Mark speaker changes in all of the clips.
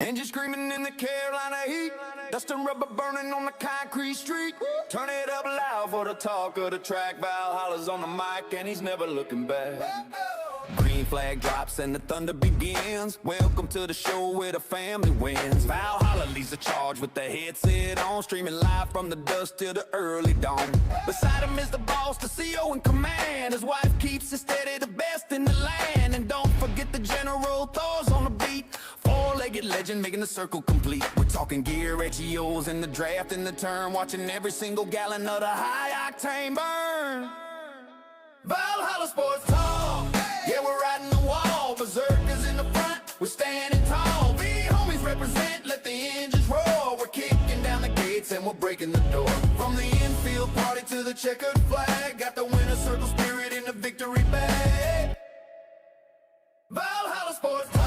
Speaker 1: Engine screaming in the Carolina heat, dust and rubber burning on the concrete street. Turn it up loud for the talk of the track. Valhalla's on the mic and he's never looking back. Green flag drops and the thunder begins. Welcome to the show where the family wins. Valhalla leads the charge with the headset on, streaming live from the dusk till the early dawn. Beside him is the boss, the CO in command. His wife keeps it steady, the best in the land. And don't forget the general, Thor's on the beat. Four-legged legend making the circle complete. We're talking gear, HEOs in the draft, in the turn, watching every single gallon of the high-octane burn. Valhalla Sports Talk, yeah, we're riding the wall. Berserkers in the front, we're standing tall. We homies represent, let the engines roar. We're kicking down the gates and we're breaking the door. From the infield party to the checkered flag, got the winner circle spirit in the victory bag. Valhalla Sports Talk.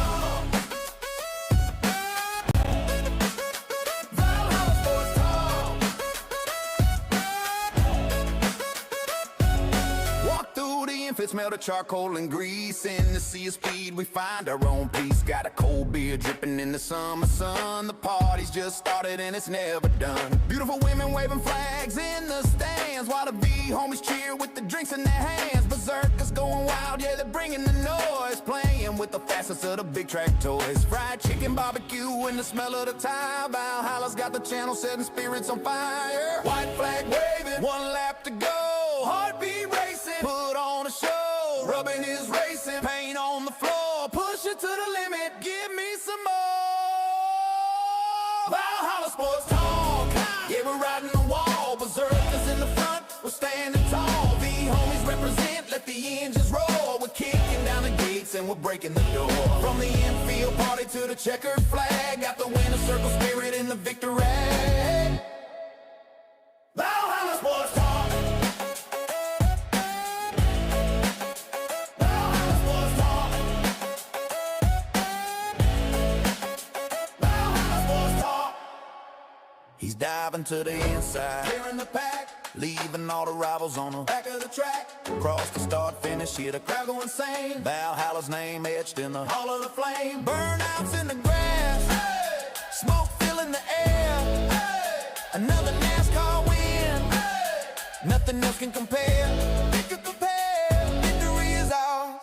Speaker 1: Smell the charcoal and grease. In the sea of speed we find our own peace. Got a cold beer dripping in the summer sun. The party's just started and it's never done. Beautiful women waving flags in the stands, while the V-homies cheer with the drinks in their hands. Berserkers going wild, yeah, they're bringing the noise. Playing with the fastest of the big track toys. Fried chicken, barbecue, and the smell of the tire. Valhalla's got the channel setting spirits on fire. White flag waving, one lap to go. Heartbeat racing, put on a show. Rubbing is racing, paint on the floor. Push it to the limit, give me some more. Valhalla Sports Talk, yeah, we're riding the wall. Berserkers in the front, we're standing tall. V-homies represent, let the engines roar. We're kicking down the gates and we're breaking the door. From the infield party to the checkered flag, got the winner circle spirit in the victory. Valhalla Sports Talk. He's diving to the inside, clearing the pack, leaving all the rivals on the back of the track. Across the start finish, hear the crowd go insane. Valhalla's name etched in the hall of the flame. Burnouts in the grass, hey! Smoke filling the air, hey! Another Nascar win, hey! Nothing else can compare. Victory is ours.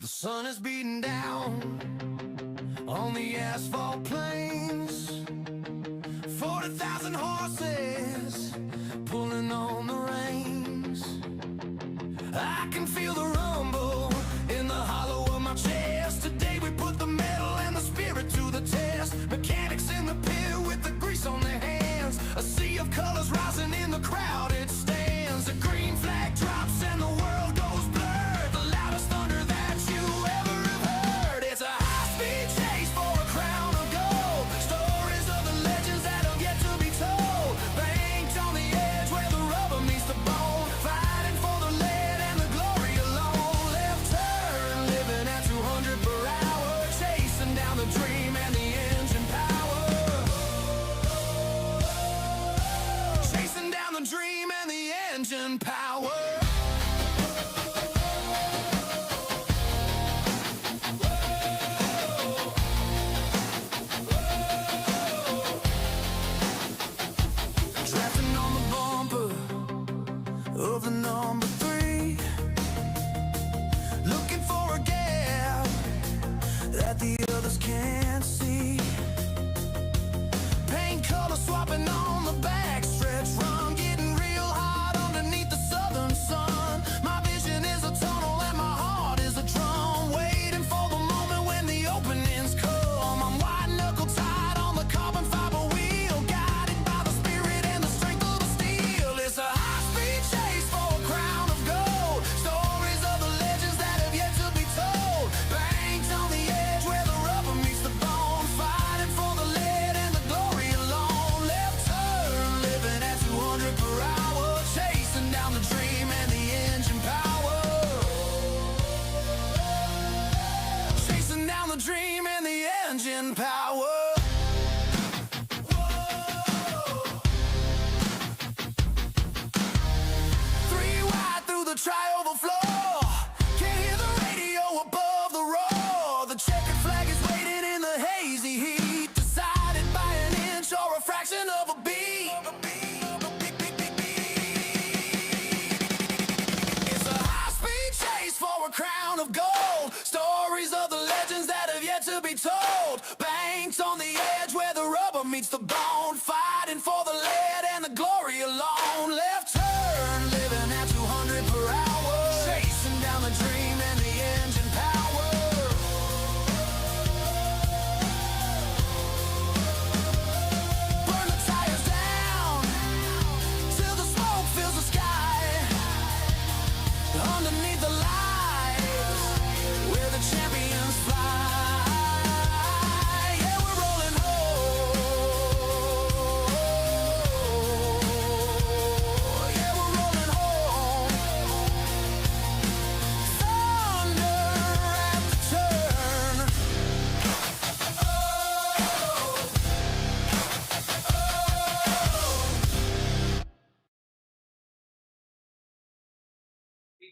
Speaker 1: The sun is beating down on the asphalt plains. 40,000 horses pulling on the reins. I can feel the rumble in the hollow of my chest. Today we put the metal and the spirit to the test. Mechanics in the pit with the grease on their hands. A sea of colors rising in the crowded stands. The green flag drops and the world goes blurred. The loudest thunder that you ever have heard. It's a high-speed chase for a crown of gold. Stories of the legends that have yet to be told. Banked on the edge where the rubber meets the bone. Fighting for the lead and the glory alone. Left turn, living at 200 per hour. Chasing down the dream and the engine power. Chasing down the dream and the engine power. Drafting on the bumper of the number 3, looking for a gap that the others can't see. Paint color swapping on the backstretch run, getting real hot underneath the southern sun. My vision is a tunnel and my heart is a drum, waiting for the moment when the openings come. I'm white knuckle tied on the carbon fiber wheel, guided by the spirit and the strength of the steel. It's a high-speed chase for a crown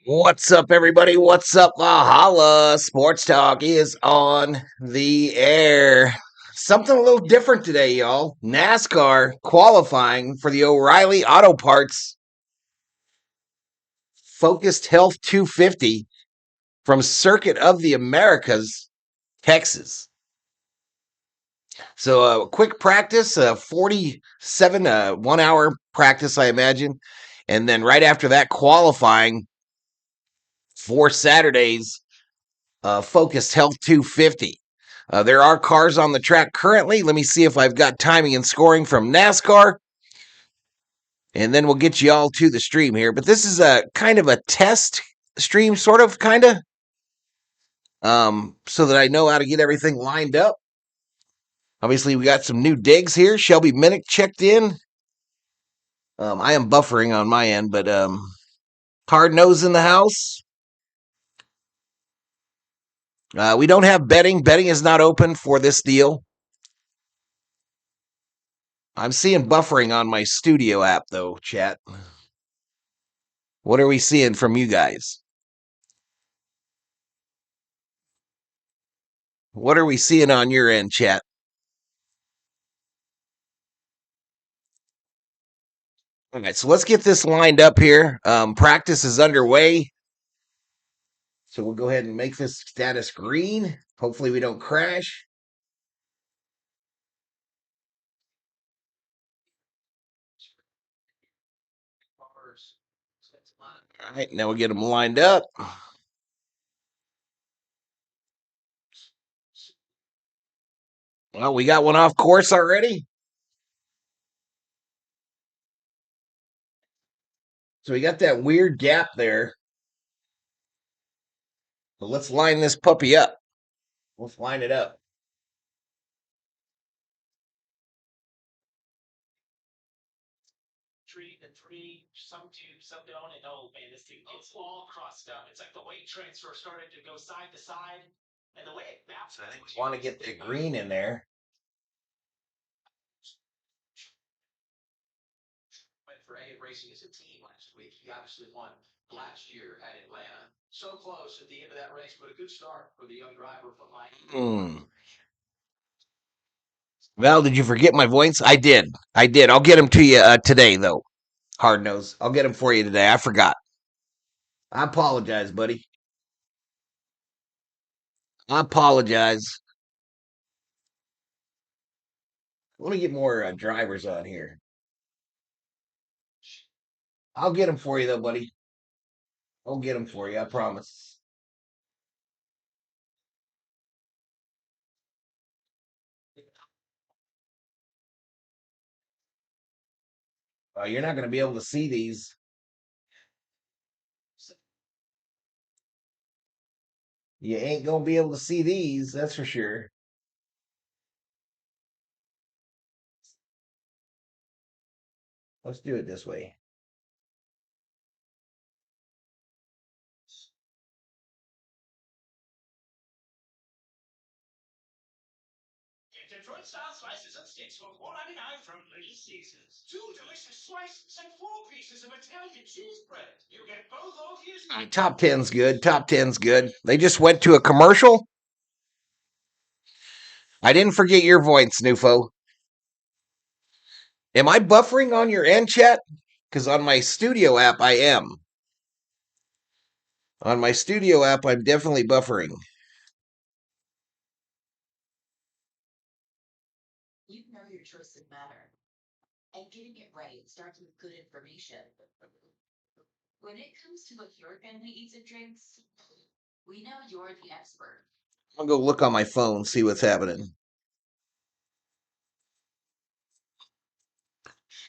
Speaker 2: What's up, everybody? What's up? Valhalla Sports Talk is on the air. Something a little different today, y'all. NASCAR qualifying for the O'Reilly Auto Parts Focused Health 250 from Circuit of the Americas, Texas. So, a quick practice, 47, 1 hour practice, I imagine. And then right after that, qualifying for Saturday's Focused Health 250. There are cars on the track currently. Let me see if I've got timing and scoring from NASCAR, and then we'll get you all to the stream here. But this is a kind of a test stream, sort of, kind of, so that I know how to get everything lined up. Obviously, we got some new digs here. Shelby Minnick checked in. I am buffering on my end, but Hard Nose in the house. We don't have betting. Betting is not open for this deal. I'm seeing buffering on my studio app, though, chat. What are we seeing from you guys? What are we seeing on your end, chat? All right, so let's get this lined up here. Practice is underway. So we'll go ahead and make this status green. Hopefully we don't crash. All right, now we'll get them lined up. Well, we got one off course already. So we got that weird gap there. So let's line this puppy up. Let's line it up. Some do, some don't, and oh man, this thing gets all crossed up. It's like the weight transfer started to go side to side, and the way it bounces. I think we want to get the green in there. Went for A Racing as a team last week. He obviously won last year at Atlanta. So close at the end of that race, but a good start for the young driver from Mike. Val, did you forget my voice? I did. I'll get him to you today, though. Hard Nose. I'll get him for you today. I forgot. I apologize, buddy. I apologize. Let me get more drivers on here. I'll get them for you, though, buddy. I'll get them for you. I promise. You're not going to be able to see these. You ain't going to be able to see these. That's for sure. Let's do it this way. Detroit style slices of sticks for $4.99 from Little Caesars. 2 delicious slices and 4 pieces of Italian cheese bread. You get both over. Top 10's good. Top 10's good. They just went to a commercial. I didn't forget your voice, Nufo. Am I buffering on your end, chat? Because on my studio app, I am. On my studio app, I'm definitely buffering. You know your choices matter. And getting it right starts with good information. When it comes to what your family eats and drinks, we know you're the expert. I'll go look on my phone, see what's happening.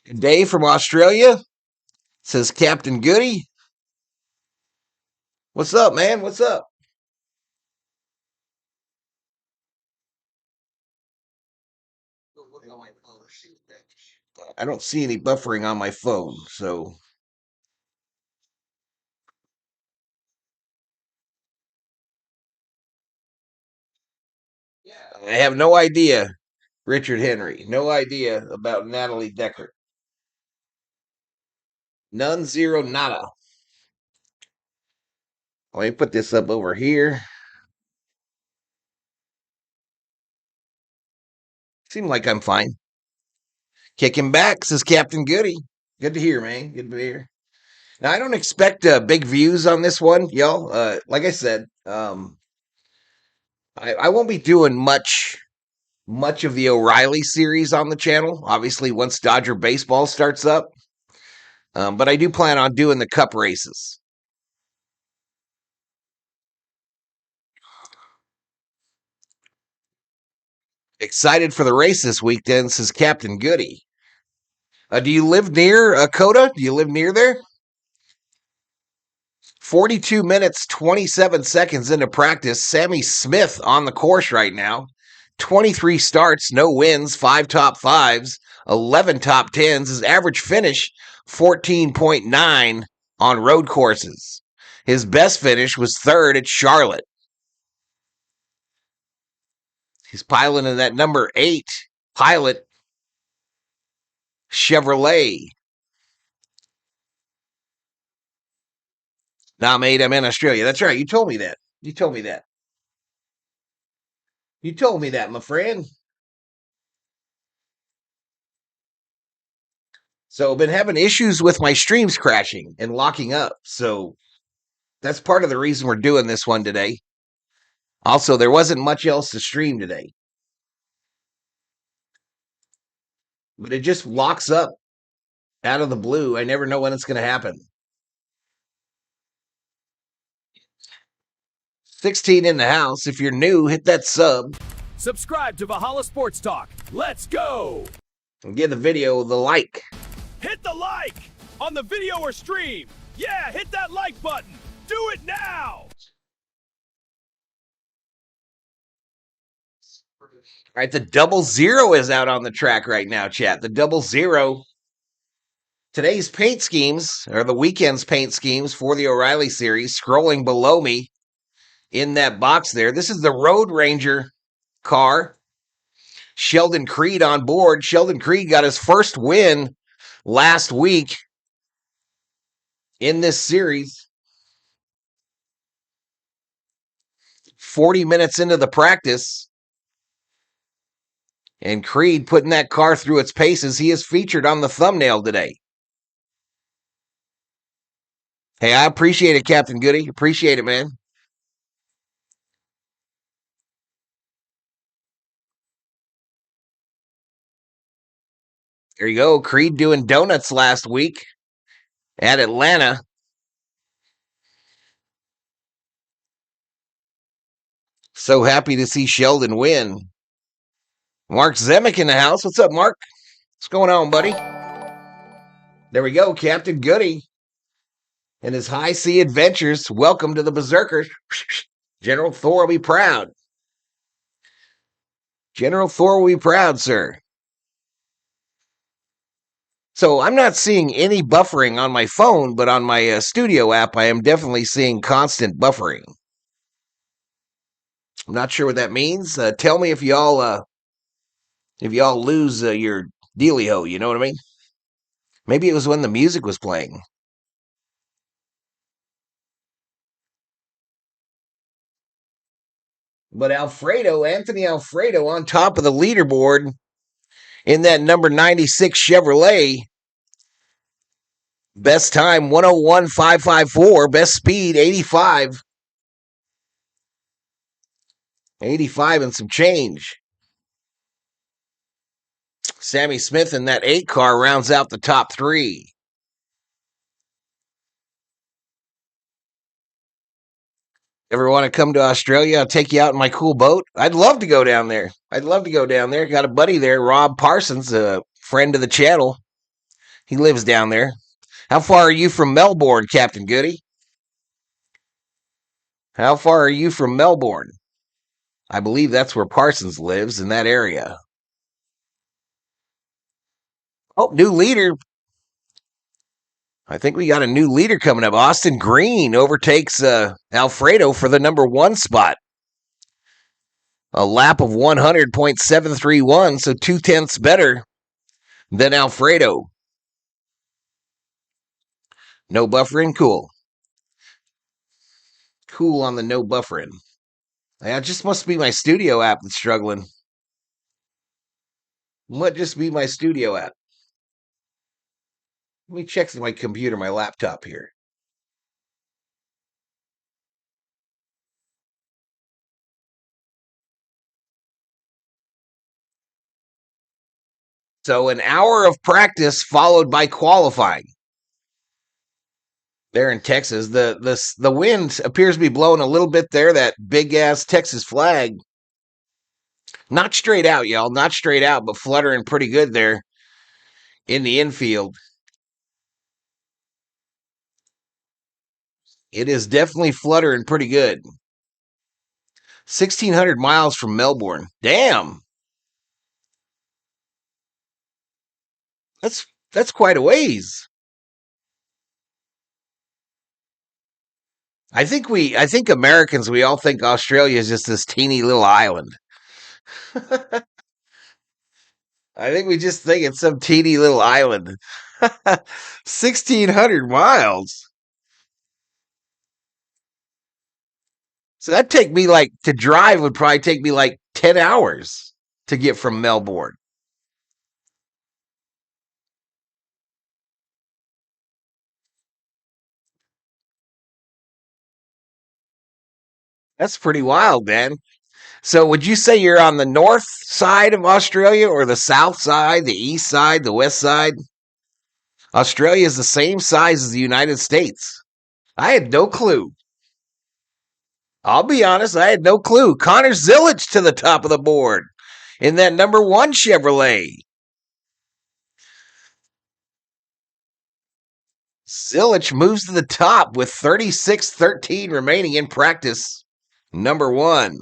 Speaker 2: Dave from Australia says Captain Goody. What's up, man? What's up? I don't see any buffering on my phone, so. I have no idea, Richard Henry. No idea about Natalie Decker. None, zero, nada. Let me put this up over here. Seems like I'm fine. Kicking back, says Captain Goody. Good to hear, man. Good to hear. Now, I don't expect big views on this one, y'all. Like I said, I won't be doing much of the O'Reilly series on the channel. Obviously, once Dodger baseball starts up, but I do plan on doing the Cup races. Excited for the race this week, then, says Captain Goody. Do you live near Coda? Do you live near there? 42 minutes, 27 seconds into practice. Sammy Smith on the course right now. 23 starts, no wins, 5 top 5s, 11 top 10s. His average finish, 14.9 on road courses. His best finish was 3rd at Charlotte. He's piloting that number 8 Pilot Chevrolet. Now, mate, I'm in Australia. That's right. You told me that. You told me that. You told me that, my friend. So I've been having issues with my streams crashing and locking up. So that's part of the reason we're doing this one today. Also, there wasn't much else to stream today. But it just locks up out of the blue. I never know when it's going to happen. 16 in the house. If you're new, hit that sub.
Speaker 3: Subscribe to Valhalla Sports Talk. Let's go!
Speaker 2: And give the video the like.
Speaker 3: Hit the like on the video or stream. Yeah, hit that like button. Do it now!
Speaker 2: All right, the 00 is out on the track right now, chat. The 00. Today's paint schemes, or the weekend's paint schemes for the O'Reilly series, scrolling below me in that box there. This is the Road Ranger car. Sheldon Creed on board. Sheldon Creed got his first win last week in this series. 40 minutes into the practice. And Creed putting that car through its paces. He is featured on the thumbnail today. Hey, I appreciate it, Captain Goody. Appreciate it, man. There you go. Creed doing donuts last week at Atlanta. So happy to see Sheldon win. Mark Zemek in the house. What's up, Mark? What's going on, buddy? There we go, Captain Goody and his high sea adventures. Welcome to the Berserkers. General Thor will be proud. General Thor will be proud, sir. So I'm not seeing any buffering on my phone, but on my studio app, I am definitely seeing constant buffering. I'm not sure what that means. Tell me if y'all lose your dealio. You know what I mean? Maybe it was when the music was playing. But Anthony Alfredo on top of the leaderboard in that number 96 Chevrolet. Best time 101.554. Best speed 85. 85 and some change. Sammy Smith in that 8 car rounds out the top 3. Ever want to come to Australia? I'll take you out in my cool boat. I'd love to go down there. Got a buddy there, Rob Parsons, a friend of the channel. He lives down there. How far are you from Melbourne, Captain Goody? How far are you from Melbourne? I believe that's where Parsons lives, in that area. Oh, new leader. I think we got a new leader coming up. Austin Green overtakes Alfredo for the number 1 spot. A lap of 100.731, so 0.2 better than Alfredo. No buffering, cool. Cool on the no buffering. Yeah, it just must be my studio app that's struggling. Might just be my studio app. Let me check my computer, my laptop here. So an hour of practice followed by qualifying. There in Texas, the wind appears to be blowing a little bit there. That big ass Texas flag, not straight out, y'all, not straight out, but fluttering pretty good there in the infield. It is definitely fluttering pretty good. 1,600 miles from Melbourne. Damn, that's quite a ways. I think Americans, we all think Australia is just this teeny little island. I think we just think it's some teeny little island. 1,600 miles. So that take me like to drive would probably take me like 10 hours to get from Melbourne. That's pretty wild, man. So would you say you're on the north side of Australia or the south side, the east side, the west side? Australia is the same size as the United States. I had no clue. I'll be honest, I had no clue. Connor Zilic to the top of the board in that number 1 Chevrolet. Zilic moves to the top with 36:13 remaining in practice. Number 1.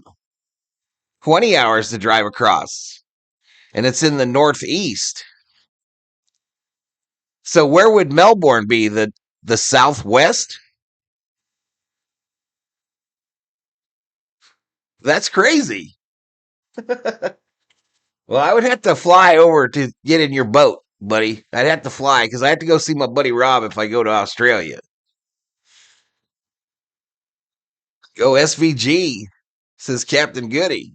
Speaker 2: 20 hours to drive across. And it's in the northeast. So where would Melbourne be? The southwest? That's crazy. Well, I would have to fly over to get in your boat, buddy. I'd have to fly because I have to go see my buddy Rob if I go to Australia. Go SVG, says Captain Goody.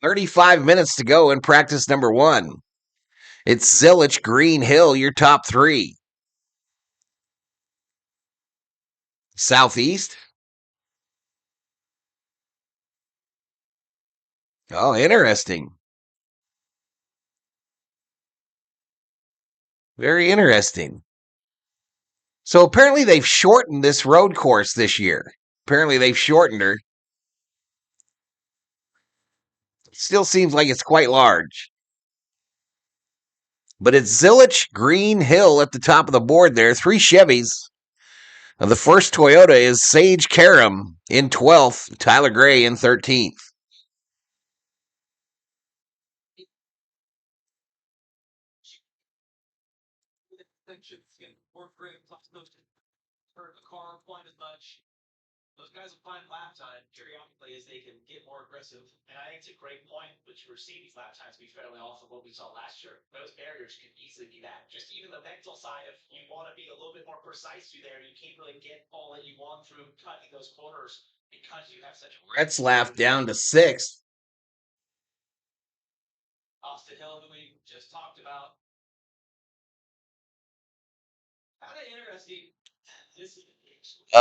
Speaker 2: 35 minutes to go in practice number 1. It's Zilic, Green Hill, your top 3. Southeast? Oh, interesting. Very interesting. So apparently they've shortened this road course this year. Apparently they've shortened her. Still seems like it's quite large. But it's Zilic, Green Hill at the top of the board there. 3 Chevys. The first Toyota is Sage Karam in 12th, Tyler Gray in 13th.
Speaker 4: Those guys will find lap time periodically as they can get more aggressive. And I think it's a great point, which we're seeing these lap times be fairly off of what we saw last year. Those barriers could easily be that. Just even the mental side of you want to be a little bit more precise through there. You can't really get all that you want through cutting those corners because you have such a
Speaker 2: Retzlaff down to 6th.
Speaker 4: Austin Hill, who we just talked about. Kind of interesting.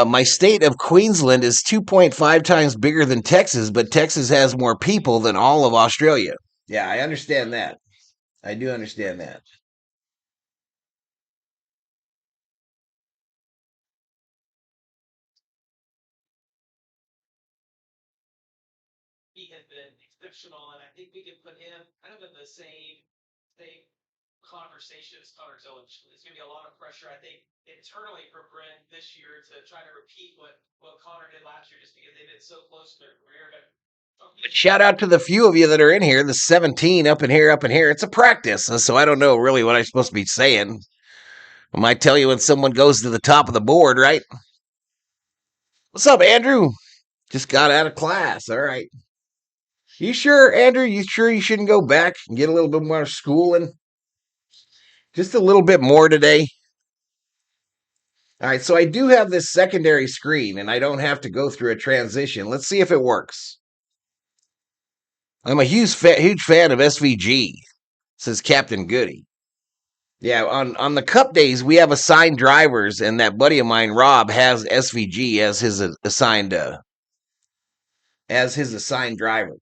Speaker 2: My state of Queensland is 2.5 times bigger than Texas, but Texas has more people than all of Australia. Yeah, I understand that. I do understand that.
Speaker 4: He had been exceptional, and I think we can put him kind of in the same conversation as Connor Zilic. There's going to be a lot of pressure, I think, internally for Brent this year to try to repeat what Connor did last year, just because they've been so close to their career.
Speaker 2: But shout out to the few of you that are in here. The 17 up in here, up in here. It's a practice, so I don't know really what I'm supposed to be saying. I might tell you when someone goes to the top of the board, right? What's up, Andrew? Just got out of class. All right. You sure, Andrew? You sure you shouldn't go back and get a little bit more schooling? Just a little bit more today. All right, so I do have this secondary screen, and I don't have to go through a transition. Let's see if it works. I'm a huge fan of SVG, says Captain Goody. Yeah, on the Cup days, we have assigned drivers, and that buddy of mine, Rob, has SVG as his assigned driver.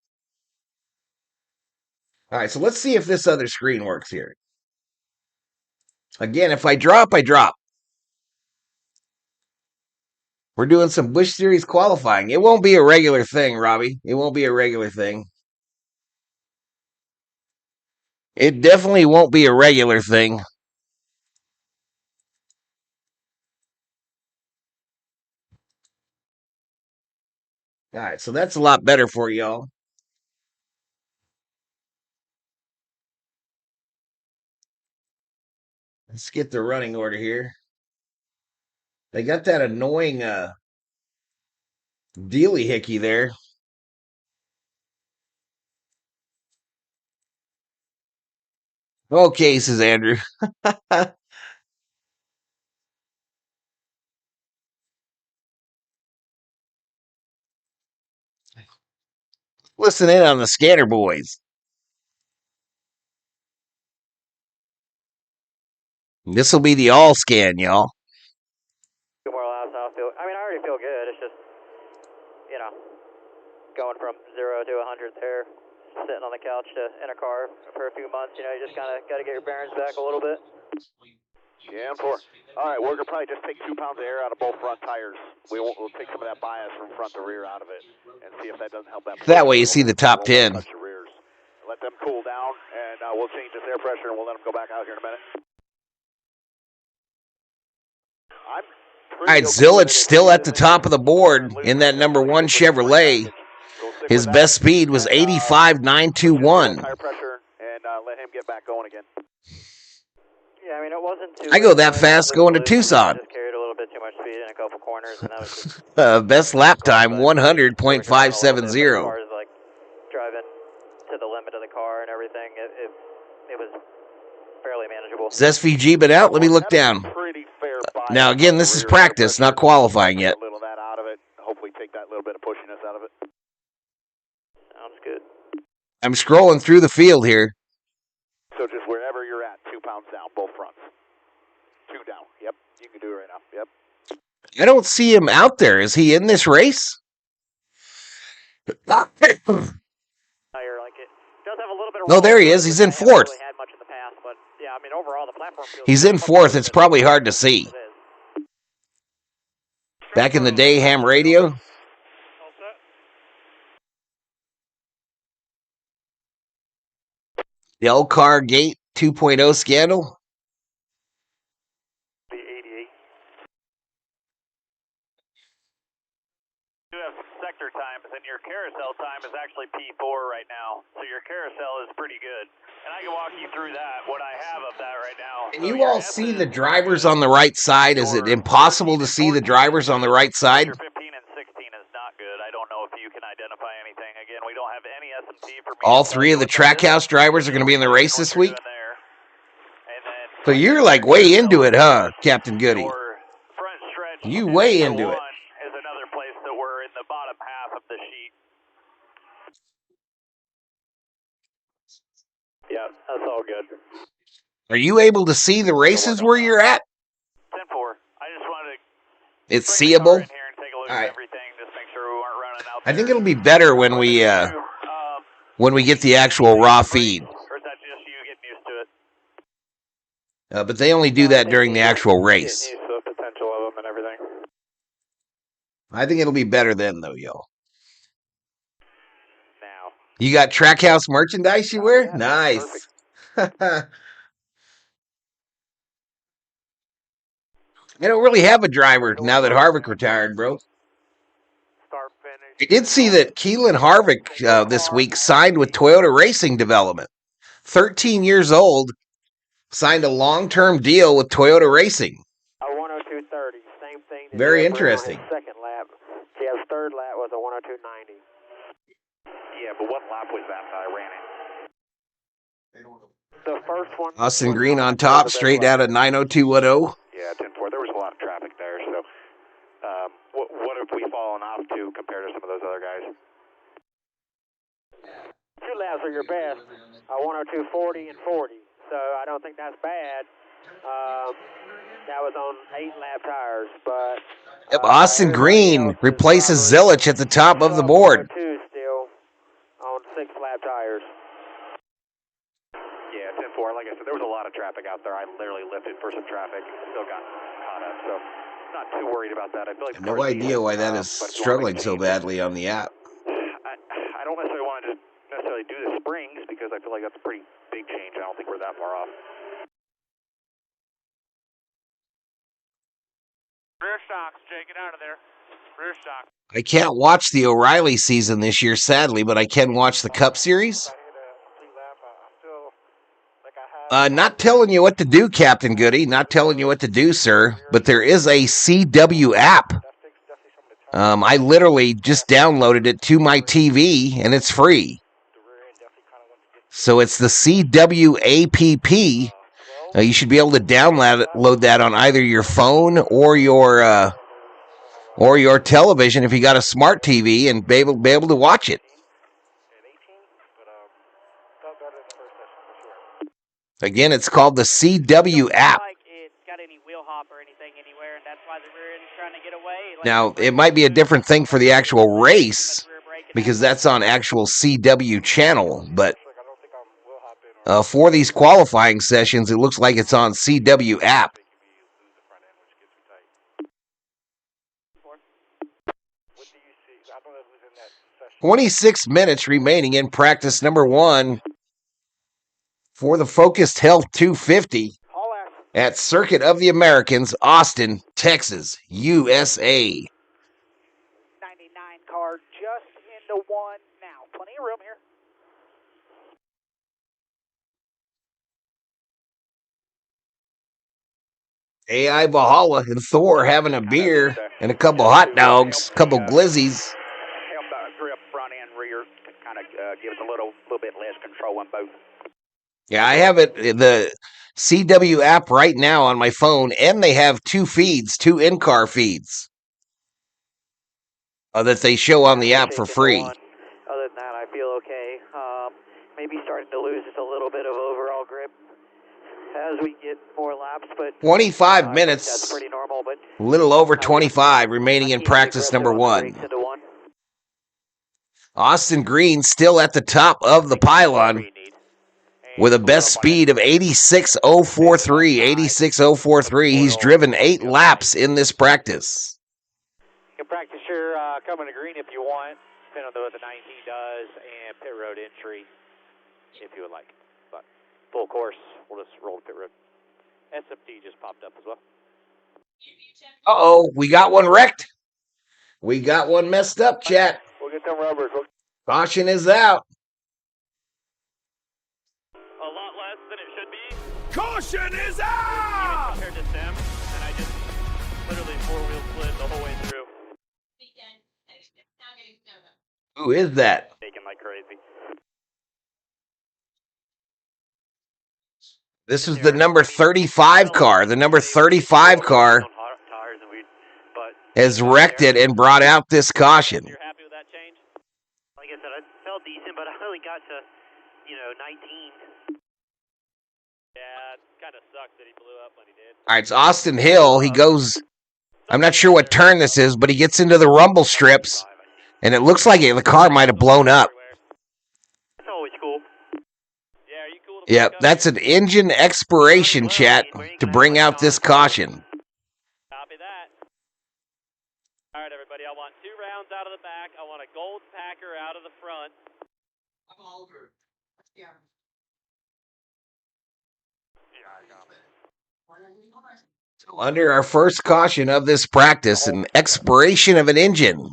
Speaker 2: All right, so let's see if this other screen works here. Again, if I drop, I drop. We're doing some Busch Series qualifying. It won't be a regular thing, Robbie. It won't be a regular thing. It definitely won't be a regular thing. All right, so that's a lot better for y'all. Let's get the running order here. They got that annoying dealy hickey there. Okay, says Andrew. Listen in on the Scanner Boys. This will be the all scan, y'all.
Speaker 5: I mean, I already feel good. It's just, you know, going from 0 to 100 there, sitting on the couch in a car for a few months. You know, you just kind of got to get your bearings back a little bit.
Speaker 6: Yeah, and 4. All right, we're going to probably just take 2 pounds of air out of both front tires. We'll take some of that bias from front to rear out of it and see if that doesn't help that.
Speaker 2: That way you see the top 10.
Speaker 6: Let them cool down, and we'll change this air pressure, and we'll let them go back out here in a minute.
Speaker 2: All right, Zilich still at the top of the board in that number 1 Chevrolet. His best speed was 85.921.
Speaker 6: Tire pressure, and let him get back going again.
Speaker 5: Yeah, I mean, it wasn't too.
Speaker 2: I go that fast going to Tucson.
Speaker 5: Just carried a little bit too much speed in a couple corners, and that was just
Speaker 2: Best lap time 100.570.
Speaker 5: as far as like driving to the limit of the car and everything, it was fairly manageable.
Speaker 2: Is SVG been out? Let me look down. Now again, this is practice, not qualifying yet.
Speaker 6: A little of that out of it. Hopefully, take that little bit of pushiness out of it.
Speaker 5: Sounds good.
Speaker 2: I'm scrolling through the field here.
Speaker 6: So just wherever you're at, 2 pounds down, both fronts. 2 down. Yep, you can do it right now. Yep.
Speaker 2: I don't see him out there. Is he in this race? No, there he is. He's in 4th. He's in 4th. It's probably hard to see. Back in the day, ham radio. The old car gate 2.0 scandal.
Speaker 6: The 88. You have sector times, and your carousel time is actually P4 right now. So your carousel is pretty good. And I can walk you through that, what I have of that right now.
Speaker 2: Can you all see the drivers on the right side? Is it impossible to see the drivers on the right side?
Speaker 6: 15 and 16 is not good. I don't know if you can identify anything. Again, we don't have any SMT for me.
Speaker 2: All 3 of the Trackhouse drivers are going to be in the race this week? So you're like way into it, huh, Captain Goody? You way into it.
Speaker 6: Is another place that we're in the bottom half of the sheet. Yeah, that's all good.
Speaker 2: Are you able to see the races where you're at?
Speaker 6: 10-4. I just wanted to.
Speaker 2: It's seeable?
Speaker 6: All right.
Speaker 2: I think it'll be better when we get the actual raw feed.
Speaker 6: Or is that just you getting used to it?
Speaker 2: But they only do that during the actual race.
Speaker 6: Getting used to the potential of them and everything.
Speaker 2: I think it'll be better then, though, y'all.
Speaker 6: Now.
Speaker 2: You got Trackhouse merchandise you wear? Nice. I don't really have a driver now that Harvick retired, bro. I did see that Keelan Harvick this week signed with Toyota Racing Development. 13 years old, signed a long-term deal with Toyota Racing.
Speaker 5: A 102.30, same thing.
Speaker 2: Very interesting.
Speaker 5: Second lap. His third lap was a 102.90.
Speaker 6: Yeah, but what lap was that I ran The first one.
Speaker 2: Austin Green on top, straight out of 90210.
Speaker 6: Yeah, 10-4. There was a lot of traffic there. So, what have we fallen off to compared to some of those other guys?
Speaker 5: 2 laps are your best. 102, 40, and 40. So I don't think that's bad. That was on 8-lap tires, but
Speaker 2: Yep, Austin Green replaces Zilich at the top of the board.
Speaker 5: 2 still on 6-lap tires.
Speaker 6: Yeah, 10-4. Like I said, there was a lot of traffic out there. I literally lifted for some traffic and still got caught up. So, not too worried about that. I feel like
Speaker 2: I have no idea why that is struggling so badly on the app.
Speaker 6: I don't necessarily want to necessarily do the springs because I feel like that's a pretty big change. I don't think we're that far off.
Speaker 7: Rear shocks, Jay, get out of there. Rear shocks.
Speaker 2: I can't watch the O'Reilly season this year, sadly, but I can watch the Cup Series. Not telling you what to do, Captain Goody. Not telling you what to do, sir. But there is a CW app. I literally just downloaded it to my TV, and it's free. So it's the CW app. You should be able to download that on either your phone or your television if you got a smart TV and be able to watch it. Again, it's called the CW app. Now, it might be a different thing for the actual race because that's on actual CW channel, but for these qualifying sessions, it looks like it's on CW app. 26 minutes remaining in practice number 1 for the Focused Health 250 at Circuit of the Americans, Austin, Texas, USA.
Speaker 5: 99 car just into 1 now. Plenty of room here.
Speaker 2: AI Valhalla and Thor having a beer and a couple hot dogs, a couple glizzies.
Speaker 6: Help grip front and rear, kind of give us a little bit less control on both.
Speaker 2: Yeah, I have the CW app right now on my phone, and they have 2 feeds, 2 in-car feeds that they show on the app for free.
Speaker 5: Other than that, I feel okay. Maybe starting to lose just a little bit of overall grip as we get more laps, but
Speaker 2: 25 minutes,
Speaker 5: that's pretty normal. But
Speaker 2: a little over 25 remaining in practice number 1. Austin Green still at the top of the pylon with a best speed of 86.043. 86.043. He's driven 8 laps in this practice.
Speaker 5: You can practice your coming to green if you want, depending on what the 19 does, and pit road entry if you would like. But full course, we'll just roll the pit road. SMT just popped up as well.
Speaker 2: Uh-oh, we got one wrecked. We got one messed up, chat.
Speaker 6: We'll get them rubbers.
Speaker 2: Caution is out.
Speaker 7: A lot less than it should be.
Speaker 3: Caution is out!
Speaker 7: Compared to Sim, and I just literally 4-wheel slid the whole way through.
Speaker 2: Who is that?
Speaker 6: Taking like crazy.
Speaker 2: This is the number 35 car. The number 35 car has wrecked it and brought out this caution.
Speaker 7: You're happy with that change?
Speaker 5: Like I said, I felt decent, but I only got to, 19.
Speaker 7: Yeah, it kind of sucks that he blew up when he did.
Speaker 2: All right, it's Austin Hill. He goes, I'm not sure what turn this is, but he gets into the rumble strips, and it looks like the car might have blown up.
Speaker 5: That's always cool.
Speaker 7: Yeah, are you cool to
Speaker 2: Yep, that's an engine expiration, chat, to bring out this caution.
Speaker 7: Copy that. All right, everybody, I want 2 rounds out of the back. I want a gold Packer out of the front.
Speaker 8: I'm Oliver. Yeah.
Speaker 2: So under our first caution of this practice, an expiration of an engine.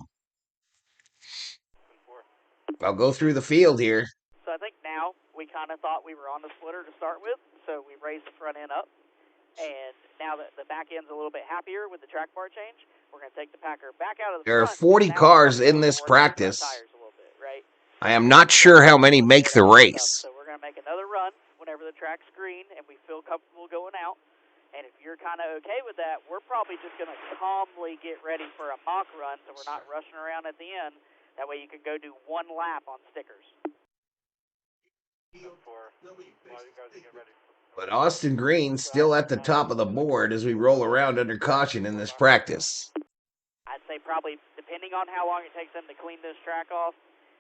Speaker 2: I'll go through the field here.
Speaker 5: So I think now we kind of thought we were on the splitter to start with, so we raised the front end up. And now that the back end's a little bit happier with the track bar change, we're going to take the Packer back out of the
Speaker 2: There are
Speaker 5: front.
Speaker 2: 40
Speaker 5: Now
Speaker 2: cars
Speaker 5: we're
Speaker 2: in this
Speaker 5: more
Speaker 2: practice.
Speaker 5: tires a little bit, right?
Speaker 2: I am not sure how many make the race.
Speaker 5: So we're going to make another run
Speaker 9: kind of okay with that, we're probably just going to calmly get ready for a mock run so we're not rushing around at the end. That way you can go do one lap on stickers.
Speaker 2: But Austin Green's still at the top of the board as we roll around under caution in this practice.
Speaker 9: I'd say probably, depending on how long it takes them to clean this track off,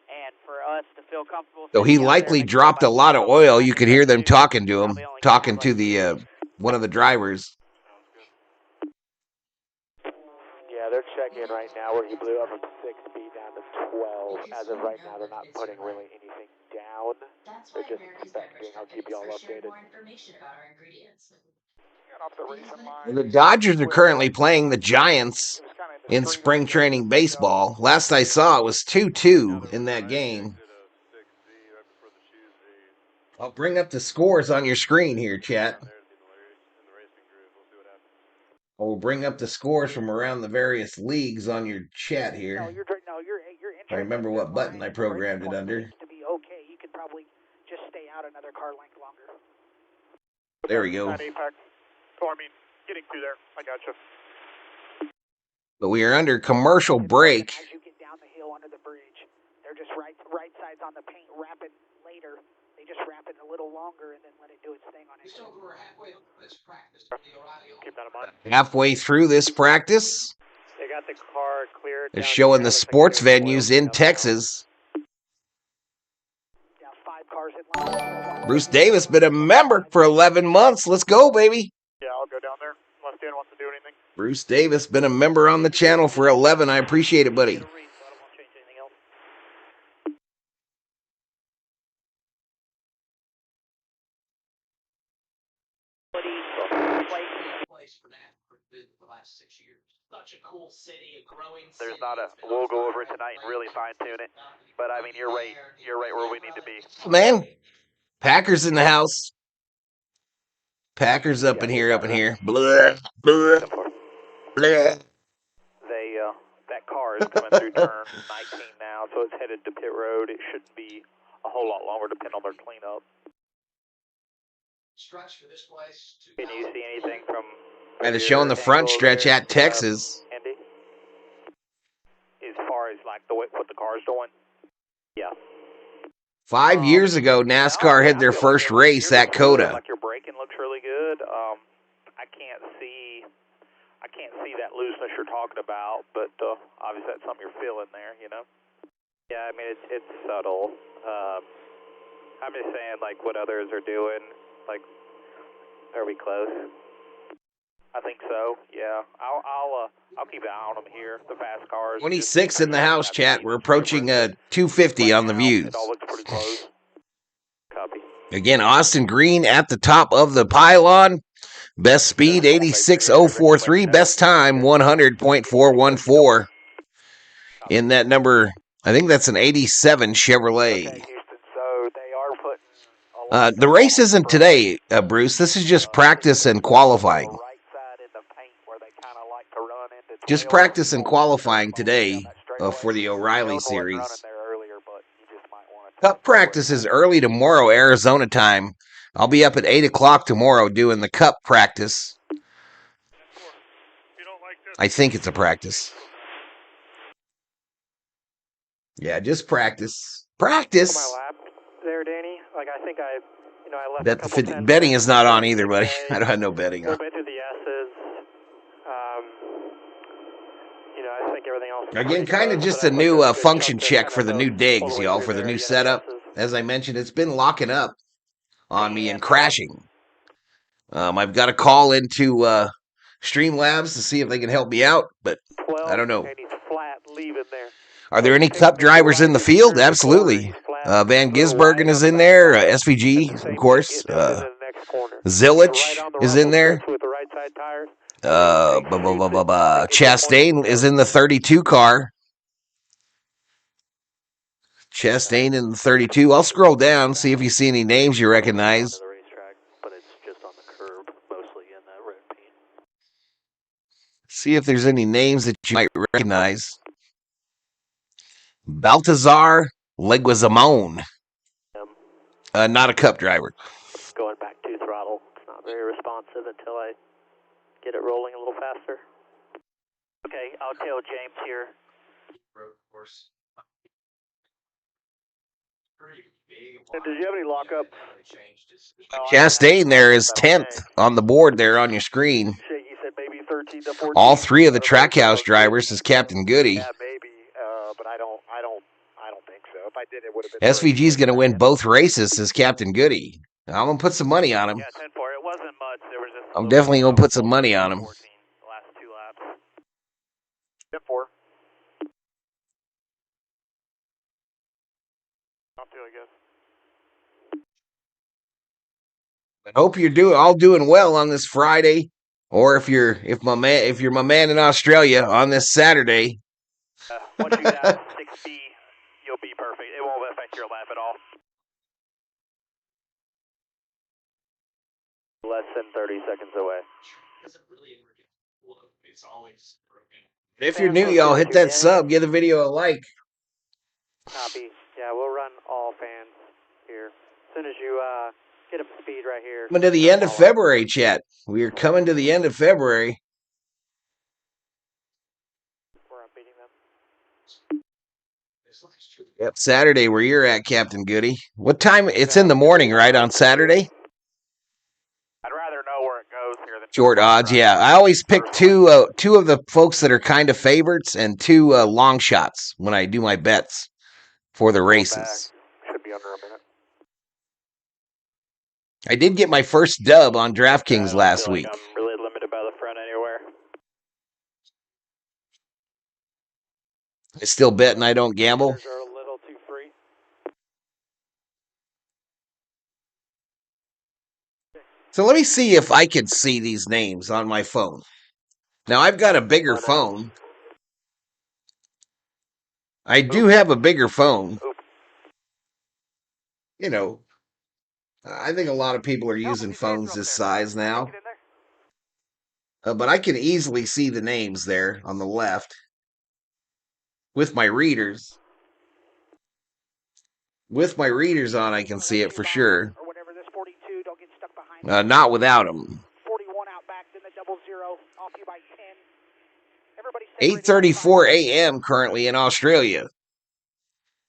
Speaker 9: and for us to feel comfortable.
Speaker 2: So he likely dropped a lot of oil. You could hear them talking to him, talking to the one of the drivers.
Speaker 5: Yeah, they're checking right now where he blew up from 6 speed down to 12. As of right now, they're not putting really anything down. They're just inspecting. I'll keep you all updated.
Speaker 2: The Dodgers are currently playing the Giants in spring training baseball. Last I saw, it was 2-2 in that game. I'll bring up the scores on your screen here, chat. I'll bring up the scores from around the various leagues on your chat here. I remember what button I programmed it under.
Speaker 9: To be okay, you could probably just stay out another car length longer.
Speaker 2: There we go.
Speaker 5: Getting through there. I got you.
Speaker 2: But we are under commercial break.
Speaker 9: As you get down the hill under the bridge, they're just right sides on the paint, wrap it later. They just wrap it a little longer and then let it do its thing on it.
Speaker 5: Keep that in mind.
Speaker 2: Halfway through this practice,
Speaker 5: They got the car cleared.
Speaker 2: they're showing the sports venues in Texas.
Speaker 9: Down 5 cars in line.
Speaker 2: Bruce Davis been a member for 11 months. Let's go, baby.
Speaker 5: Yeah, I'll go down there unless Dan wants to do anything.
Speaker 2: Bruce Davis been a member on the channel for 11. I appreciate it, buddy.
Speaker 6: There's not a. We'll go over it tonight and really fine tune it. But I mean, you're right. You're right where we need to be.
Speaker 2: Man, Packers in the house. Packers up in here. Blah, blah, blah.
Speaker 6: They that car is coming through turn 19 now, so it's headed to pit road. It shouldn't be a whole lot longer, depending on their cleanup.
Speaker 4: Stretch for this place.
Speaker 6: Can you see anything from?
Speaker 2: And it's showing the front stretch at Texas.
Speaker 6: Andy, as far as like what the car's doing. Yeah.
Speaker 2: 5 years ago, NASCAR had their first race at COTA.
Speaker 6: Like your braking looks really good. I can't see that looseness you're talking about, but obviously that's something you're feeling there, you know. Yeah, I mean it's subtle. I'm just saying like what others are doing. Like, are we close? I think so. Yeah, I'll keep an eye on them here. The fast cars.
Speaker 2: 26 in the house, chat. We're approaching 250 on the views.
Speaker 6: It all looks pretty close. Copy.
Speaker 2: Again, Austin Green at the top of the pylon. Best speed 86.043. Best time 100.414. In that number, I think that's an 87 Chevrolet.
Speaker 6: Okay, Houston, so they are putting
Speaker 2: The race isn't today, Bruce. This is just practice and qualifying. Just practice and qualifying today for the O'Reilly series. Cup practice is early tomorrow, Arizona time. I'll be up at 8 o'clock tomorrow doing the Cup practice. I think it's a practice. Yeah, just practice. Practice.
Speaker 5: My lap there, Danny. Like I think I left.
Speaker 2: Bet the betting is not on either, buddy. I don't have no betting on.
Speaker 5: Went through the S's. I think everything else.
Speaker 2: Again, kind of just a new function check for the new digs, y'all, for the new setup. As I mentioned, it's been locking up on me and crashing. I've got to call into Streamlabs to see if they can help me out, but I don't know. Are there any Cup drivers in the field? Absolutely. Van Gisbergen is in there. SVG, of course. Zilich is in there. Chastain is in the 32 car. Chastain in the 32. I'll scroll down, see if you see any names you recognize. See if there's any names that you might recognize. Baltazar Leguizamon. Not a Cup driver.
Speaker 5: Going back to throttle. It's not very responsive until I get it rolling a little faster. Okay, I'll tell James here.
Speaker 4: Road course. Pretty big.
Speaker 6: Did you have any lockups?
Speaker 2: Chastain there is 10th on the board there on your screen.
Speaker 6: Shaky said maybe 13 to 14.
Speaker 2: All three of the Trackhouse drivers is Captain Goody.
Speaker 6: Yeah, maybe, but I don't think so. If I did, it would have been.
Speaker 2: SVG's going to win both races as Captain Goody. I'm going to put some money on him.
Speaker 6: Yeah, 10-4. It wasn't much. There was just.
Speaker 2: I'm definitely going to put some money on him.
Speaker 6: 14, the last 2 laps. 10-4. Not 2, I guess.
Speaker 2: I hope you're all doing well on this Friday, or if you're my man in Australia on this Saturday.
Speaker 6: Once you get out of 6B, you'll be perfect. It won't affect your lap at all. Less than 30 seconds away.
Speaker 4: Doesn't really ever get full. It's always broken.
Speaker 2: If you're new, y'all hit that sub, give the video a like.
Speaker 5: Copy. Yeah, we'll run all fans here. As soon as you get up to speed right here.
Speaker 2: Coming to the end of February, chat. We are coming to the end of February.
Speaker 5: We're beating them.
Speaker 2: Yep, Saturday where you're at, Captain Goody. What time? It's in the morning, right, on Saturday?
Speaker 6: I'd rather know where it goes here than
Speaker 2: Short odds, yeah. I always pick two of the folks that are kind of favorites and 2 long shots when I do my bets for the races.
Speaker 6: Should be under a minute.
Speaker 2: I did get my first dub on DraftKings last week.
Speaker 5: I'm really limited by the front anywhere.
Speaker 2: I still bet and I don't gamble.
Speaker 5: Are a little too free.
Speaker 2: So let me see if I can see these names on my phone. Now, I've got a bigger phone. I do have a bigger phone. You know, I think a lot of people are using phones this size now. But I can easily see the names there on the left with my readers. With my readers on, I can see it for sure. Not without them. 8:34 a.m. currently in Australia,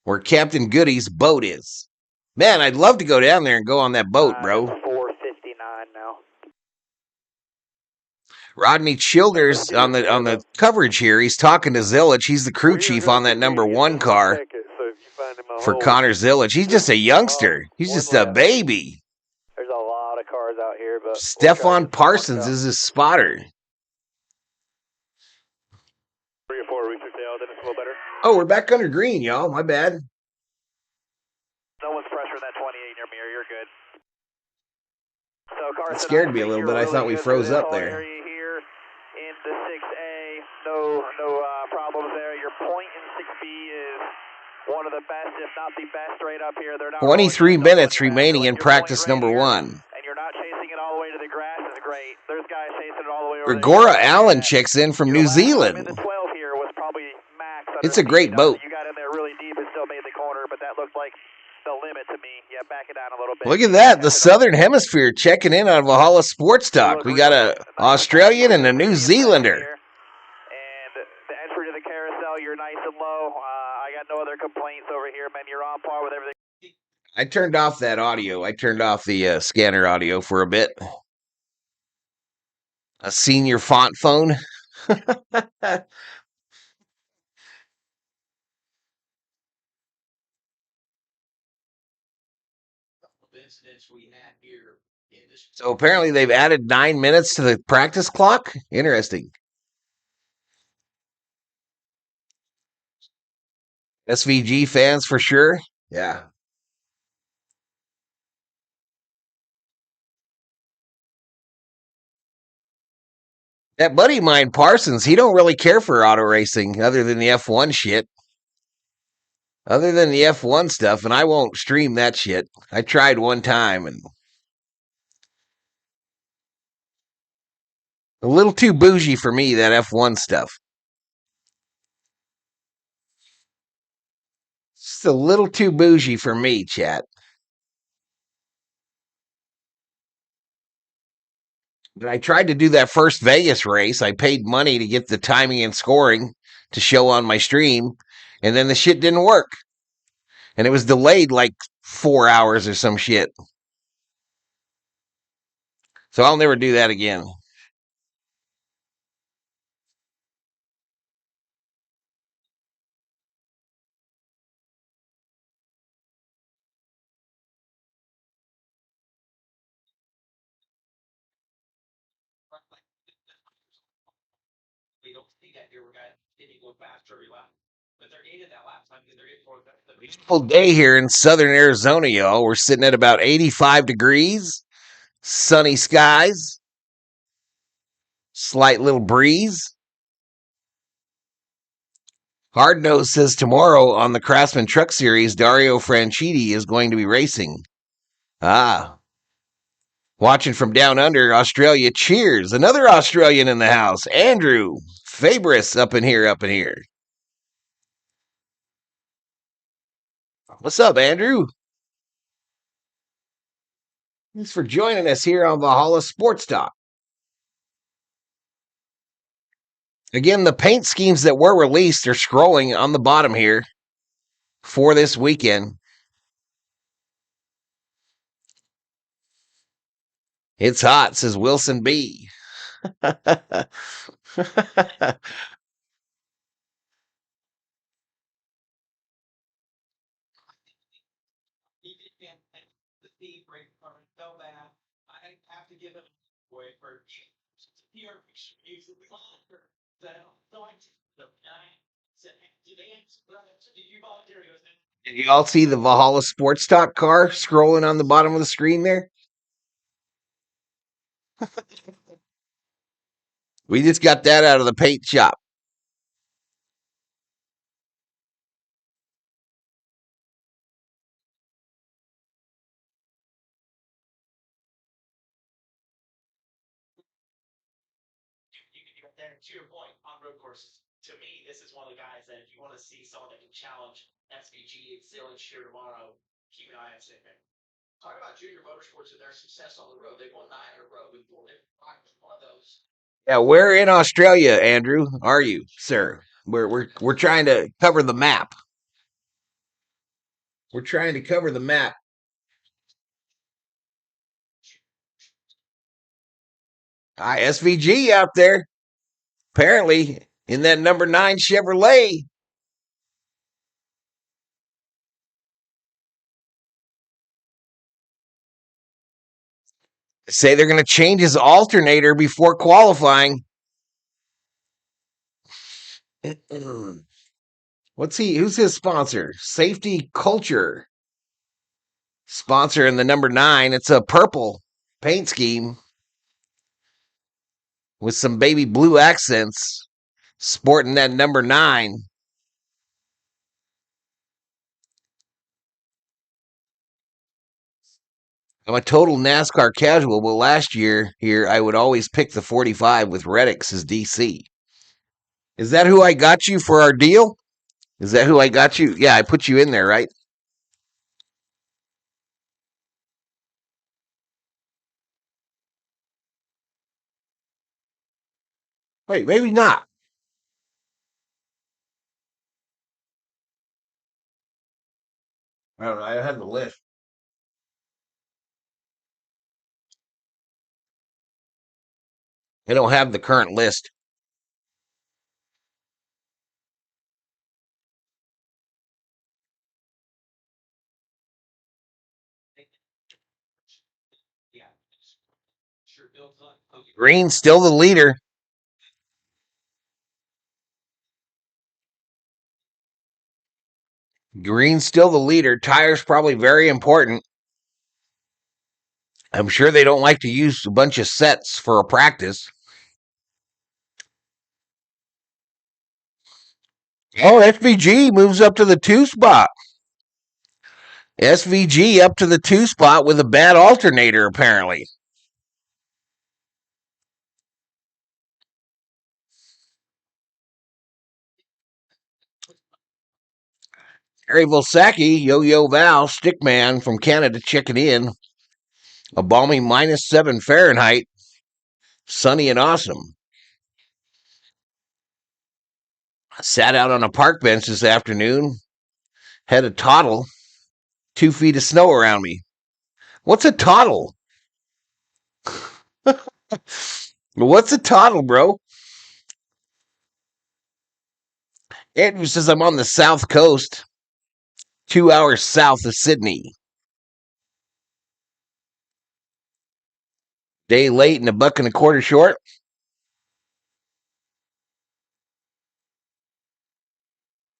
Speaker 2: where Captain Goody's boat is. Man, I'd love to go down there and go on that boat, bro.
Speaker 5: 4:59 now.
Speaker 2: Rodney Childers on the coverage here. He's talking to Zillage. He's the crew chief on that number 1 car for Connor Zillage. He's just a youngster. He's just a baby.
Speaker 5: There's a lot of cars out here, but
Speaker 2: Stephon Parsons is his spotter.
Speaker 6: 3 or 4 weeks or so, then it's a little better.
Speaker 2: Oh, we're back under green, y'all. My bad.
Speaker 6: No one's pressuring that 28 in your mirror. You're good. So Carson,
Speaker 2: It scared me a little bit. I thought we froze up there.
Speaker 6: Here in the 6A, no problems there. Your point in 6B is one of the best, if not the best, right up here. They're not
Speaker 2: 23 minutes remaining in practice number 1.
Speaker 6: And you're not chasing it all the way to the grass is great. There's guys chasing it all the way over
Speaker 2: Gregora Allen checks in from New Zealand.
Speaker 6: The 12 here was probably max.
Speaker 2: It's a great boat.
Speaker 6: You got in there really deep and still made the corner, but that looked like the limit to me. Yeah, back it down a little bit.
Speaker 2: Look at that. The Southern Hemisphere checking in on Valhalla Sports Talk. We got an Australian and a New Zealander.
Speaker 6: And the entry to the carousel, you're nice and low. I got no other complaints over here, man. You're on par with everything.
Speaker 2: I turned off that audio. I turned off the scanner audio for a bit. A senior font phone. So apparently they've added 9 minutes to the practice clock. Interesting. SVG fans for sure. Yeah. That buddy of mine, Parsons, he don't really care for auto racing other than the F1 shit. Other than the F1 stuff, and I won't stream that shit. I tried one time, and a little too bougie for me, that F1 stuff. Just a little too bougie for me, chat. 10-4 And I tried to do that first Vegas race. I paid money to get the timing and scoring to show on my stream, and then the shit didn't work. And it was delayed like 4 hours or some shit. So I'll never do that again.
Speaker 4: They don't see that here. We're getting go faster every lap. But they're gaining that lap time because they're getting for the
Speaker 2: Beautiful day here in southern Arizona, y'all. We're sitting at about 85 degrees, sunny skies, slight little breeze. Hard Nose says tomorrow on the Craftsman Truck Series, Dario Franchitti is going to be racing. Ah. Watching from down under, Australia, cheers. Another Australian in the house. Andrew Fabris up in here. What's up, Andrew? Thanks for joining us here on Valhalla Sports Talk. Again, the paint schemes that were released are scrolling on the bottom here for this weekend. It's hot, says Wilson B.
Speaker 4: the speed break from so bad. I have to give it away for here. Usually longer. So I said, did you volunteer?
Speaker 2: Did you all see the Valhalla Sports Talk car scrolling on the bottom of the screen there? We just got that out of the paint shop.
Speaker 4: To your point, on road courses, to me, this is one of the guys that if you want to see someone that can challenge SVG and Zillage here tomorrow, keep an eye on Sid. Talk about Junior Motorsports and their success on the road. They've won 9 in a row with one of those.
Speaker 2: Yeah, where in Australia, Andrew, are you, sir? We're trying to cover the map. We're trying to cover the map. SVG out there. Apparently, in that number 9 Chevrolet. Say they're going to change his alternator before qualifying. Who's his sponsor? Safety Culture. Sponsor in the number 9. It's a purple paint scheme with some baby blue accents, sporting that number 9. I'm a total NASCAR casual, but last year here I would always pick the 45 with Reddix as DC. Is that who I got you for our deal? Is that who I got you? Yeah, I put you in there, right? Wait, maybe not. I don't know. I have the list. I don't have the current list. Green's still the leader. Green's still the leader. Tyre's probably very important. I'm sure they don't like to use a bunch of sets for a practice. Oh, SVG moves up to the 2 spot. SVG up to the 2 spot with a bad alternator, apparently. Harry Vilsacki, Yo-Yo Val, Stickman from Canada checking in. A balmy -7 Fahrenheit. Sunny and awesome. Sat out on a park bench this afternoon. Had a toddle. 2 feet of snow around me. What's a toddle? What's a toddle, bro? Andrew says I'm on the south coast, 2 hours south of Sydney. Day late and $1.25 short.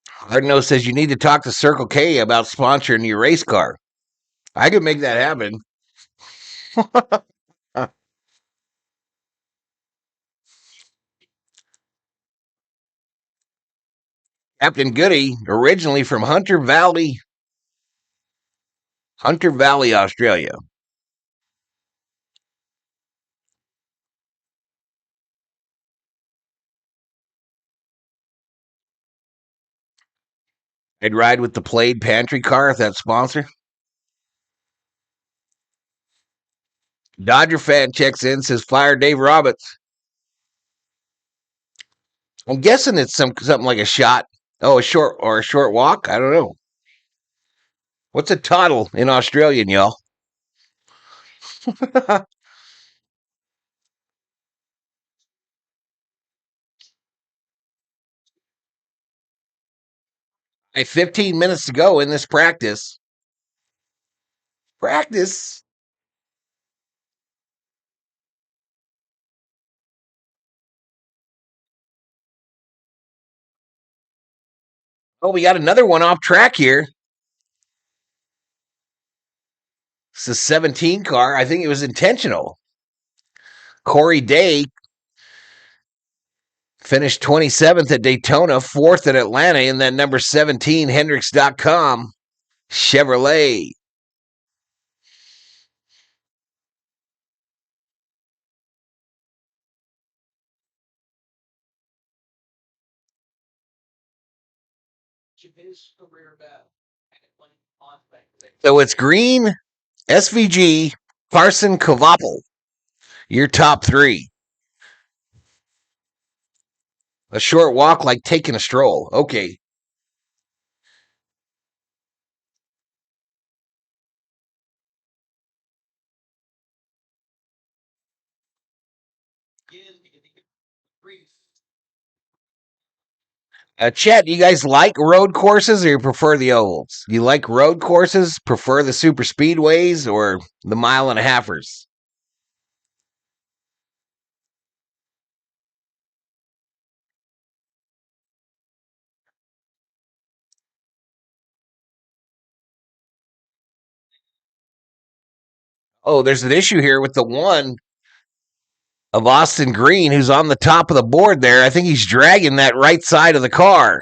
Speaker 2: Hardno says you need to talk to Circle K about sponsoring your race car. I could make that happen. Captain Goody, originally from Hunter Valley, Australia. I'd ride with the Plaid Pantry car if that sponsor. Dodger fan checks in, says fire Dave Roberts. I'm guessing it's something like a shot. Oh, a short walk? I don't know. What's a toddle in Australian, y'all? Hey, 15 minutes to go in this practice. Practice. Oh, we got another one off track here. It's a 17 car. I think it was intentional. Corey Day finished 27th at Daytona, 4th at Atlanta in that number 17 Hendricks.com Chevrolet. So it's Green, SVG, Carson, Kvapil. Your top three. A short walk like taking a stroll. Okay. Chet, do you guys like road courses or you prefer the ovals? Do you like road courses, prefer the super speedways, or the mile and a halfers? Oh, there's an issue here with the one of Austin Green who's on the top of the board there. I think he's dragging that right side of the car.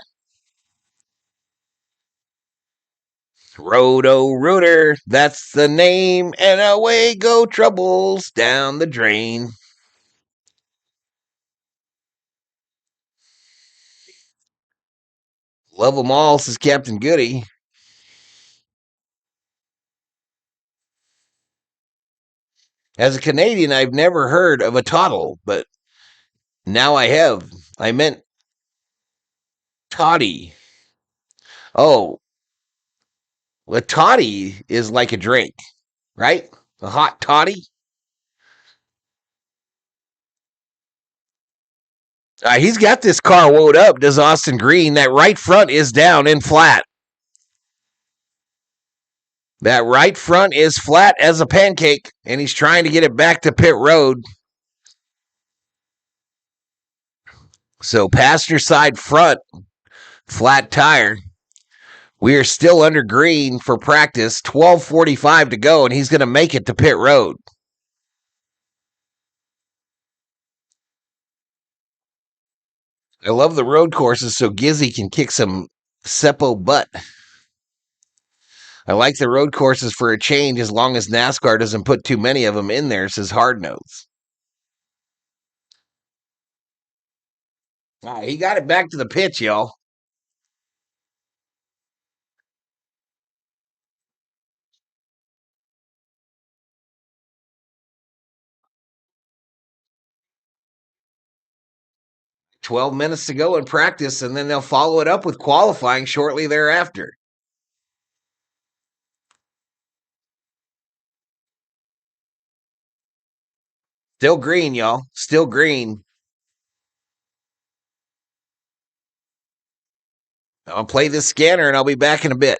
Speaker 2: Roto Rooter, that's the name, and away go troubles down the drain. Love them all, says Captain Goody. As a Canadian, I've never heard of a toddle, but now I have. I meant toddy. Oh, a toddy is like a drink, right? A hot toddy. He's got this car woed up, does Austin Green. That right front is down and flat. That right front is flat as a pancake, and he's trying to get it back to pit road. So passenger side front, flat tire. We are still under green for practice. 12:45 to go, and he's going to make it to pit road. I love the road courses so Gizzy can kick some Seppo butt. I like the road courses for a change as long as NASCAR doesn't put too many of them in there, says Hardnose. He got it back to the pitch, y'all. 12 minutes to go in practice, and then they'll follow it up with qualifying shortly thereafter. Still green, y'all. Still green. I'll play this scanner, and I'll be back in a bit.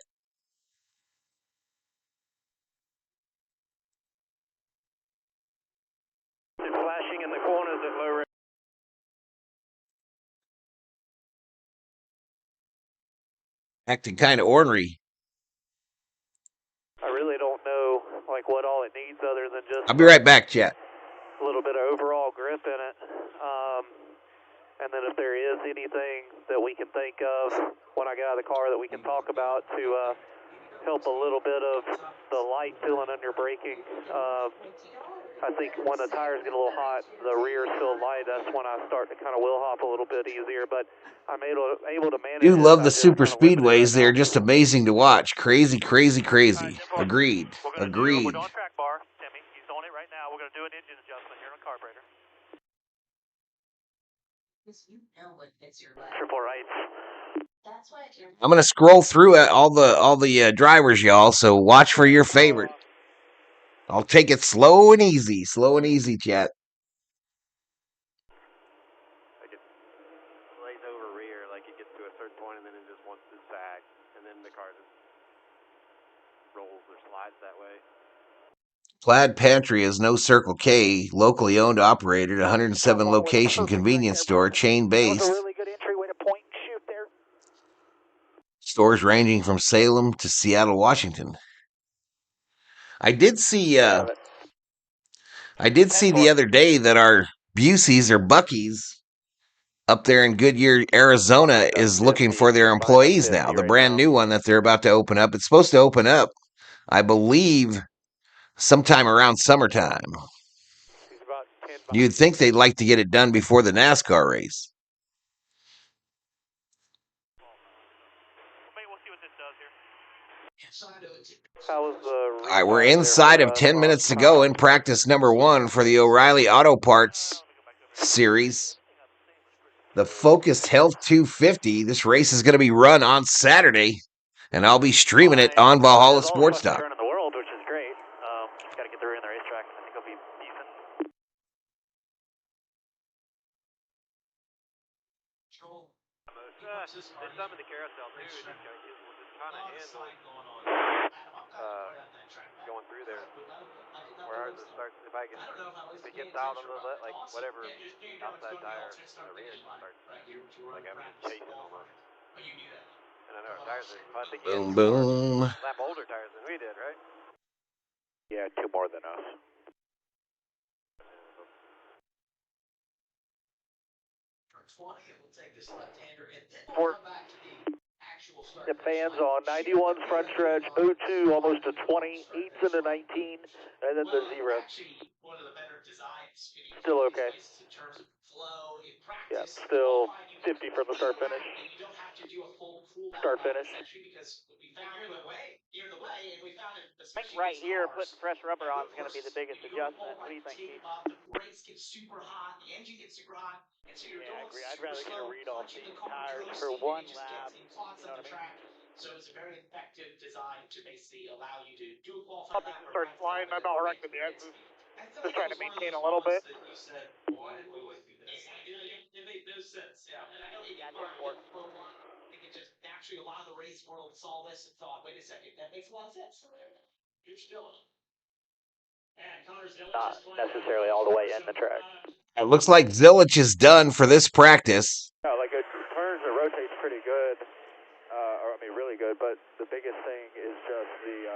Speaker 6: Flashing in the corners at low rate.
Speaker 2: Acting kind of ornery.
Speaker 6: I really don't know like what all it needs other than just
Speaker 2: I'll be right back, chat.
Speaker 6: a little bit of overall grip in it. And then if there is anything that we can think of when I get out of the car that we can talk about to help a little bit of the light feeling under braking. I think when the tires get a little hot, the rear's still light, that's when I start to kind of wheel hop a little bit easier, but I'm able to manage
Speaker 2: You
Speaker 6: it.
Speaker 2: love
Speaker 6: I'm
Speaker 2: the
Speaker 6: just
Speaker 2: super
Speaker 6: kind of limited right
Speaker 2: speedways. They're
Speaker 6: now.
Speaker 2: just amazing to watch. Crazy, crazy, crazy.
Speaker 6: All right,
Speaker 2: Agreed.
Speaker 6: we're
Speaker 2: Agreed.
Speaker 6: doing track bar, Timmy. He's on it right now. We're going to do an engine adjustment here on the carburetor.
Speaker 8: You know what fits your life.
Speaker 6: Triple rights.
Speaker 8: That's why you're.
Speaker 2: I'm gonna scroll through all the drivers, y'all. So watch for your favorite. I'll take it slow and easy, chat.
Speaker 10: Like it lays over rear, like it gets to a certain point and then it just wants to sag, and then the car just rolls or slides that way.
Speaker 2: Plaid Pantry is no Circle K, locally owned, operated, 107 location convenience store, chain based.
Speaker 6: That was a really good entry way to point and shoot there.
Speaker 2: Stores ranging from Salem to Seattle, Washington. I did see the other day that our Buseys or Bucky's up there in Goodyear, Arizona is looking for their employees now. The brand new one that they're about to open up. It's supposed to open up, I believe, sometime around summertime. You'd think they'd like to get it done before the NASCAR race. All right, we're inside of 10 minutes to go in practice number 1 for the O'Reilly Auto Parts Series. The Focused Health 250. This race is going to be run on Saturday, and I'll be streaming it on Valhalla Sports Talk.
Speaker 6: In the world, which is great. Got to get the rear in the racetrack. I think it'll be decent.
Speaker 10: There's some of the carousel too. It's kind of handle going through there. Where ours starts, if it gets out a little bit, like whatever outside tire in the rear starts, like I'm chasing almost. And I know our tires are, I think
Speaker 2: Boom, boom.
Speaker 10: lap older tires than we did, right?
Speaker 6: Yeah, 2 more than us. The fans on 91's front stretch, 02 almost to 20, 8's into 19, and then the 0. Still okay. Yeah, still 50 from the start finish. Start finish.
Speaker 9: I think right here, putting fresh rubber on is going to be the biggest adjustment. What do you think, Keith?
Speaker 4: The brakes get super hot, the engine gets super hot, and so you're
Speaker 6: Yeah, I
Speaker 4: going
Speaker 6: agree. I'd rather get a read on
Speaker 4: these
Speaker 6: these tires for one lap. You know what I mean?
Speaker 4: So it's a very effective design to basically allow you to do a qualifying lap.
Speaker 6: Start flying. I'm not wrecking yet. Just trying to maintain a little bit.
Speaker 4: It made no sense. Yeah, and I know you got I think it just naturally a lot of the race world saw this and thought, wait a second, that makes a lot of sense. You're still
Speaker 6: Not necessarily all the way in the track.
Speaker 2: It looks like Zilich is done for this practice.
Speaker 6: No, like it turns and rotates pretty good. Really good, but the biggest thing is just the,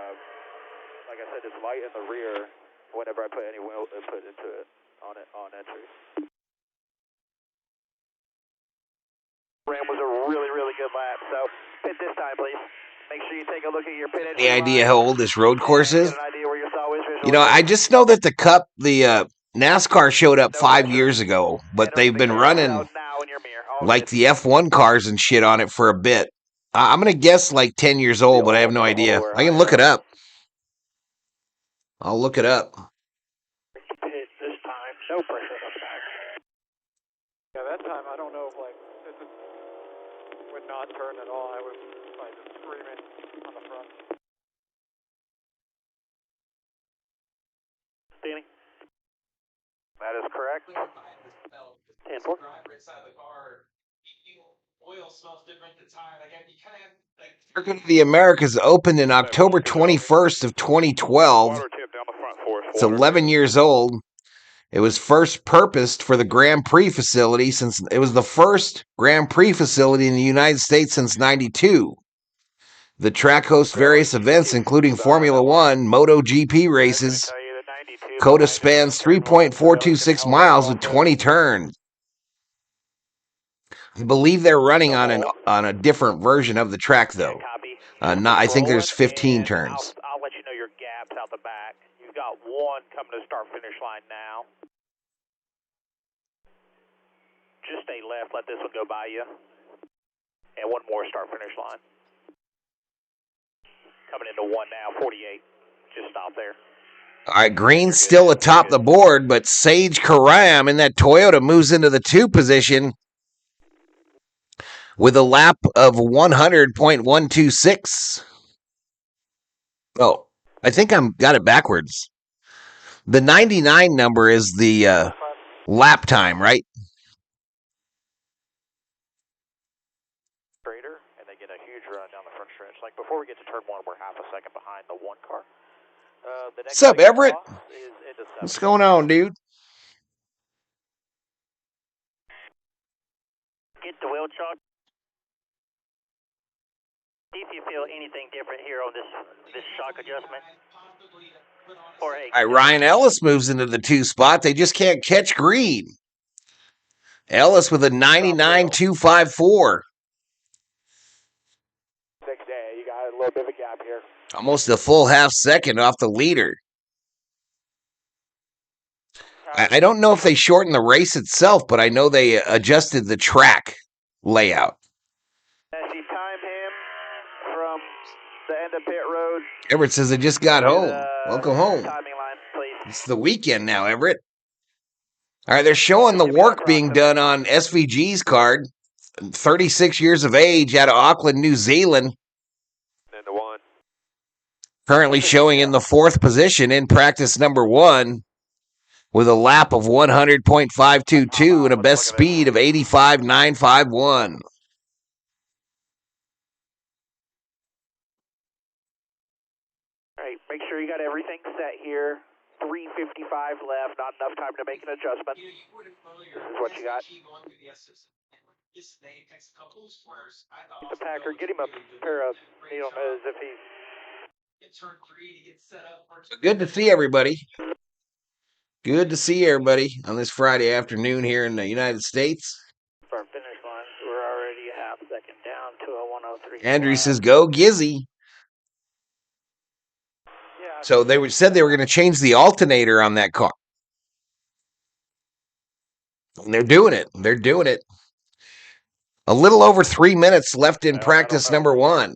Speaker 6: like I said, it's light in the rear whenever I put any wheel input into it on entry. Ram was a really, really good lap, so pit this time, please. Make sure you take a look at your pit entry.
Speaker 2: Any idea how old this road course is?
Speaker 6: Get an idea where your saw is.
Speaker 2: You know, I just know that the Cup, the NASCAR showed up 5 years ago, but they've been running like the F1 cars and shit on it for a bit. I'm going to guess like 10 years old, but I have no idea. I can look it up. I'll look it up.
Speaker 6: Pit this time, no pressure on the back. Yeah, that time I don't know if
Speaker 10: not turn at all. I was like screaming on the front.
Speaker 6: Danny? That is correct. 10-4.
Speaker 4: Oil smells different at the time. Like, you kind of like.
Speaker 2: Circuit of the Americas opened in October 21st of 2012.
Speaker 6: Water tip down the front for us.
Speaker 2: It's 11 years old. It was first purposed for the Grand Prix facility since it was the first Grand Prix facility in the United States since '92. The track hosts various events, including Formula One, MotoGP races. COTA spans 3.426 miles with 20 turns. I believe they're running on a different version of the track, though. I think there's 15 turns.
Speaker 6: I'll let you know your gaps out the back. You've got one coming to the start-finish line now. Just stay left. Let this one go by you. And one more start-finish line. Coming into one now, 48. Just stop there.
Speaker 2: All right, Green's still atop the board, but Sage Karam in that Toyota moves into the 2 position with a lap of 100.126. Oh, I think got it backwards. The 99 number is the lap time, right?
Speaker 6: Straighter, and they get a huge run down the front stretch. Like before we get to turn 1, we're half a second behind the 1 car. The next
Speaker 2: What's up, Everett?
Speaker 6: is into 7.
Speaker 2: What's going on, dude?
Speaker 11: Get the wheel chalk. See if you feel anything different here on this shock adjustment. Or hey,
Speaker 2: All right, Ryan Ellis moves into the 2 spot. They just can't catch Green. Ellis with a 99.254.
Speaker 10: Next day, you got a little bit of a gap here.
Speaker 2: Almost a full half second off the leader. I don't know if they shortened the race itself, but I know they adjusted the track layout.
Speaker 6: As you time him from the end of pit road.
Speaker 2: Everett says I just got home. Welcome home.
Speaker 6: Timing line, please.
Speaker 2: It's the weekend now, Everett. All right, they're showing the work being done on SVG's card. 36 years of age out of Auckland, New Zealand.
Speaker 10: Into 1.
Speaker 2: Currently showing in the 4th position in practice number 1 with a lap of 100.522 and a best speed of 85.951.
Speaker 6: All right, make sure you got everything set here. 3:55 left, not enough time to make an adjustment. This is what you got. Get the Packer, get him a pair of needle nose if he's...
Speaker 2: Good to see everybody. Good to see everybody on this Friday afternoon here in the United States.
Speaker 11: start finish line. We're already a half second down to a 103.
Speaker 2: Andrew says, go Gizzy. So they said they were going to change the alternator on that car. And they're doing it. They're doing it. A little over 3 minutes left in practice number 1.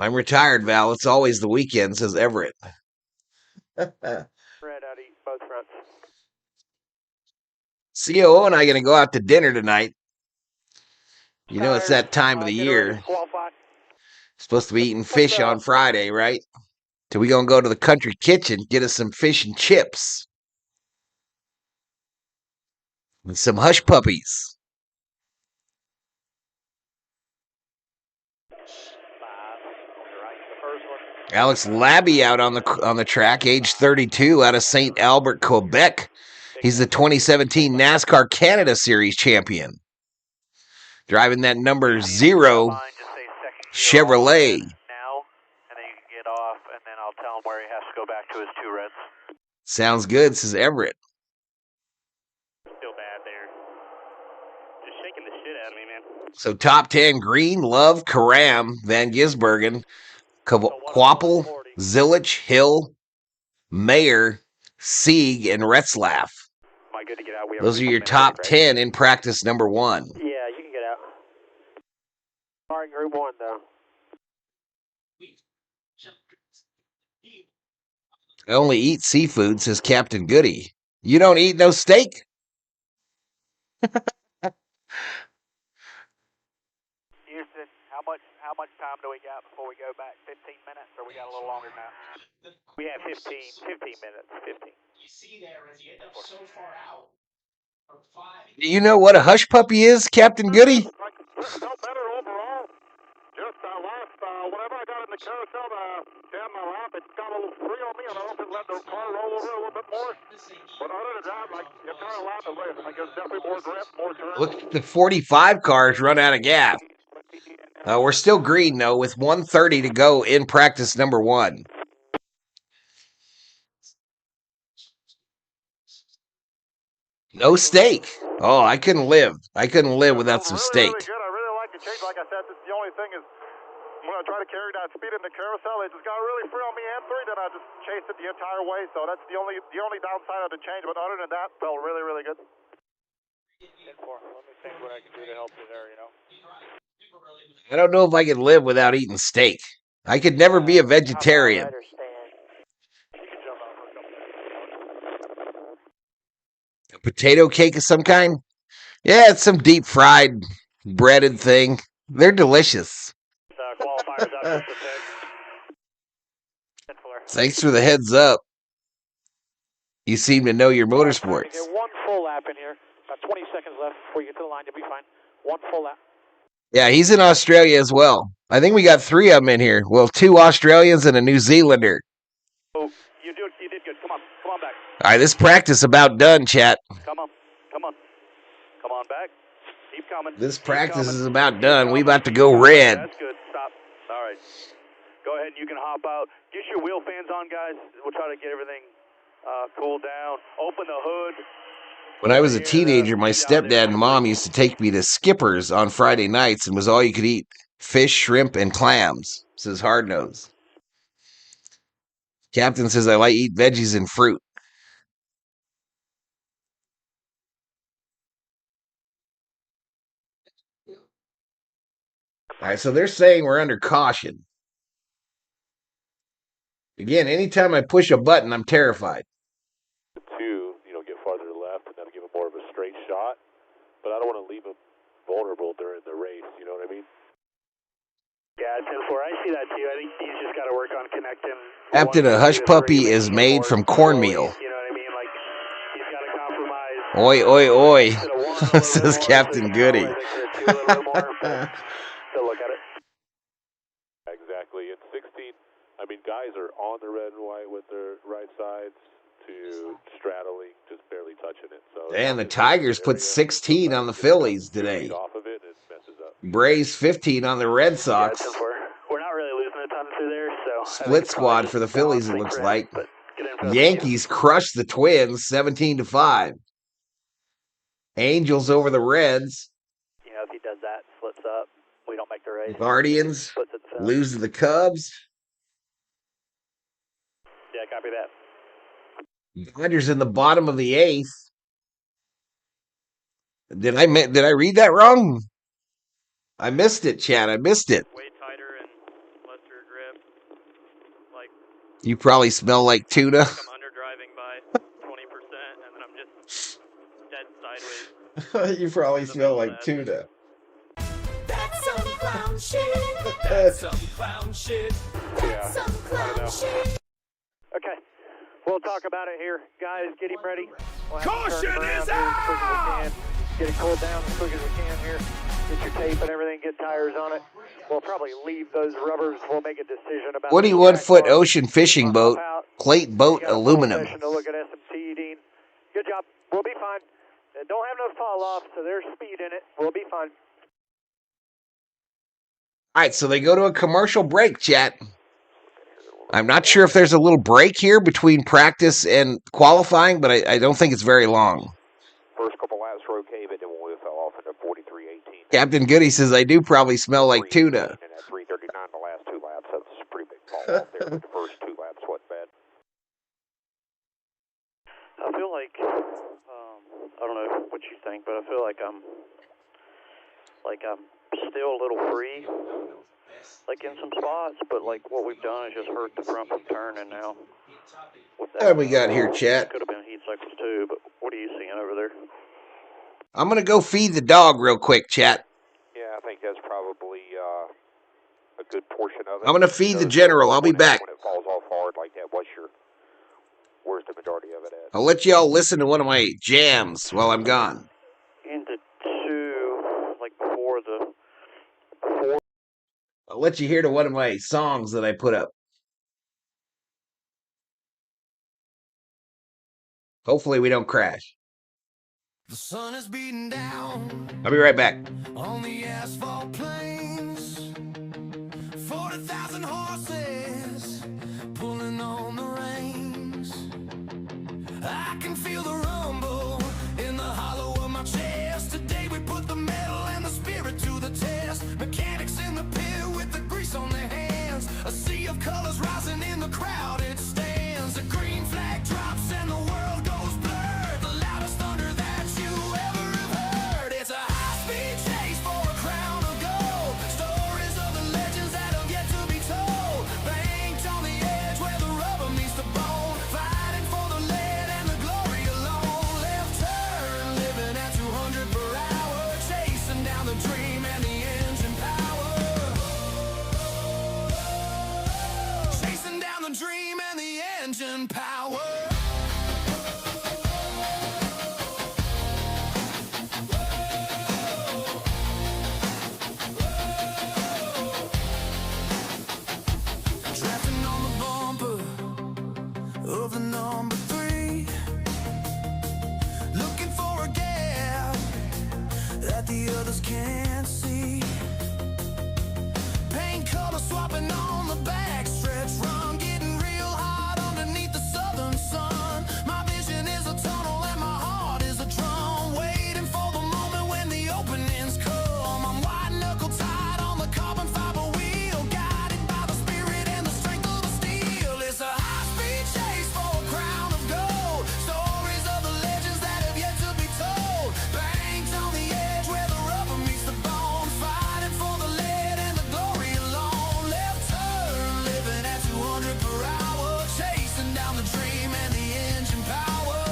Speaker 2: I'm retired, Val. It's always the weekend, says Everett.
Speaker 6: Red out of both fronts.
Speaker 2: COO and I are going to go out to dinner tonight. You know, it's that time of the year. Supposed to be eating fish on Friday, right? So we going to go to the country kitchen, get us some fish and chips. And some hush puppies. Alex Labby out on the track, age 32, out of St. Albert, Quebec. He's the 2017 NASCAR Canada Series champion. Driving that number 0 Chevrolet.
Speaker 6: Now, and then you can get off, and then I'll tell him where he has to go back to his 2 reds.
Speaker 2: Sounds good, says Everett.
Speaker 11: Still bad there. Just shaking the shit out of me, man.
Speaker 2: So top 10, Green, Love, Karam, Van Gisbergen, Quapple, Zilich, Hill, Mayer, Sieg, and Retzlaff.
Speaker 6: Am I good to get out?
Speaker 2: Those are your top 10 in practice number 1.
Speaker 6: Yeah, you can get out. All right, group 1, though.
Speaker 2: I only eat seafood, says Captain Goody. You don't eat no steak?
Speaker 6: much time do we got before we go back? 15 minutes, or we got a little longer now? We have 15 minutes. 15.
Speaker 4: You see there as you end up so far out from 5.
Speaker 2: Do you know what a hush puppy is, Captain Goody?
Speaker 6: Felt better overall. Just last, whenever I got in the carousel to jam my lap, it got a little free on me. I don't know if it let the car roll over a little bit more. But other than that, like, you kind of lap it with. Like, there's definitely more grip, more turn.
Speaker 2: Look at the 45 cars run out of gas. We're still green, though, with 1:30 to go in practice number 1. No steak. Oh, I couldn't live. I couldn't live without some steak.
Speaker 6: Really good. I really like the change. Like I said, the only thing is when I try to carry that speed in the carousel, it just got really free on me and 3, then I just chased it the entire way. So that's the only downside of the change. But other than that, felt really, really good.
Speaker 10: Let me think what I can do to help you there, you know.
Speaker 2: I don't know if I could live without eating steak. I could never be a vegetarian. A potato cake of some kind? Yeah, it's some deep fried breaded thing. They're delicious. Thanks for the heads up. You seem to know your motorsports.
Speaker 6: Get one full lap in here. About 20 seconds left before you get to the line. You'll be fine. One full lap.
Speaker 2: Yeah, he's in Australia as well. I think we got 3 of them in here. Well, 2 Australians and a New Zealander.
Speaker 6: Oh, you did good. Come on back.
Speaker 2: All right, this practice about done, chat.
Speaker 6: Come on back. Keep coming.
Speaker 2: This practice is about done. We about to go red.
Speaker 6: That's good. Stop. All right. Go ahead and you can hop out. Get your wheel fans on, guys. We'll try to get everything cooled down. Open the hood.
Speaker 2: When I was a teenager, my stepdad and mom used to take me to Skipper's on Friday nights and was all you could eat fish, shrimp, and clams, says Hardnose. Captain says I like eat veggies and fruit. All right, so they're saying we're under caution. Again, anytime I push a button, I'm terrified.
Speaker 12: Get farther left and then give him more of a straight shot. But I don't want to leave him vulnerable during the race, you know what I mean?
Speaker 6: Yeah, 10-4. I see that too. I think he's just got to work on connecting.
Speaker 2: Captain, a hush puppy is made from cornmeal.
Speaker 6: You know what I mean? Like, he's got to compromise.
Speaker 2: Oi, oi, oi, says Captain Goody.
Speaker 6: Still look at it.
Speaker 12: Exactly. In 16, I mean, guys are on the red and white with their right sides to straddling, just barely touching it. So
Speaker 2: and the Tigers put 16 on the Phillies today. Braves 15 on the Red Sox.
Speaker 6: We're not really losing a ton through there, so
Speaker 2: split squad for the Phillies, it looks like. Yankees crushed the Twins 17-5. Angels over the Reds.
Speaker 6: You know, if he does that, flips up, we don't make the race.
Speaker 2: Guardians lose to the Cubs.
Speaker 6: Yeah, copy that.
Speaker 2: Dodgers in the bottom of the 8th. Did I read that wrong? I missed it, Chad. I missed it.
Speaker 7: Way tighter and lesser grip. Like
Speaker 2: you probably smell like tuna.
Speaker 7: Like I'm underdriving by 20%, and then I'm just dead sideways.
Speaker 2: You probably smell like tuna.
Speaker 1: That's some clown shit. That's some clown shit. That's some clown shit.
Speaker 6: Okay. We'll talk about it here. Guys, get him ready.
Speaker 3: Caution is out!
Speaker 6: Get it cooled down as quick as we can here. Get your tape and everything, get tires on it. We'll probably leave those rubbers. We'll make a decision about
Speaker 2: 21-foot ocean fishing boat, plate boat, aluminum.
Speaker 6: To look at SMC, Dean. Good job. We'll be fine. Don't have no fall off, so there's speed in it. We'll be fine.
Speaker 2: All right, so they go to a commercial break, chat. I'm not sure if there's a little break here between practice and qualifying, but I don't think it's very long.
Speaker 10: First couple laps were okay, but then we fell off into 43.18.
Speaker 2: Captain Goody says, I do probably smell like tuna.
Speaker 10: And at 3:39 the last 2 laps, that's a pretty big fall off there. But the first 2 laps wasn't bad.
Speaker 6: I feel like, I don't know what you think, but I feel like I'm still a little free. Like in some spots, but like what we've done is just hurt the front from turning now.
Speaker 2: What we got here, chat?
Speaker 6: Could have been heat cycles too, but what are you seeing over there?
Speaker 2: I'm going to go feed the dog real quick, chat.
Speaker 10: Yeah, I think that's probably a
Speaker 12: a good portion of it.
Speaker 2: I'm gonna feed the
Speaker 12: Notice
Speaker 2: general. I'll be
Speaker 12: when
Speaker 2: back.
Speaker 12: it falls off hard like that, where's the majority of it at?
Speaker 2: I'll let y'all listen to one of my jams while I'm gone.
Speaker 6: Into 2, like before the...
Speaker 2: I'll let you hear to one of my songs that I put up. Hopefully we don't crash.
Speaker 1: The sun is beating down
Speaker 2: I'll be right back.
Speaker 1: on the asphalt plains. 40,000 horses pulling on the reins. I can feel the rumble in the hollow of my chest. Today we put the metal and the spirit to the test. Mechanics in the pit with the grease on their hands. A sea of colors rising in the crowded stands. A green flag drops and the world goes blurred. The loudest thunder that you ever have heard. It's a high-speed chase for a crown of gold. Stories of the legends that have yet to be told. Banked on the edge where the rubber meets the bone. Fighting for the lead and the glory alone. Left turn, living at 200 per hour. Chasing down the dream and the engine power. Chasing down the dream and the engine power. Drafting on the bumper of the number 3. Looking for a gap that the others can't see. Paint color swapping on the back stretch run. Getting real hot underneath the southern sun. My vision is a tunnel and my heart is a drum. Waiting for the moment when the openings come. I'm white knuckle tied on the carbon fiber wheel. Guided by the spirit and the strength of the steel. It's a high-speed chase for a crown of gold. Stories of the legends that have yet to be told. Banked on the edge where the rubber meets the bone. Fighting for the lead and the glory alone. Left turn, living at 200 per hour. Chasing down the dream and the engine power.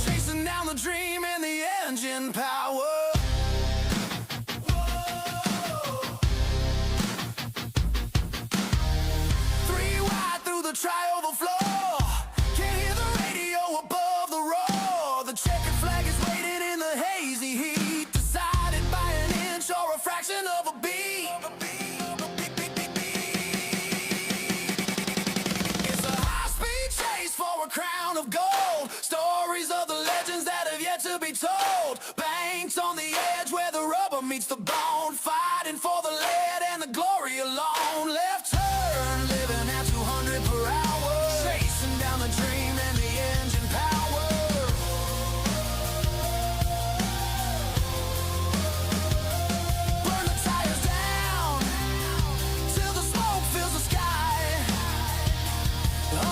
Speaker 1: Chasing down the dream and the engine power. Three wide through the tri-oval floor. Can't hear the radio above the roar. The checkered flag is waiting in the hazy heat. Decided by an inch or a fraction of a beat. It's a high-speed chase for a crown of gold. Stories of the legends that have yet to be told. Banked on the edge where the rubber meets the bone. Fighting for the lead and the glory alone. Left turn, living at 200 per hour. Chasing down the dream and the engine power. Burn the tires down till the smoke fills the sky.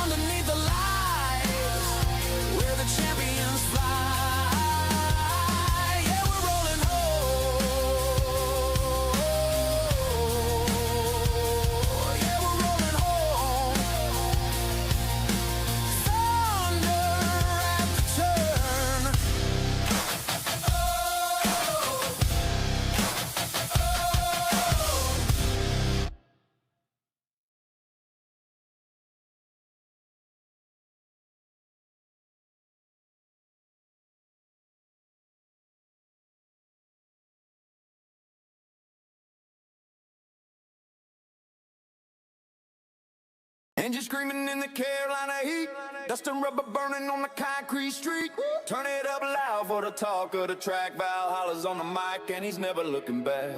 Speaker 1: Underneath the lights where the champions fly. Yeah, we're rolling home. Yeah, we're rolling home. Thunder at the turn. Engine screaming in the Carolina heat. Dust and rubber burning on the concrete street. Turn it up loud for the talk of the track. Valhalla's on the mic and he's never looking back.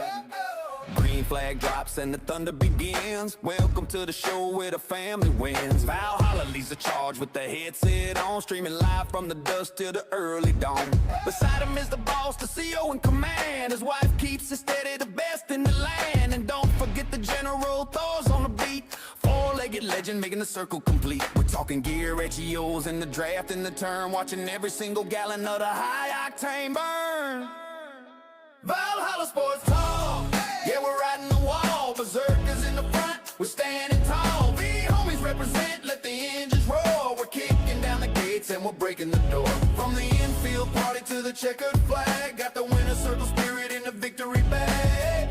Speaker 1: Green flag drops and the thunder begins. Welcome to the show where the family wins. Valhalla leads the charge with the headset on. Streaming live from the dusk till the early dawn. Beside him is the boss, the CO in command. His wife keeps it steady, the best in the land. And don't forget the general, Thor's on the beat. Four-legged legend making the circle complete. We're talking gear, HEOs in the draft in the turn. Watching every single gallon of the high-octane burn. Valhalla Sports Talk. Yeah, we're riding the wall. Berserkers in the front, we're standing tall. V homies represent, let the engines roar. We're kicking down the gates and we're breaking the door. From the infield party to the checkered flag. Got the winner circle spirit in the victory bag.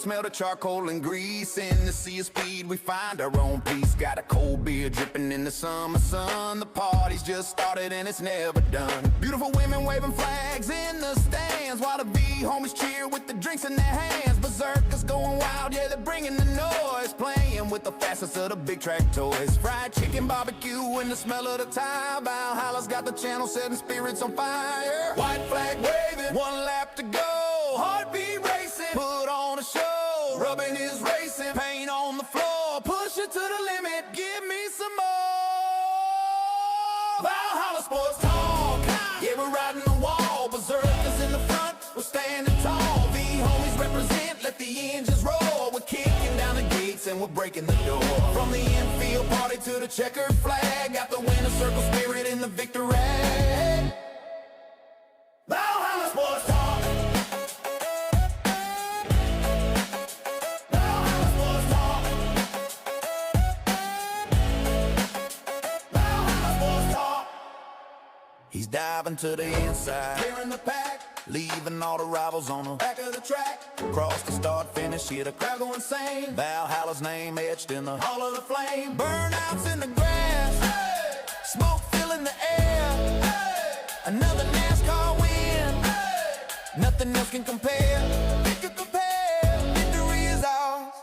Speaker 1: smell the charcoal and grease. In the sea of speed, we find our own peace. Got a cold beer dripping in the summer sun. The party's just started and it's never done. Beautiful women waving flags in the stands, while the V homies cheer with the drinks in their hands. Berserkers going wild, yeah, they're bringing the noise. Playing with the fastest of the big track toys. Fried chicken, barbecue, and the smell of the tire. Valhalla's got the channel setting spirits on fire. White flag waving, one lap to go. Heartbeat racing, put on a show. Rubbing is racing, paint on the floor. Push it to the limit, give me some more. Valhalla Sports Talk, yeah, we're riding the wall. Berserkers in the front, we're standing tall. V homies represent, let the engines roar. We're kicking down the gates and we're breaking the door. From the infield party to the checkered flag, got the winner circle spirit in the victory. Valhalla Sports Talk. Valhalla Sports Talk. Valhalla Sports Talk. He's diving to the inside, clearing the pack, leaving all the rivals on the back of the track. Across the start finish, hear the crowd go insane. Valhalla's name etched in the hall of the flame. Burnouts in the grass, hey! Smoke filling the air, hey! Another Nascar win, hey! Nothing else can compare. Victory is ours.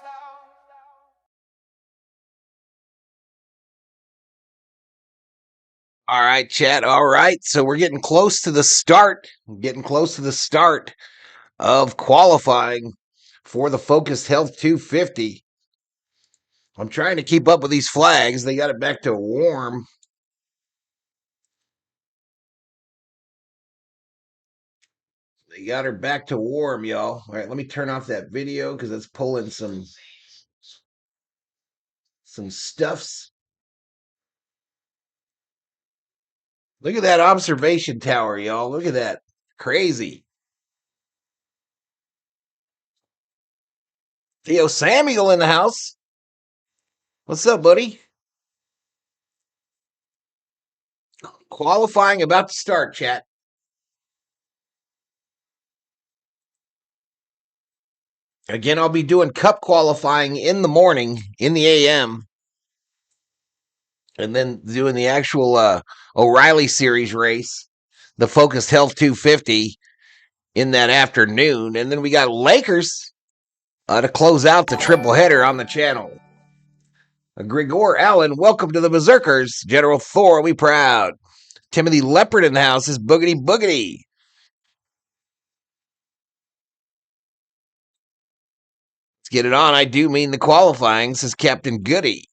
Speaker 2: All right, chat. All right. So we're getting close to the start. Of qualifying for the Focused Health 250. I'm trying to keep up with these flags. They got it back to warm. They got her back to warm, y'all. All right, let me turn off that video because it's pulling some stuffs. Look at that observation tower, y'all. Look at that. Crazy. Theo Samuel in the house. What's up, buddy? Qualifying about to start, chat. Again, I'll be doing cup qualifying in the morning, in the AM, and then doing the actual O'Reilly Series race, the Focused Health 250, in that afternoon. And then we got Lakers to close out the triple header on the channel. Grigor Allen, welcome to the Berserkers. General Thor, we proud. Timothy Leopard in the house is boogity boogity. Let's get it on. I do mean the qualifying, says Captain Goody.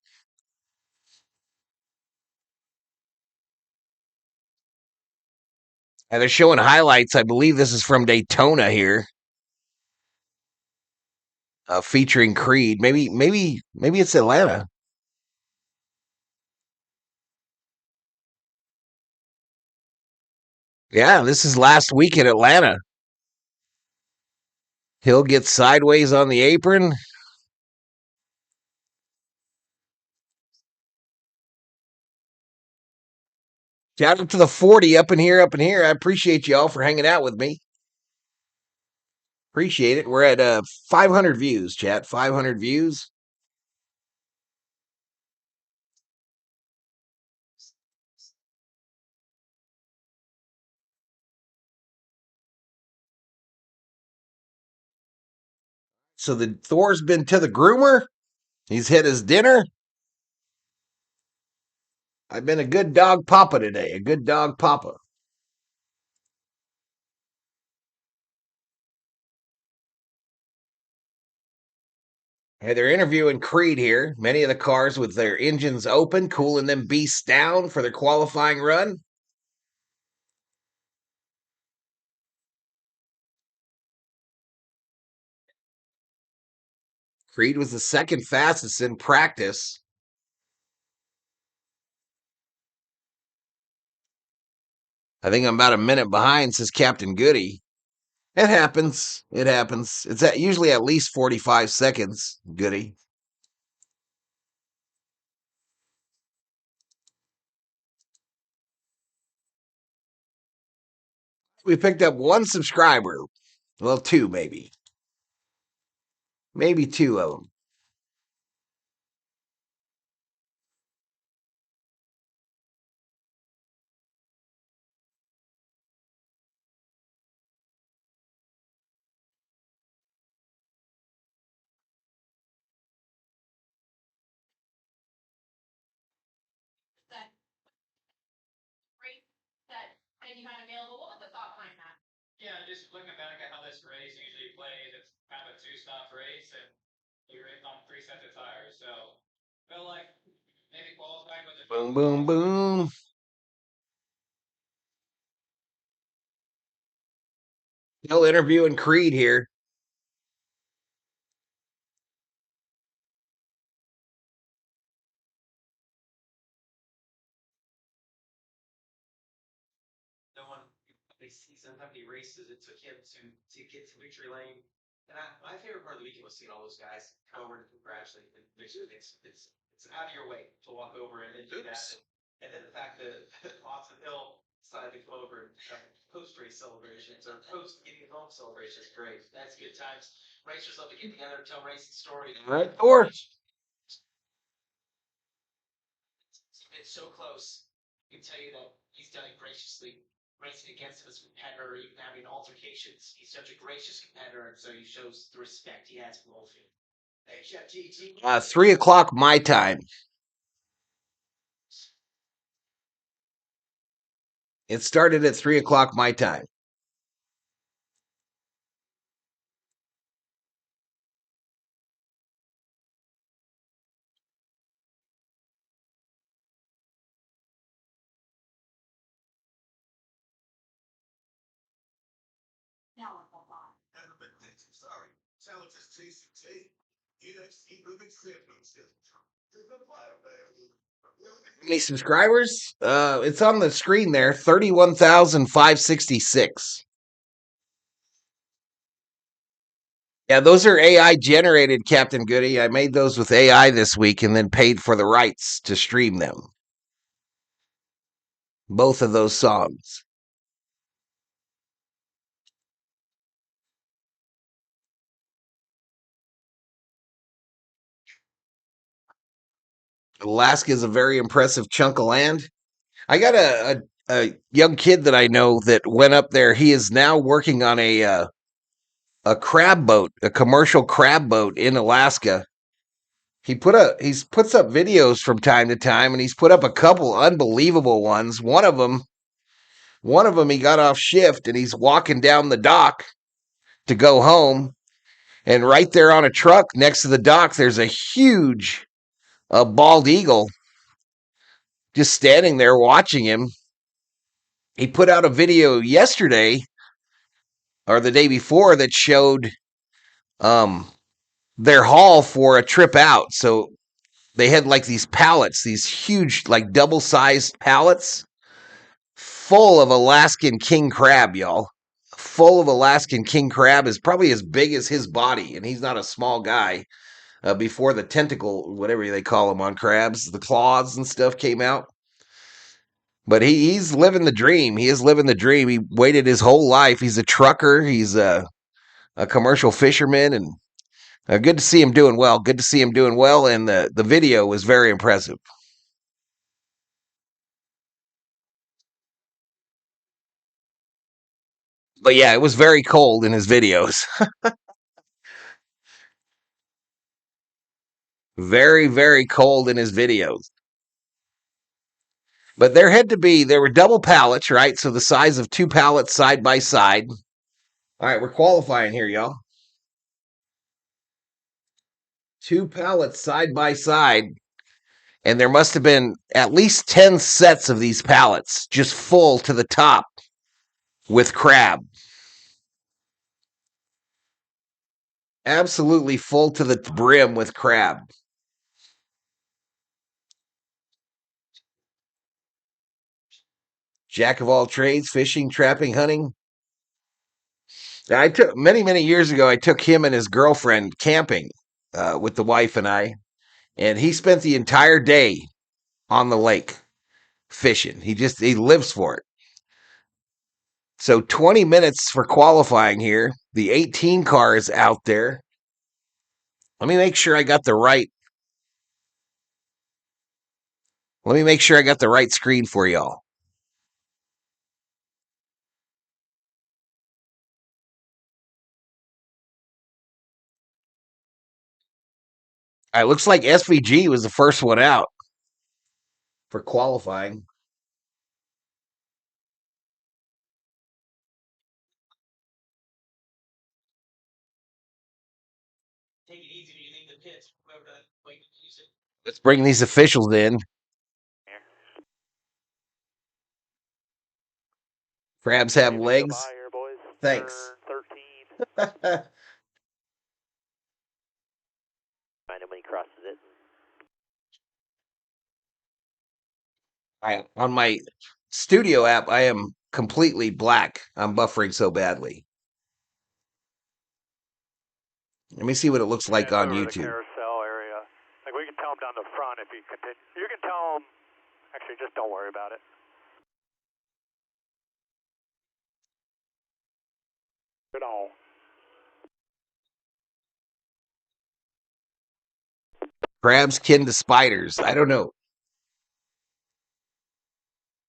Speaker 2: And they're showing highlights. I believe this is from Daytona here. Featuring Creed. Maybe it's Atlanta. Yeah, this is last week in Atlanta. Hill gets sideways on the apron. Shout out to the 40 up in here. I appreciate y'all for hanging out with me. Appreciate it. We're at 500 views, chat. 500 views. So the Thor's been to the groomer. He's hit his dinner. I've been a good dog papa today. A good dog papa. Hey, they're interviewing Creed here. Many of the cars with their engines open, cooling them beasts down for their qualifying run. Creed was the second fastest in practice. I think I'm about a minute behind, says Captain Goody. It happens. It's usually at least 45 seconds, Goody. We picked up one subscriber. Well, two, maybe. maybe 2 of them.
Speaker 4: Yeah, just looking back at how this race usually plays, it's kind of a 2-stop race, and you're on 3 sets of tires, so feel like maybe qualifying with a
Speaker 2: Boom, boom, boom. Still interviewing Creed here.
Speaker 4: no one season, how many races it took him to get to victory lane. And my favorite part of the weekend was seeing all those guys come over to congratulate the victory. It's out of your way to walk over and do that. And then the fact that Austin Hill decided to come over and post-race celebrations or post-getting home celebrations, great. That's good times. Racers love to get together and tell racing stories.
Speaker 2: Right, or
Speaker 4: It's so close. I can tell you that he's done it graciously. Racing against him as a competitor, even having altercations. He's such a gracious competitor, and so he shows the respect he has for Wolfie. Hey, Chef GT.
Speaker 2: 3 o'clock my time. It started at 3 o'clock my time.
Speaker 1: Sorry, challenge is chasing tape.
Speaker 2: How many subscribers? It's on the screen there. 31,566. Yeah, those are AI generated, Captain Goody. I made those with AI this week and then paid for the rights to stream them. Both of those songs. Alaska is a very impressive chunk of land. I got a young kid that I know that went up there. He is now working on a crab boat, a commercial crab boat in Alaska. He puts up videos from time to time, and he's put up a couple unbelievable ones. One of them he got off shift and he's walking down the dock to go home, and right there on a truck next to the dock, there's a huge bald eagle just standing there watching him. He put out a video yesterday or the day before that showed their haul for a trip out. So they had like these pallets, these huge, like double-sized pallets full of Alaskan king crab, y'all. Full of Alaskan king crab, is probably as big as his body, and he's not a small guy. Before the tentacle, whatever they call them on crabs, the claws and stuff came out. But he's living the dream. He is living the dream. He waited his whole life. He's a trucker. He's a commercial fisherman, and good to see him doing well. Good to see him doing well, and the video was very impressive. But yeah, it was very cold in his videos. Very, very cold in his videos. But there were double pallets, right? So the size of 2 pallets side by side. All right, we're qualifying here, y'all. 2 pallets side by side. And there must have been at least 10 sets of these pallets just full to the top with crab. Absolutely full to the brim with crab. Jack of all trades, fishing, trapping, hunting. I took many years ago. I took him and his girlfriend camping with the wife and I, and he spent the entire day on the lake fishing. He lives for it. So 20 minutes for qualifying here. The 18 car is out there. Let me make sure I got the right. Let me make sure I got the right screen for y'all. All right, looks like SVG was the first one out for qualifying.
Speaker 4: Take it easy when you think the pits. Remember that. Wait, use it.
Speaker 2: Let's bring these officials in. Crabs have legs.
Speaker 6: Here, boys.
Speaker 2: Thanks.
Speaker 6: Turn 13. Find him when he crosses it.
Speaker 2: On my studio app, I am completely black. I'm buffering so badly. Let me see what it looks like on
Speaker 6: over
Speaker 2: YouTube.
Speaker 6: The carousel area. Like we can tell him down the front if he continue. You can tell him. Actually, just don't worry about it. Good on.
Speaker 2: Crabs kin to spiders. I don't know.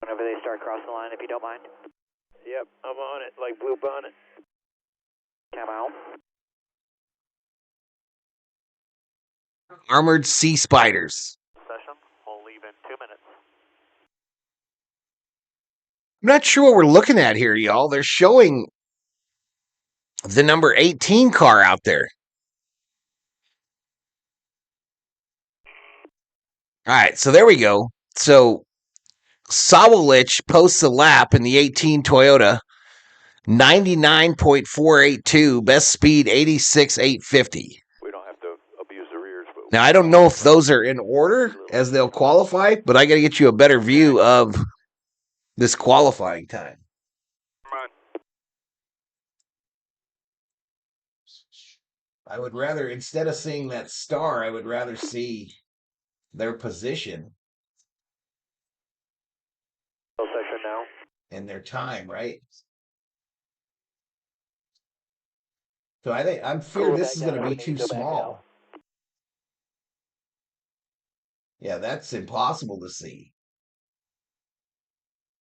Speaker 11: Whenever they start crossing the line, if you don't mind.
Speaker 6: Yep, I'm on it. Like Blue Bonnet.
Speaker 11: Come out.
Speaker 2: Armored sea spiders.
Speaker 6: Session. We'll leave in 2 minutes.
Speaker 2: I'm not sure what we're looking at here, y'all. They're showing the number 18 car out there. All right, so there we go. So Sawalich posts a lap in the 18 Toyota, 99.482, best speed 86,850.
Speaker 12: We don't have to abuse the rears. But
Speaker 2: Now, I don't know if those are in order as they'll qualify, but I got to get you a better view of this qualifying time. I would rather, instead of seeing that star, I would rather see their position
Speaker 6: Section now.
Speaker 2: and their time, right? So I'm fear this is going to be too small. Yeah, that's impossible to see.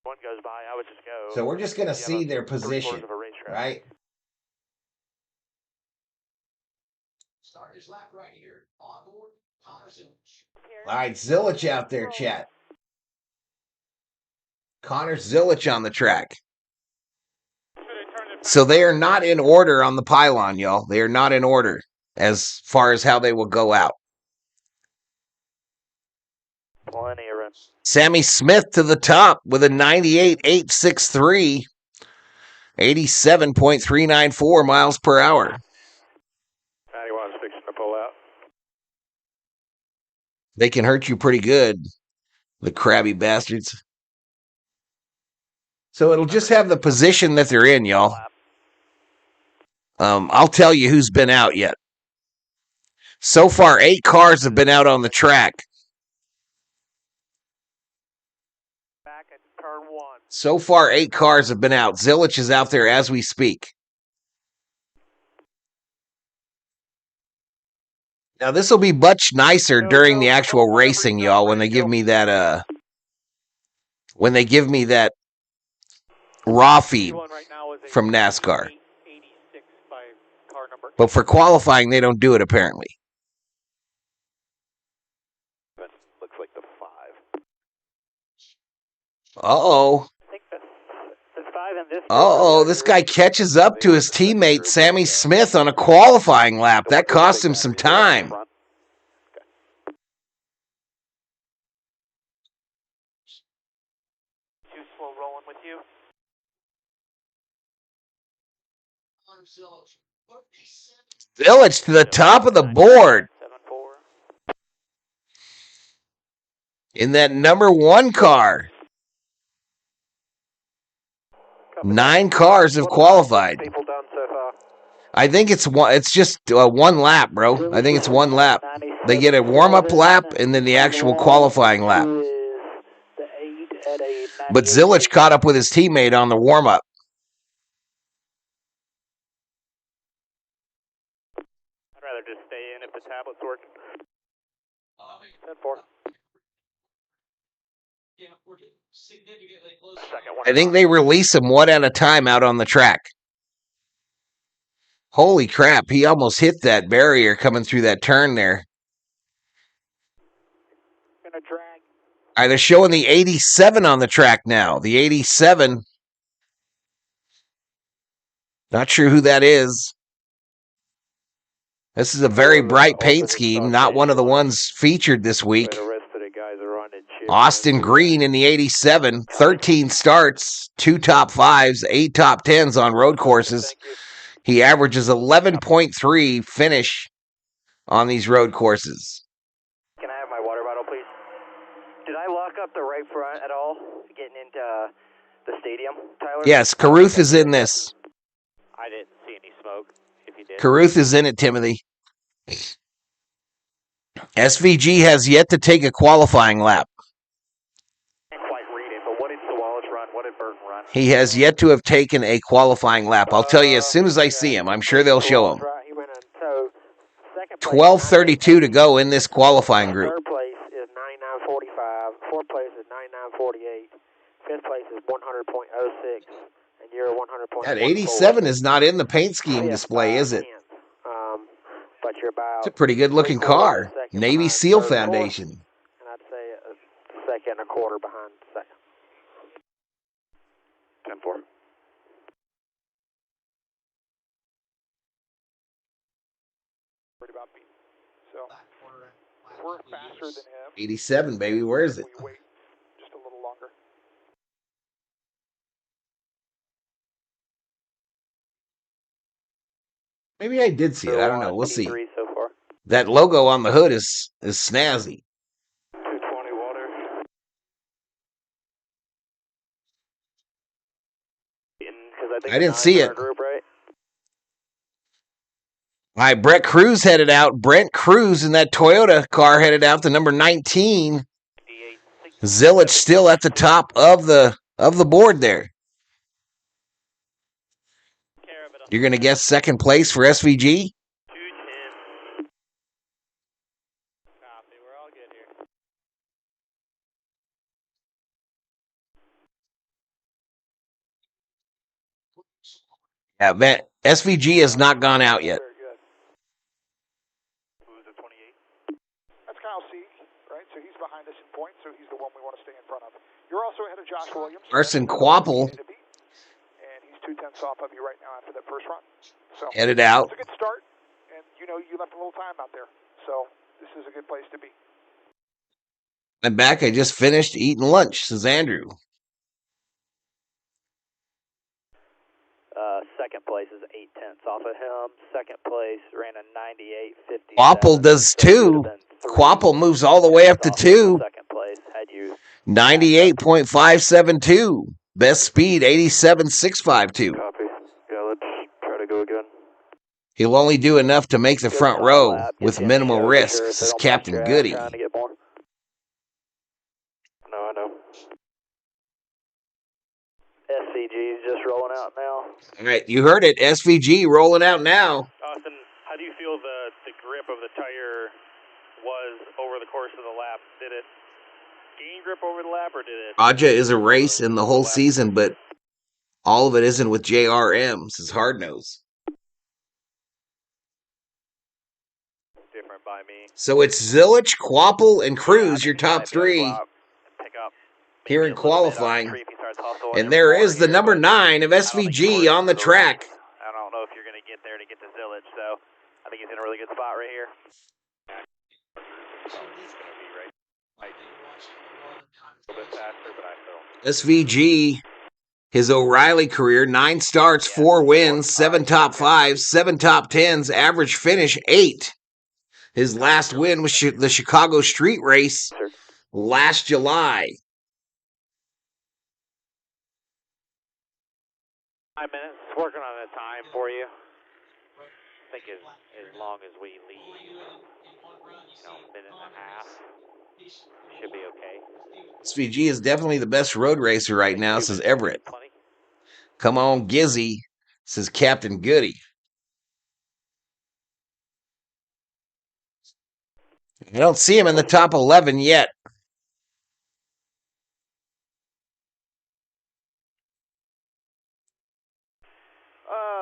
Speaker 6: One goes by, I would just go.
Speaker 2: So we're just going to see their position, right?
Speaker 4: Start his lap right here. On board. Connor Zilich.
Speaker 2: All right, Zilich out there, chat. Connor Zilich on the track. So they are not in order on the pylon, y'all. They are not in order as far as how they will go out.
Speaker 6: Plenty of room.
Speaker 2: Sammy Smith to the top with a 98.863, 87.394 miles per hour.
Speaker 6: 91's fixing to pull out.
Speaker 2: They can hurt you pretty good, the crabby bastards. So it'll just have the position that they're in, y'all. I'll tell you who's been out yet. So far, 8 cars have been out on the track.
Speaker 6: Back at turn 1.
Speaker 2: So far, 8 cars have been out. Zilich is out there as we speak. Now, this will be much nicer during the actual racing, y'all, when they give me that raw feed from NASCAR. But for qualifying, they don't do it, apparently.
Speaker 12: looks like the 5.
Speaker 2: Uh-oh. Uh-oh, this guy catches up to his teammate, Sammy Smith, on a qualifying lap. That cost him some time.
Speaker 6: Too slow rolling with you.
Speaker 2: Zilich to the top of the board. In that number 1 car. 9 cars have qualified. I think it's just 1 lap, bro. I think it's 1 lap. They get a warm-up lap and then the actual qualifying lap. But Zilich caught up with his teammate on the warm-up.
Speaker 6: I'd rather just stay in if the tap tablet's working. 10-4.
Speaker 2: I think they release him one at a time out on the track. Holy crap, he almost hit that barrier coming through that turn there.
Speaker 6: Gonna drag.
Speaker 2: All right, they're showing the 87 on the track now. The 87. Not sure who that is. This is a very bright paint scheme, not one of the ones featured this week.
Speaker 6: The rest of the guys are running shit.
Speaker 2: Austin Green in the 87, 13 starts, 2 top 5s, 8 top 10s on road courses. He averages 11.3 finish on these road courses.
Speaker 11: Can I have my water bottle, please? Did I lock up the right front at all getting into the stadium, Tyler?
Speaker 2: Yes, Caruth is in this.
Speaker 6: I didn't see any smoke. If you did.
Speaker 2: Caruth is in it, Timothy. SVG has yet to take a qualifying lap.
Speaker 6: I can't quite read it, but what did Sawallish run? What did Burton run?
Speaker 2: He has yet to have taken a qualifying lap. I'll tell you as soon as I see him. I'm sure they'll show him.
Speaker 6: He went in. So, second place,
Speaker 2: 12:32 to go in this qualifying group.
Speaker 6: third place is 99.45. Fourth place is 99.48. Fifth place is 100.06. And you're 100.14.
Speaker 2: That 87 is not in the paint scheme display, is it?
Speaker 6: But you're about.
Speaker 2: It's a pretty good looking car. Navy SEAL Foundation.
Speaker 6: And I'd say a second and a quarter behind second. 10-4. Worried about beat. So we're faster than him.
Speaker 2: 87, baby. Where is it?
Speaker 6: We wait just a little longer.
Speaker 2: Maybe I did see it. I don't know. We'll see.
Speaker 6: So far.
Speaker 2: That logo on the hood is snazzy.
Speaker 6: 220 water.
Speaker 2: I didn't see it.
Speaker 6: Group, right?
Speaker 2: All right, Brett Cruz headed out. Brent Cruz in that Toyota car headed out, the number 19. Zilich still at the top of the board there. You're going to guess second place for SVG?
Speaker 7: 210. Copy, we're all good here.
Speaker 2: Yeah, man, SVG has not gone out yet.
Speaker 6: Very good. Who's the 28? That's Kyle C, right? So he's behind us in points, so he's the one we want to stay in front of. You're also ahead of Josh Williams.
Speaker 2: Arson Quapple
Speaker 6: And he's 2/10 off of you right now after that first run. So
Speaker 2: headed out.
Speaker 6: It's a good start, and you know you left a little time out there, so this is a good place to be.
Speaker 2: I'm back. I just finished eating lunch, says Andrew.
Speaker 11: Second place is 0.8 off of him. Second place ran a 98.50.
Speaker 2: Quapple does too. Quapple moves all the way up to 2.
Speaker 11: Second place had you
Speaker 2: 98.572. Best speed 87.652.
Speaker 6: Copy. Yeah, let's try to go again.
Speaker 2: He'll only do enough to make the front row with minimal risk, says Captain Goody.
Speaker 6: Trying to get more. No, I know.
Speaker 11: SVG's just rolling out now.
Speaker 2: All right, you heard it. SVG rolling out now.
Speaker 7: Austin, how do you feel the grip of the tire was over the course of the lap? Did it gain grip over the lap, or did it?
Speaker 2: Aja is a race in the whole season, but all of it isn't with JRM, says Hard Nose.
Speaker 7: Different by me.
Speaker 2: So it's Zilich, Quapple, and Cruz, your top 3 here in qualifying. And there is the number 9 of SVG on the track.
Speaker 6: I don't know if you're going to get there to get to Zilich, so I think he's in a really good spot right here. A little bit faster, but I feel.
Speaker 2: SVG, his O'Reilly career, 9 starts, 4 wins, 7 top 5s, 7 top 10s, average finish 8. His last win was the Chicago Street Race last July.
Speaker 6: 5 minutes, working on a time for you. I think as long as we leave, a minute and a half, should be okay.
Speaker 2: SVG is definitely the best road racer right now, says Everett. Come on, Gizzy, says Captain Goody. I don't see him in the top 11 yet.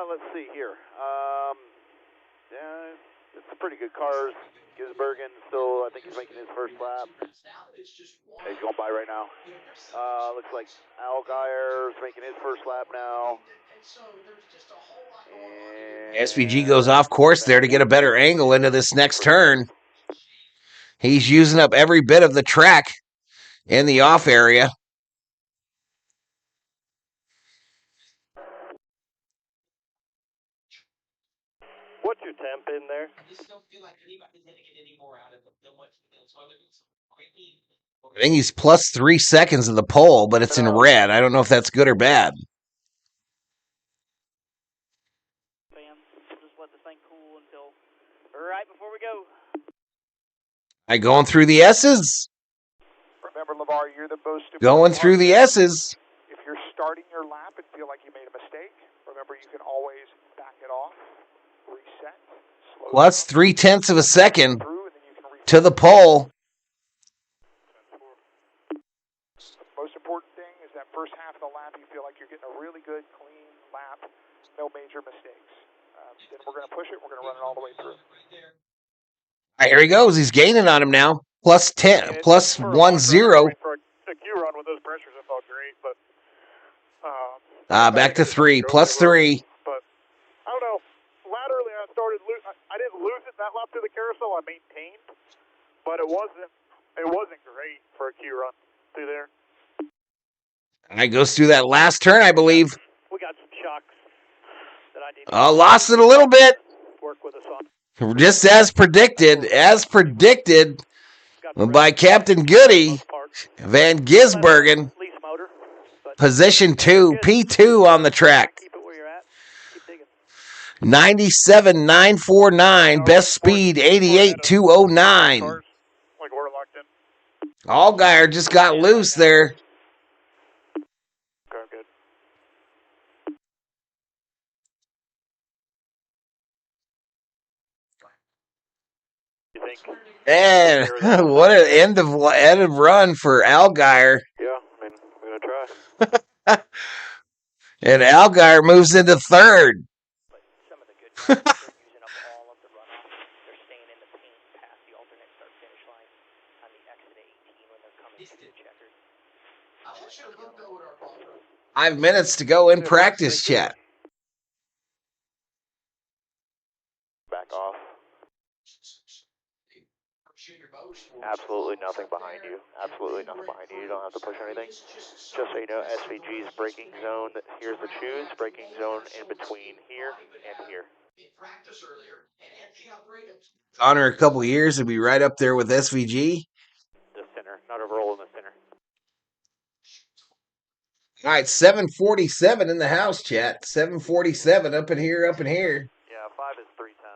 Speaker 10: Let's see here. Yeah, it's pretty good cars. Gisbergen still, I think he's making his first lap. He's going by right now. Looks like Dyer making his first lap now. And
Speaker 2: SVG goes off course there to get a better angle into this next turn. He's using up every bit of the track in the off area.
Speaker 10: What's your temp in there?
Speaker 2: I think he's plus 3 seconds of the pole, but it's in red. I don't know if that's good or bad.
Speaker 9: Fans, we'll just let this thing cool until right before we go.
Speaker 2: I going through the S's.
Speaker 6: Remember, LeVar, you're the most
Speaker 2: Going through the S's.
Speaker 6: If you're starting your lap and feel like you made a mistake, remember you can always back it off, reset, slow
Speaker 2: Plus
Speaker 6: down,
Speaker 2: 0.3 of a second
Speaker 6: through, and then you can
Speaker 2: to the pole.
Speaker 6: The most important thing is that first half of the lap, you feel like you're getting a really good, clean lap, no major mistakes. Then we're going to push it. We're going to run it all the way through.
Speaker 2: All right, here he goes. He's gaining on him now. Plus 10, plus 1-0.
Speaker 7: For a Q run with those pressures, it felt great, but
Speaker 2: Back to 3, plus 3.
Speaker 7: But I don't know. Laterally, I started. I didn't lose it that lap through the carousel. I maintained, but it wasn't great for a Q run through there.
Speaker 2: I goes through that last turn, I believe.
Speaker 7: We got some shocks that I need
Speaker 2: Oh, lost it a little bit.
Speaker 7: to work with us on.
Speaker 2: Just as predicted by Captain Goody, Van Gisbergen,
Speaker 7: Lease motor.
Speaker 2: position 2, P2 on the track.
Speaker 7: Keep it where you're at. Keep digging.
Speaker 2: 97.949, best speed 88.209.
Speaker 7: Cars, like we're locked in.
Speaker 2: Allgaier just got loose there.
Speaker 7: Okay, good. You think?
Speaker 2: And what an end of run for Allgaier.
Speaker 10: Yeah, I mean, we're going to try.
Speaker 2: And Allgaier moves into third.
Speaker 9: Some of the good guys, they're using up all of the runoff. They're staying in the paint past the alternate start finish line on the exit 18 when they're coming through the checkered.
Speaker 2: 5 minutes to go in practice chat.
Speaker 10: Back off. Absolutely nothing behind you. Absolutely nothing behind you. You don't have to push anything. Just so you know, SVG's braking zone, here's the choose, braking zone in between here and here.
Speaker 2: Honor a couple years and be right up there with SVG.
Speaker 10: The center, not a roll in the center.
Speaker 2: All right, 747 in the house chat. 747 up in here, up in here.
Speaker 10: Yeah, 5 is 310.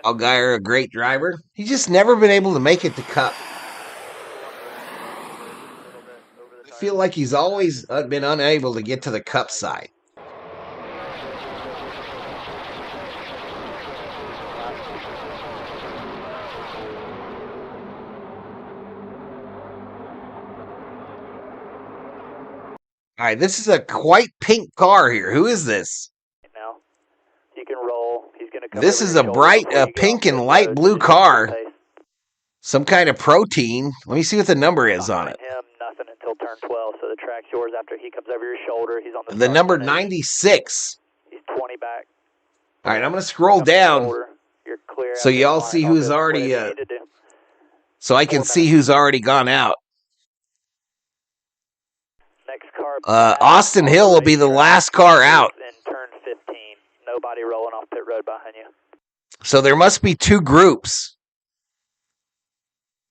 Speaker 2: Allgaier, a great driver. He's just never been able to make it to Cup. I feel like he's always been unable to get to the Cup side. All right, this is a quite pink car here. Who is this?
Speaker 10: Now, you can roll. He's going to come.
Speaker 2: This is a bright pink and light blue car. Some kind of protein. Let me see what the number is on it.
Speaker 10: Him, nothing until turn 12, so the track's yours after he comes over your shoulder. He's on
Speaker 2: The number 96.
Speaker 10: He's 20 back.
Speaker 2: All right, I'm going to scroll down so y'all see who's already, so I can see who's already gone out.
Speaker 10: Next car.
Speaker 2: Austin Hill will be the last car out.
Speaker 10: In turn 15. Nobody rolling off pit road behind you.
Speaker 2: So there must be two groups.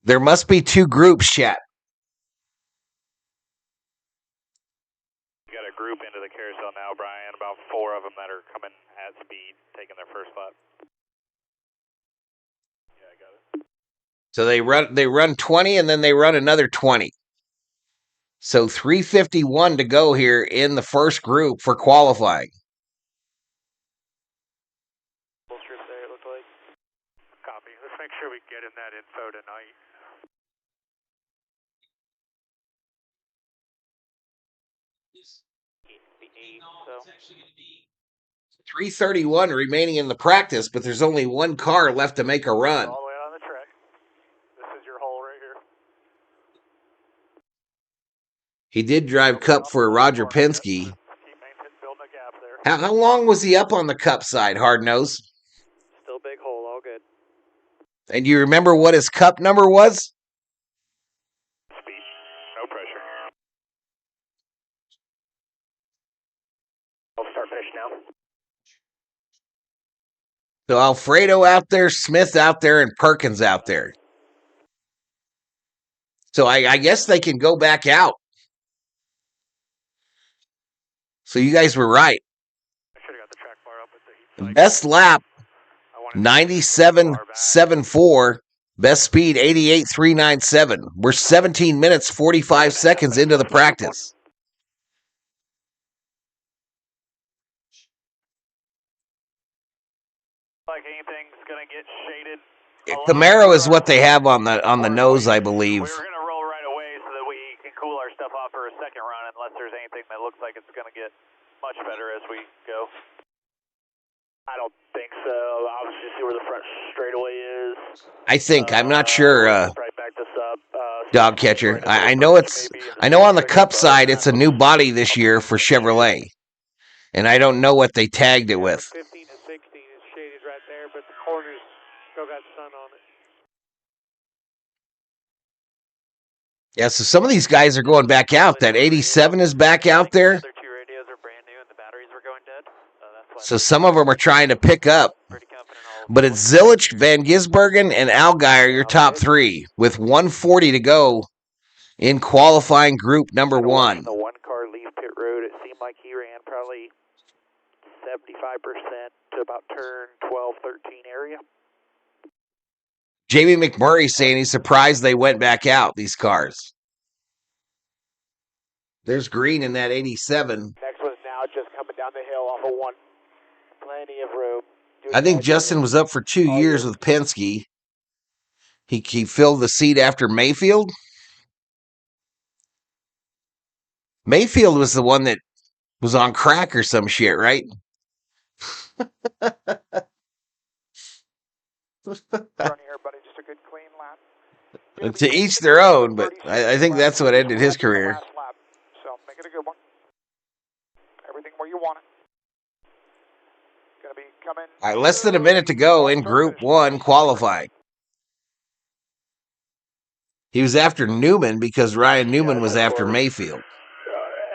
Speaker 2: There must be two groups, chat.
Speaker 7: You got a group into the carousel now, Brian. About 4 of them that are coming at speed, taking their first lap. Yeah, I got it.
Speaker 2: So they run 20 and then they run another 20. So 3:51 to go here in the first group for qualifying.
Speaker 6: Copy. Let's make sure we get in that info tonight.
Speaker 4: The 8, so
Speaker 2: 3:31 remaining in the practice, but there's only one car left to make a run.
Speaker 6: All the way on the track. This is your hole right here.
Speaker 2: He did drive Cup for Roger Penske.
Speaker 6: Keep building a gap there.
Speaker 2: How long was he up on the Cup side, Hardnose?
Speaker 10: Still big hole, all good.
Speaker 2: And do you remember what his Cup number was?
Speaker 6: Speed. No pressure.
Speaker 11: I'll start finish now.
Speaker 2: So Alfredo out there, Smith out there, and Perkins out there. So I guess they can go back out. So you guys were right.
Speaker 6: I should have got the track bar up with the heat.
Speaker 2: Best lap, 97.74. Best speed, 88.397. We're 17 minutes, 45 seconds into the practice.
Speaker 6: Like anything's gonna get shaded.
Speaker 2: Camaro is what they have on the nose, I believe.
Speaker 6: We're gonna roll right away so that we can cool our stuff off for a second run, unless there's anything that looks like it's gonna get much better as we go. I don't think so. Obviously, see where the front straightaway is.
Speaker 2: I think. I'm not sure.
Speaker 6: Probably back this up.
Speaker 2: Dog catcher. I know on the Cup side it's a new body this year for Chevrolet, and I don't know what they tagged it with.
Speaker 6: 15 and 16 is shaded right there, but the corners still got sun on it.
Speaker 2: Yeah, so some of these guys are going back out. That 87 is back out there.
Speaker 10: The other two radios are brand new and the batteries were going dead. That's why
Speaker 2: So some of them are trying to pick up. But it's Zilich, Van Gisbergen, and Allgaier, your top three, with 140 to go in qualifying group number one.
Speaker 6: The one car leave pit road, it seemed like he ran probably 75% to about turn 12, 13 area.
Speaker 2: JB McMurray saying he's surprised they went back out, these cars. There's Green in that 87.
Speaker 6: Next one's now just coming down the hill off of one. Plenty of room.
Speaker 2: I think Justin was up for 2 years with Penske. He filled the seat after Mayfield. Mayfield was the one that was on crack or some shit, right?
Speaker 6: Running here, buddy, just a good clean lap.
Speaker 2: To each their own, but I think that's what ended his career.
Speaker 6: Last lap, so make it a good one. Everything where you want it. Gonna be coming.
Speaker 2: All right, less than a minute to go in Group 1 qualifying. He was after Newman because Ryan Newman was after Mayfield.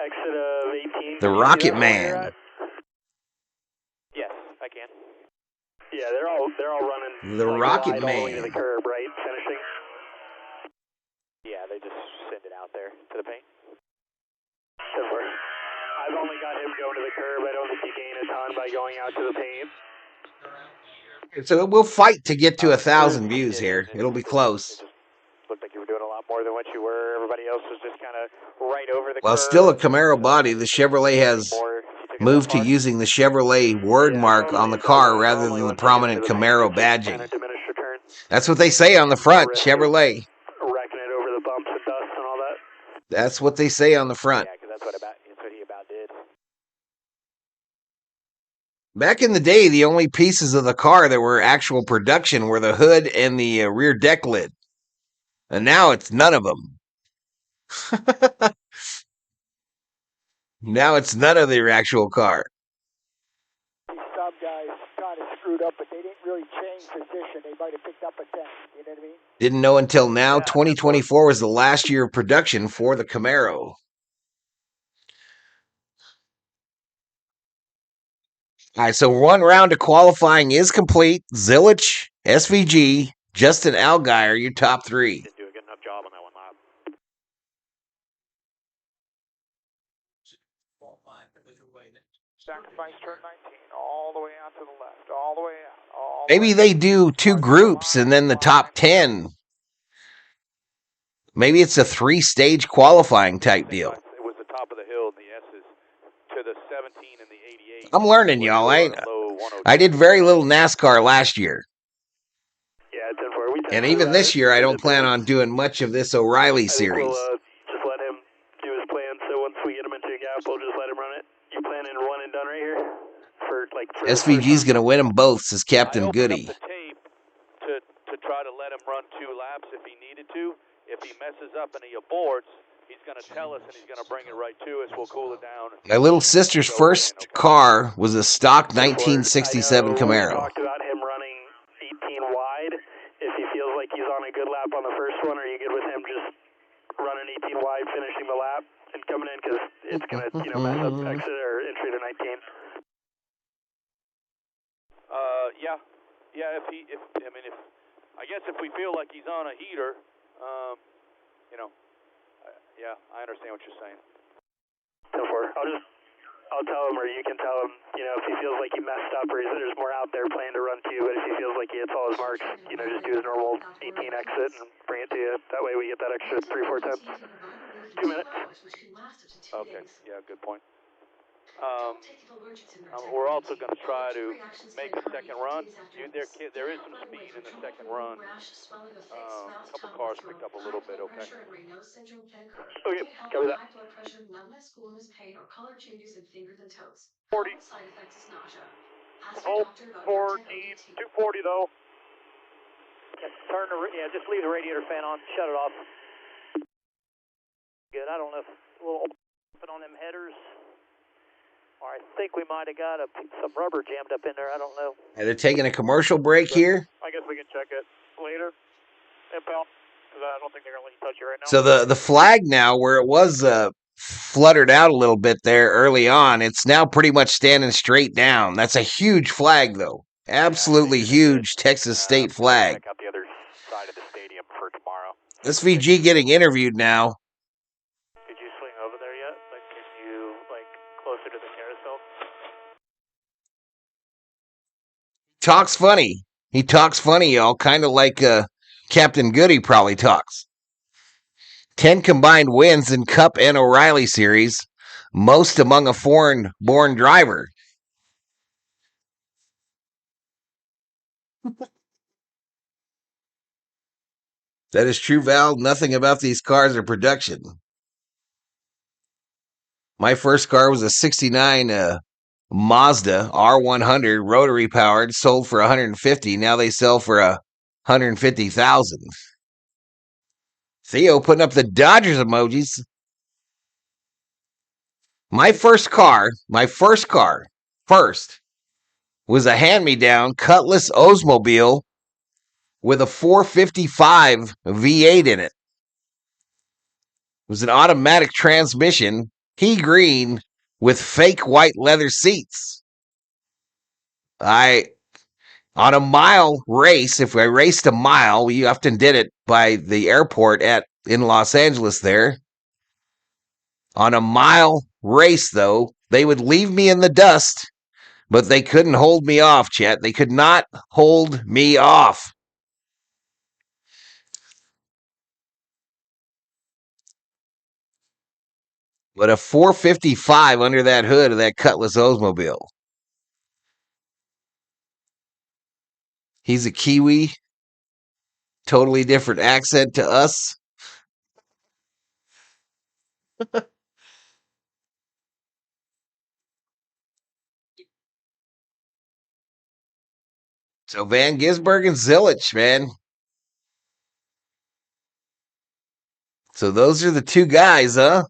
Speaker 6: Exit of 18.
Speaker 2: The Rocket Man.
Speaker 6: Yes, I can. Yeah, they're all running.
Speaker 2: The Rocket
Speaker 6: all the way to the
Speaker 2: Man.
Speaker 6: curb, right? Finishing. Yeah, they just send it out there to the paint. I've only got him going to the curb. I don't think you gain a ton by going out to the paint.
Speaker 2: So we'll fight to get to 1,000 views here. It'll be close.
Speaker 6: Looked like you were doing a lot more than what you were. Everybody else was just kind of right over the
Speaker 2: While
Speaker 6: curb.
Speaker 2: still a Camaro body, the Chevrolet has moved to using the Chevrolet word mark on the car rather than the prominent Camaro badging. That's what they say on the front, Chevrolet.
Speaker 6: Wrecking it over the bumps and dust and all that.
Speaker 2: That's what they say on the front.
Speaker 6: Yeah, because that's what he about did.
Speaker 2: Back in the day, the only pieces of the car that were actual production were the hood and the rear deck lid. And now it's none of them. Now it's none of their actual car.
Speaker 13: These sub guys kind of screwed up, but they didn't really change position. They might have picked up a 10. You know what I mean?
Speaker 2: Didn't know until now. 2024 was the last year of production for the Camaro. All right, so one round of qualifying is complete. Zilich, SVG, Justin Allgaier, your top three.
Speaker 6: Didn't do a good enough job on that one lap. Sacrifice turn 19, all the way out to the left, all the way out.
Speaker 2: Maybe they do two groups and then the top 10. Maybe it's a 3-stage qualifying type deal.
Speaker 12: It was the top of the hill in the S's to the 17 and the 88.
Speaker 2: I'm learning, y'all. I did very little NASCAR last year.
Speaker 6: Yeah, Yeah, 10-4.
Speaker 2: And even this year, I don't plan on doing much of this O'Reilly series.
Speaker 6: We'll just let him do his plan. So once we get him into a gap, we'll just let him run it. You planning one and done right here? For
Speaker 2: SVG's going to win them both, says Captain Goody.
Speaker 12: I opened up the tape to try to let him run 2 laps if he needed to. If he messes up and he aborts, he's going to tell us and he's going to bring it right to us. We'll cool it down.
Speaker 2: My little sister's first car was a stock 1967 Camaro.
Speaker 6: We talked about him running 18 wide. If he feels like he's on a good lap on the first one, are you good with him just running 18 wide, finishing the lap, and coming in? Because it's going to mess up exit or entry to 19.
Speaker 12: Yeah. I guess if we feel like he's on a heater, yeah, I understand what you're saying.
Speaker 6: 10-4. I'll tell him, or you can tell him, if he feels like he messed up, or there's more out there planning to run to you. But if he feels like he hits all his marks, just do his normal 18 exit and bring it to you. That way we get that extra 3-4 tenths. 2 minutes.
Speaker 12: Okay. Yeah, good point. We're also going to try to make a second run. There is some speed in the second run. A couple cars picked up a little bit, okay?
Speaker 6: Okay, copy that.
Speaker 7: 40. Oh, 40, 240 though.
Speaker 6: Just leave the radiator fan on, shut it off. Good, I don't know if a little open on them headers. Or I think we might have got some rubber jammed up in there. I don't know.
Speaker 2: Are they taking a commercial break here?
Speaker 7: I guess we can check it later. Impel, because I don't think they're going to let you touch it right now.
Speaker 2: So the flag now, where it was fluttered out a little bit there early on, it's now pretty much standing straight down. That's a huge flag, though. Absolutely huge Texas state flag.
Speaker 6: Check out the other side of the stadium for tomorrow.
Speaker 2: SVG getting interviewed now.
Speaker 6: Did you swing over there yet? Can you, closer to the carousel?
Speaker 2: Talks funny. He talks funny, y'all, kind of like Captain Goody probably talks. 10 combined wins in Cup and O'Reilly series, most among a foreign-born driver. That is true, Val. Nothing about these cars are production. My first car was a 69 Mazda R100, rotary powered, sold for $150. Now they sell for $150,000. Theo putting up the Dodgers emojis. My first car, was a hand-me-down Cutlass Oldsmobile with a 455 V8 in it. It was an automatic transmission, pea green, with fake white leather seats. On a mile race, if I raced a mile, we often did it by the airport in Los Angeles there. On a mile race, though, they would leave me in the dust, but they couldn't hold me off, Chet. They could not hold me off. But a 455 under that hood of that Cutlass Oldsmobile. He's a Kiwi. Totally different accent to us. So Van Gisbergen and Zilich, man. So those are the two guys, huh?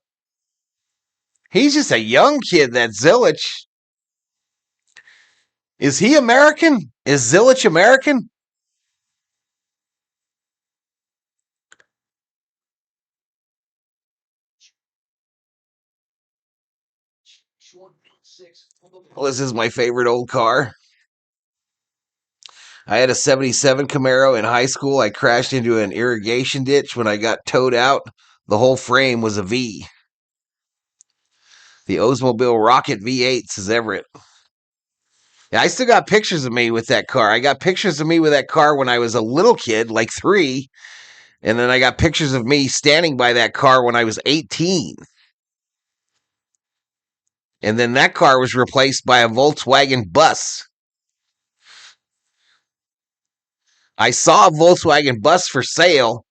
Speaker 2: He's just a young kid, that Zilich. Is he American? Is Zilich American? Well, this is my favorite old car. I had a 77 Camaro in high school. I crashed into an irrigation ditch. When I got towed out, the whole frame was a V. The Oldsmobile Rocket V8, says Everett. Yeah, I still got pictures of me with that car. I got pictures of me with that car when I was a little kid, like 3. And then I got pictures of me standing by that car when I was 18. And then that car was replaced by a Volkswagen bus. I saw a Volkswagen bus for sale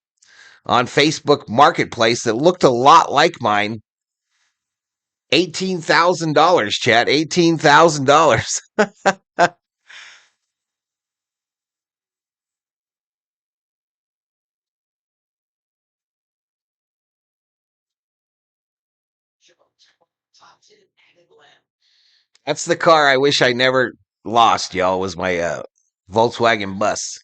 Speaker 2: on Facebook Marketplace that looked a lot like mine. $18,000, chat. $18,000. That's the car I wish I never lost, y'all, was my Volkswagen bus.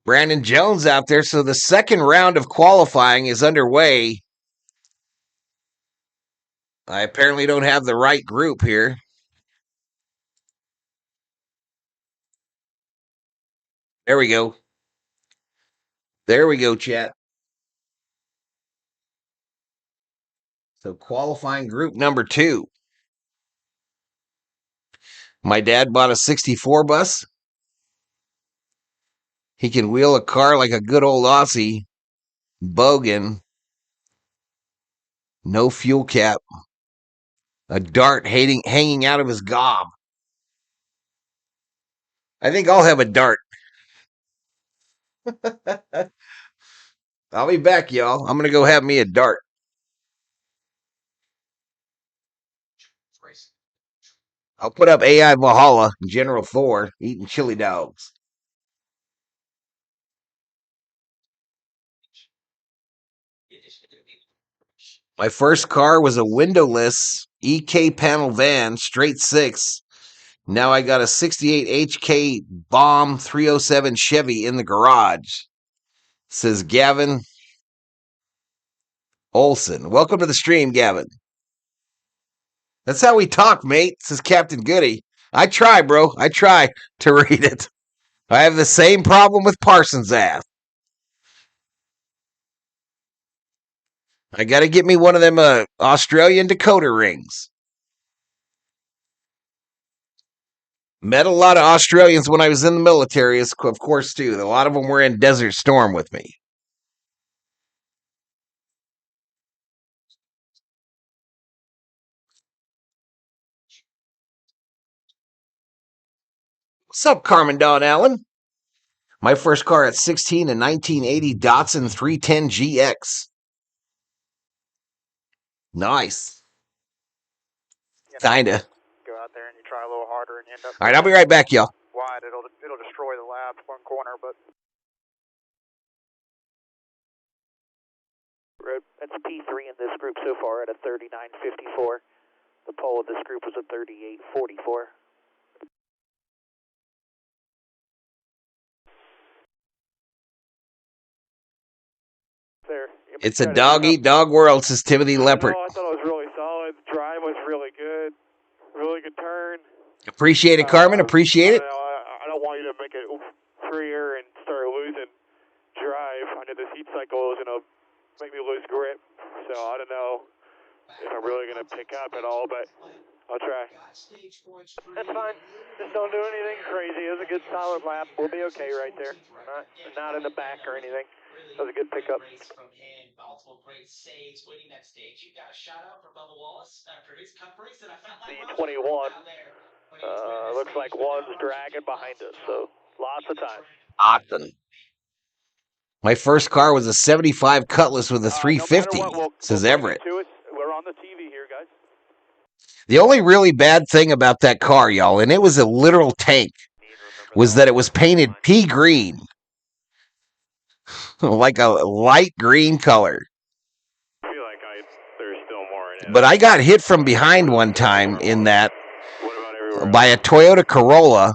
Speaker 2: Brandon Jones out there. So the second round of qualifying is underway. I apparently don't have the right group here. There we go. There we go, chat. So qualifying group number 2. My dad bought a 64 bus. He can wheel a car like a good old Aussie. Bogan. No fuel cap. A dart hanging out of his gob. I think I'll have a dart. I'll be back, y'all. I'm going to go have me a dart. I'll put up AI Valhalla, General Thor, eating chili dogs. My first car was a windowless EK panel van, straight 6. Now I got a 68 HK Bomb 307 Chevy in the garage. Says Gavin Olson. Welcome to the stream, Gavin. That's how we talk, mate, says Captain Goody. I try, bro. I try to read it. I have the same problem with Parsons' ass. I got to get me one of them Australian decoder rings. Met a lot of Australians when I was in the military, of course, too. A lot of them were in Desert Storm with me. What's up, Carmen Dawn Allen? My first car at 16, a 1980 Datsun 310 GX. Nice. Kinda.
Speaker 6: Go out there and you try a little harder and you end up.
Speaker 2: All right, I'll be right back, y'all.
Speaker 6: Wide, it'll destroy the lab one corner, but.
Speaker 11: That's P3 in this group so far at a 39.54. The pole of this group was a 38.44.
Speaker 6: There.
Speaker 2: It's a dog-eat-dog world, says Timothy Leopard.
Speaker 6: I thought it was really solid. Drive was really good. Really good turn.
Speaker 2: Appreciate it, Carmen. Appreciate it.
Speaker 6: I don't want you to make it freer and start losing drive. I know this heat cycle is going to make me lose grip. So I don't know if I'm really going to pick up at all, but I'll try. That's fine. Just don't do anything crazy. It was a good solid lap. We'll be okay right there. Not in the back or anything. That was a good pickup.
Speaker 4: From him, multiple great saves, winning that stage. You got a shout out for Bubba Wallace after his cup race that I felt like
Speaker 6: C21. Looks like one's dragging behind us, so lots of time.
Speaker 2: Awesome. My first car was a 75 Cutlass with a 350, says Everett.
Speaker 12: We're on the TV here, guys.
Speaker 2: The only really bad thing about that car, y'all, and it was a literal tank, was that it was painted pea green. Like a light green color.
Speaker 10: I feel like there's still more in it.
Speaker 2: But I got hit from behind one time in that by a Toyota Corolla,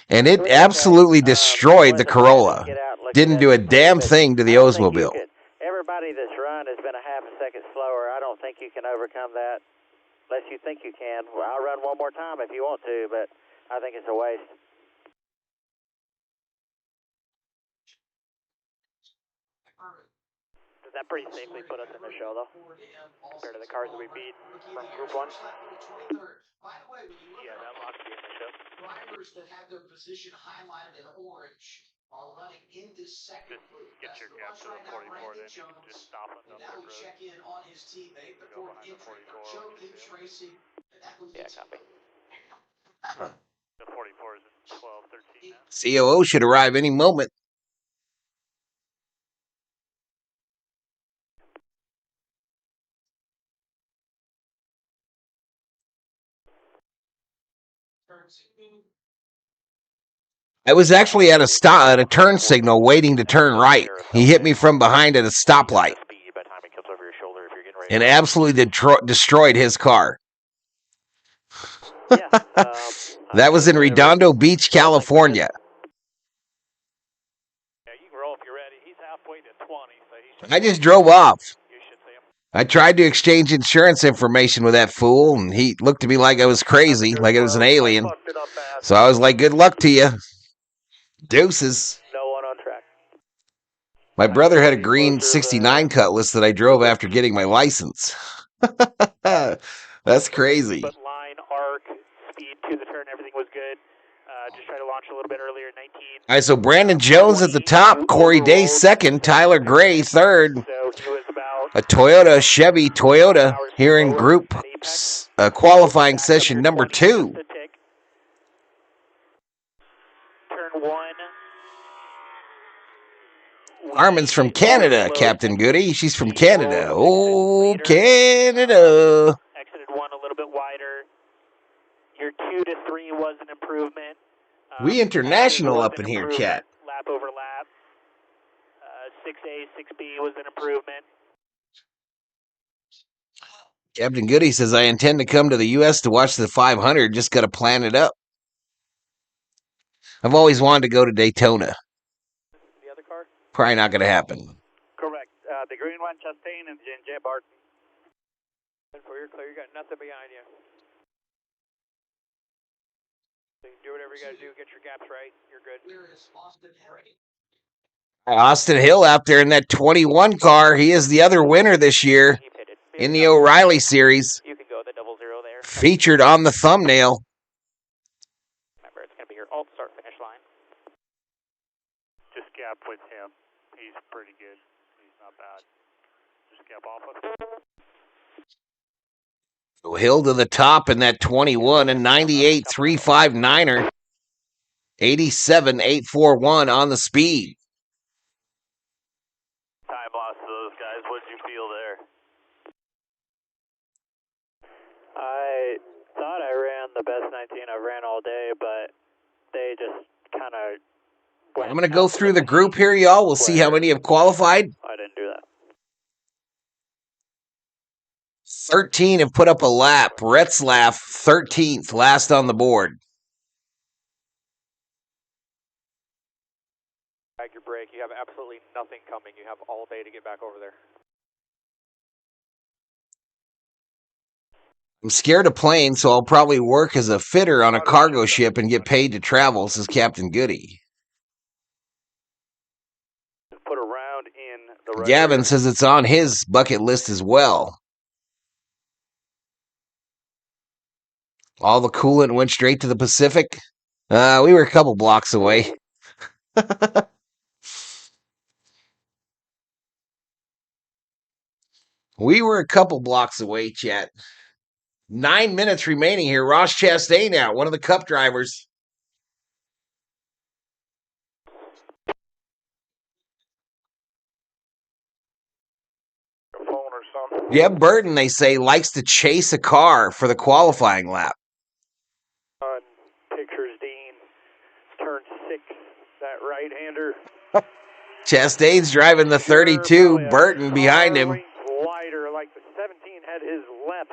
Speaker 2: and it absolutely destroyed the Corolla. Didn't do a damn thing to the Oldsmobile.
Speaker 11: Everybody that's run has been a half a second slower. I don't think you can overcome that unless you think you can. Well, I'll run one more time if you want to, but I think it's a waste.
Speaker 6: Does that pretty safely put us in the show, though, compared to the cars that we beat from Group 1?
Speaker 4: Yeah, that looks to be in the show. Drivers that have their position highlighted in orange are running in this second group.
Speaker 10: Get your gap to the 44, then you can just stop on the
Speaker 4: That would check in on his teammate, the fourth entry. Joe keeps racing.
Speaker 6: Yeah, copy.
Speaker 10: The 44 is 12:13 now.
Speaker 2: COO should arrive any moment. I was actually at a turn signal waiting to turn right. He hit me from behind at a stoplight and absolutely destroyed his car. That was in Redondo Beach, California.
Speaker 12: Yeah, you can roll if you're ready. He's halfway to 20, so he should.
Speaker 2: I just drove off. I tried to exchange insurance information with that fool, and he looked at me like I was crazy, like I was an alien. So I was like, good luck to you. Deuces.
Speaker 11: No one on track.
Speaker 2: My brother had a green 69 Cutlass that I drove after getting my license. That's crazy.
Speaker 11: But line, arc, speed to the turn, everything was good. Just try to launch a little bit earlier, 19.
Speaker 2: All right, so Brandon Jones at the top, Corey Day second, Tyler Gray third.
Speaker 11: So he was about
Speaker 2: A Toyota, Chevy Toyota here in group qualifying session number 2.
Speaker 11: turn 1.
Speaker 2: Armin's from Canada, Captain Goody. She's from Canada. Oh, Canada.
Speaker 11: Exited 1 a little bit wider. Your 2 to 3 was an improvement.
Speaker 2: We international up in here, chat.
Speaker 11: Lap over lap. 6A, 6B was an improvement.
Speaker 2: Captain Goody says, I intend to come to the U.S. to watch the 500. Just got to plan it up. I've always wanted to go to Daytona.
Speaker 11: The other car?
Speaker 2: Probably not going to happen.
Speaker 6: Correct. The green one, Chastain, and J Barton.
Speaker 9: And for your clear, you got nothing behind you. So you can do whatever you got to do, get your gaps right. You're good.
Speaker 4: Where is Austin Harry?
Speaker 2: Austin Hill out there in that 21 car. He is the other winner this year in the O'Reilly Series.
Speaker 11: You can go the 00 there.
Speaker 2: Featured on the thumbnail.
Speaker 11: Remember, it's going to be your alt start finish line.
Speaker 6: Just gap with him. He's pretty good. He's not bad. Just gap off of him.
Speaker 2: So Hill to the top in that 21 and 98 359er. 87 841 on the speed.
Speaker 10: Time loss to those guys. What did you feel there?
Speaker 11: I thought I ran the best 19 I've ran all day, but they just kind of
Speaker 2: I'm going to go through the group here, y'all. We'll see how many have qualified.
Speaker 11: I didn't do that.
Speaker 2: 13 have put up a lap. Retzlaff, 13th, last on the board.
Speaker 9: Drag your brake. You have absolutely nothing coming. You have all day to get back over there.
Speaker 2: I'm scared of planes, so I'll probably work as a fitter on a cargo ship and get paid to travel, says Captain Goody.
Speaker 6: Put a round in the
Speaker 2: Gavin says it's on his bucket list as well. All the coolant went straight to the Pacific. We were a couple blocks away. We were a couple blocks away, chat. 9 minutes remaining here. Ross Chastain out, one of the Cup drivers.
Speaker 6: phone or something.
Speaker 2: Jeb Burton, they say, likes to chase a car for the qualifying lap.
Speaker 11: On pictures, Dean, turn 6, that right-hander.
Speaker 2: Chastain's driving the 32, Burton behind him.
Speaker 11: Wider, like the 17 had his lefts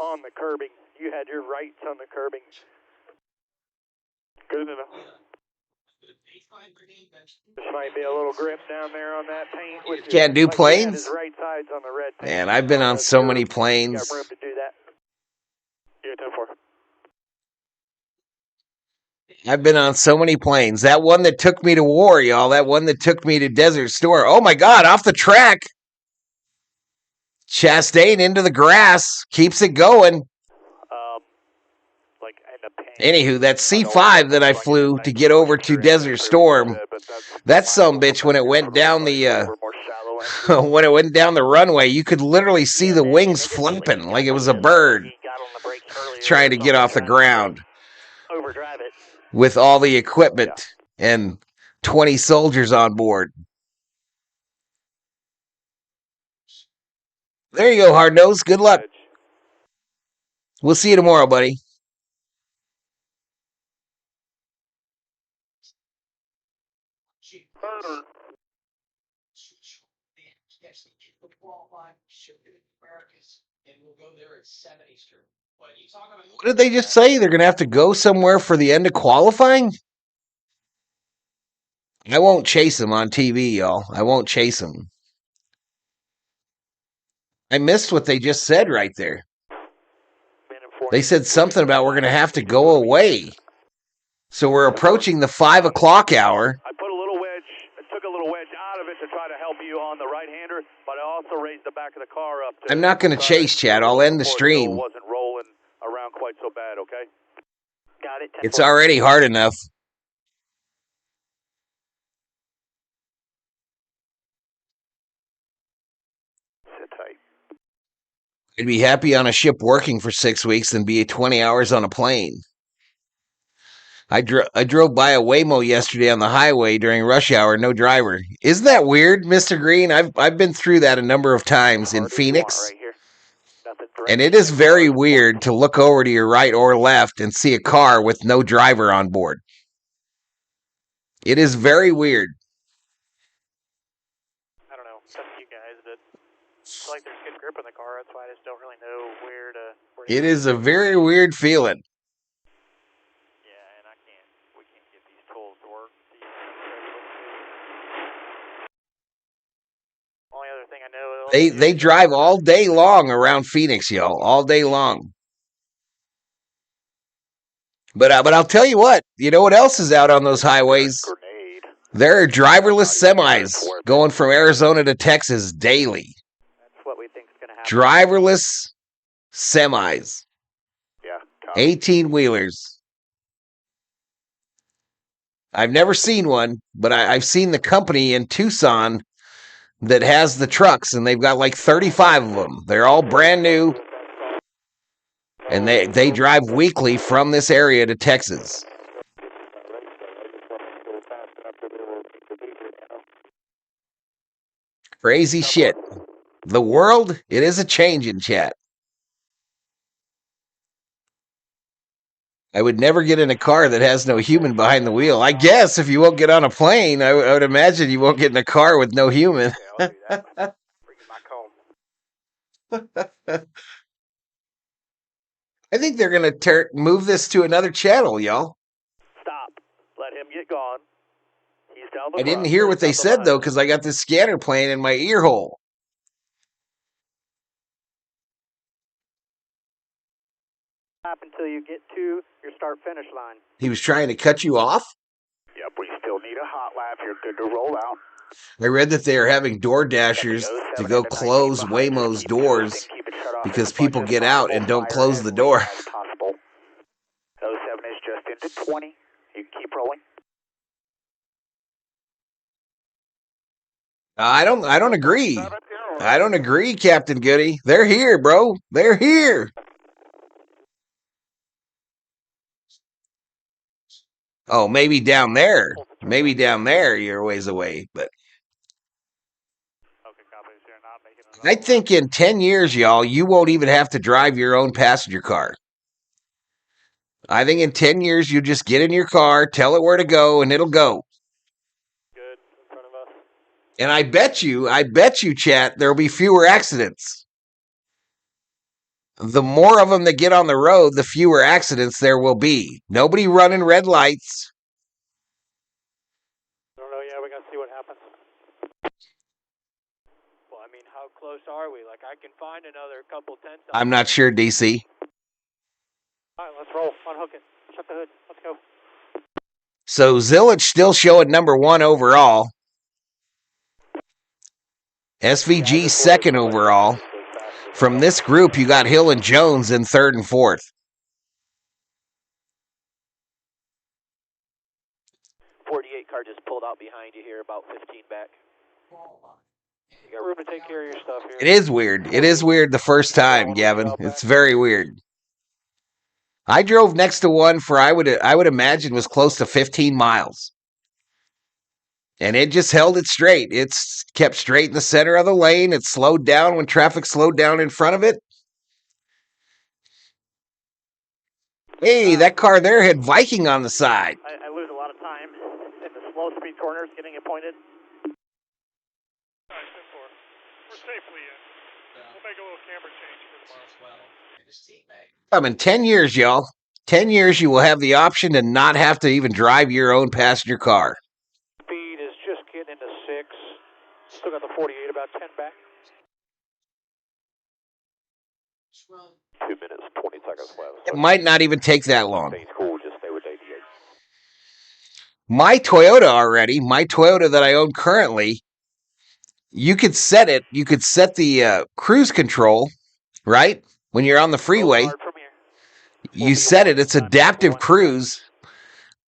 Speaker 11: on the curbing. You had your rights on the curbing. Good enough. This might be a little grip down there on that paint. Which
Speaker 2: Can't do
Speaker 11: like
Speaker 2: planes?
Speaker 11: his right sides on the red paint.
Speaker 2: Man, I've been on so many planes.
Speaker 11: Got room to do that. Yeah, 10-4.
Speaker 2: I've been on so many planes. That one that took me to war, y'all. That one that took me to Desert Storm. Oh, my God, off the track. Chastain into the grass. Keeps it going.
Speaker 11: Like in a paint.
Speaker 2: Anywho, that C5 that I flew to get over to Desert Storm, that sumbitch, when it went down the when it went down the runway, you could literally see the wings flapping like it was a bird trying to get off the ground.
Speaker 11: Overdrive it.
Speaker 2: with all the equipment and 20 soldiers on board. There you go, Hard Nose. Good luck. We'll see you tomorrow, buddy. What did they just say? They're going to have to go somewhere for the end of qualifying? I won't chase them on TV, y'all. I won't chase them. I missed what they just said right there. They said something about we're going to have to go away. So we're approaching the 5 o'clock hour.
Speaker 12: I put a little wedge, I took a little wedge out of it to try to help you on the right-hander, but I also raised the back of the car up.
Speaker 2: I'm not going to chase, Chad. I'll end the stream.
Speaker 12: It wasn't rolling around quite so bad, okay?
Speaker 11: Got it.
Speaker 2: It's already hard enough.
Speaker 10: Sit tight.
Speaker 2: I'd be happy on a ship working for 6 weeks than be 20 hours on a plane. I drove by a Waymo yesterday on the highway during rush hour, no driver. Isn't that weird, Mr. Green? I've been through that a number of times in Phoenix. And it is very weird to look over to your right or left and see a car with no driver on board. It is very weird.
Speaker 6: I don't know. It's up to you guys, but it's like there's good grip in the car. That's why I just don't really know where to.
Speaker 2: It is a very weird feeling.
Speaker 6: Yeah, and we can't get these tools to work. Only other thing I know.
Speaker 2: They drive all day long around Phoenix, y'all. All day long. But I'll tell you what. You know what else is out on those highways? There are driverless semis going from Arizona to Texas daily.
Speaker 11: That's what we think is going to happen.
Speaker 2: Driverless semis.
Speaker 10: Yeah.
Speaker 2: 18-wheelers. I've never seen one, but I've seen the company in Tucson that has the trucks, and they've got like 35 of them. They're all brand new, and they drive weekly from this area to Texas. Crazy shit. The world, it is a change in chat. I would never get in a car that has no human behind the wheel. I guess if you won't get on a plane, I would imagine you won't get in a car with no human.
Speaker 10: Yeah, I'll do that. Bring my comb.
Speaker 2: I think they're going to move this to another channel, y'all.
Speaker 12: Stop. Let him get gone. He's down the
Speaker 2: I didn't hear what they said, though, because I got this scanner playing in my ear hole.
Speaker 11: Until you get to your start-finish line.
Speaker 2: He was trying to cut you off?
Speaker 10: Yep, we still need a hot lap. You're good to roll out.
Speaker 2: I read that they are having door dashers to go close Waymo's doors because people get out and don't close the door.
Speaker 10: 07 is just into 20. You can keep rolling.
Speaker 2: I don't agree. I don't agree, Captain Goody. They're here, bro. They're here. Oh, maybe down there. Maybe down there you're a ways away, but I think in 10 years, y'all, you won't even have to drive your own passenger car. I think in 10 years, you just get in your car, tell it where to go, and it'll go.
Speaker 6: Good in front of us.
Speaker 2: And I bet you, chat, there'll be fewer accidents. The more of them that get on the road, the fewer accidents there will be. Nobody running red lights.
Speaker 6: I don't know. Yeah, we're going to see what happens. Well, I mean, how close are we? Like, I can find another couple tents.
Speaker 2: I'm not sure, DC.
Speaker 6: All right, let's roll. Unhook it. Shut the hood. Let's go.
Speaker 2: So Zillage still showing number 1 overall. SVG second overall. From this group, you got Hill and Jones in third and fourth.
Speaker 9: .48 car just pulled out behind you here, about 15 back.
Speaker 6: You got room to take care of your stuff here.
Speaker 2: It is weird. It is weird the first time, Gavin. It's very weird. I drove next to one for I would imagine was close to 15 miles. And it just held it straight. It's kept straight in the center of the lane. It slowed down when traffic slowed down in front of it. Hey, that car there had Viking on the side.
Speaker 6: I lose a lot of time in the slow speed corners getting it pointed.
Speaker 7: Alright, 10-4. We're safely in. We'll make a little camber change for tomorrow.
Speaker 2: In 10 years, y'all. 10 years, you will have the option to not have to even drive your own passenger car.
Speaker 6: Speed is just getting into 6. Still got the 48, about 10 back. 2 minutes, 20 seconds left.
Speaker 2: It might not even take that long.
Speaker 6: Stay cool, just stay with 88.
Speaker 2: My Toyota that I own currently, you could set it. You could set the cruise control, right? When you're on the freeway, you set it. It's adaptive cruise.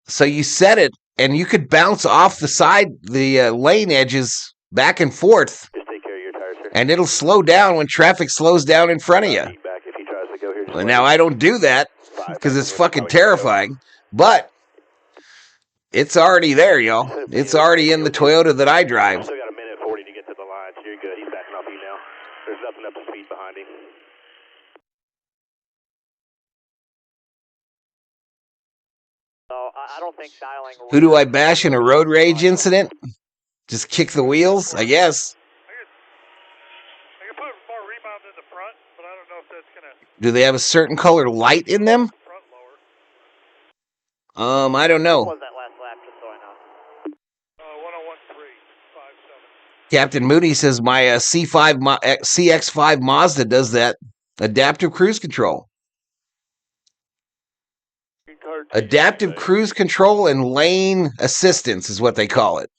Speaker 2: So you set it, and you could bounce off the side, the lane edges back and forth.
Speaker 6: Just take care of your tires, sir.
Speaker 2: And it'll slow down when traffic slows down in front of you. Well, now, I don't do that because it's fucking terrifying. But it's already there, y'all. It's already in the Toyota that I drive.
Speaker 6: Still got a minute 40 to get to the line, so you're good. He's backing off you now. There's nothing up to speed behind him. I don't think dialing...
Speaker 2: Who do I bash in a road rage incident? Just kick the wheels, I guess.
Speaker 7: I can put more rebound in the front, but I don't know if that's going to...
Speaker 2: Do they have a certain color light in them? I don't know.
Speaker 6: What was that last lap, just so I know?
Speaker 7: 101.357.
Speaker 2: Captain Moody says my CX-5 Mazda does that. Adaptive cruise control. Adaptive cruise control and lane assistance is what they call it.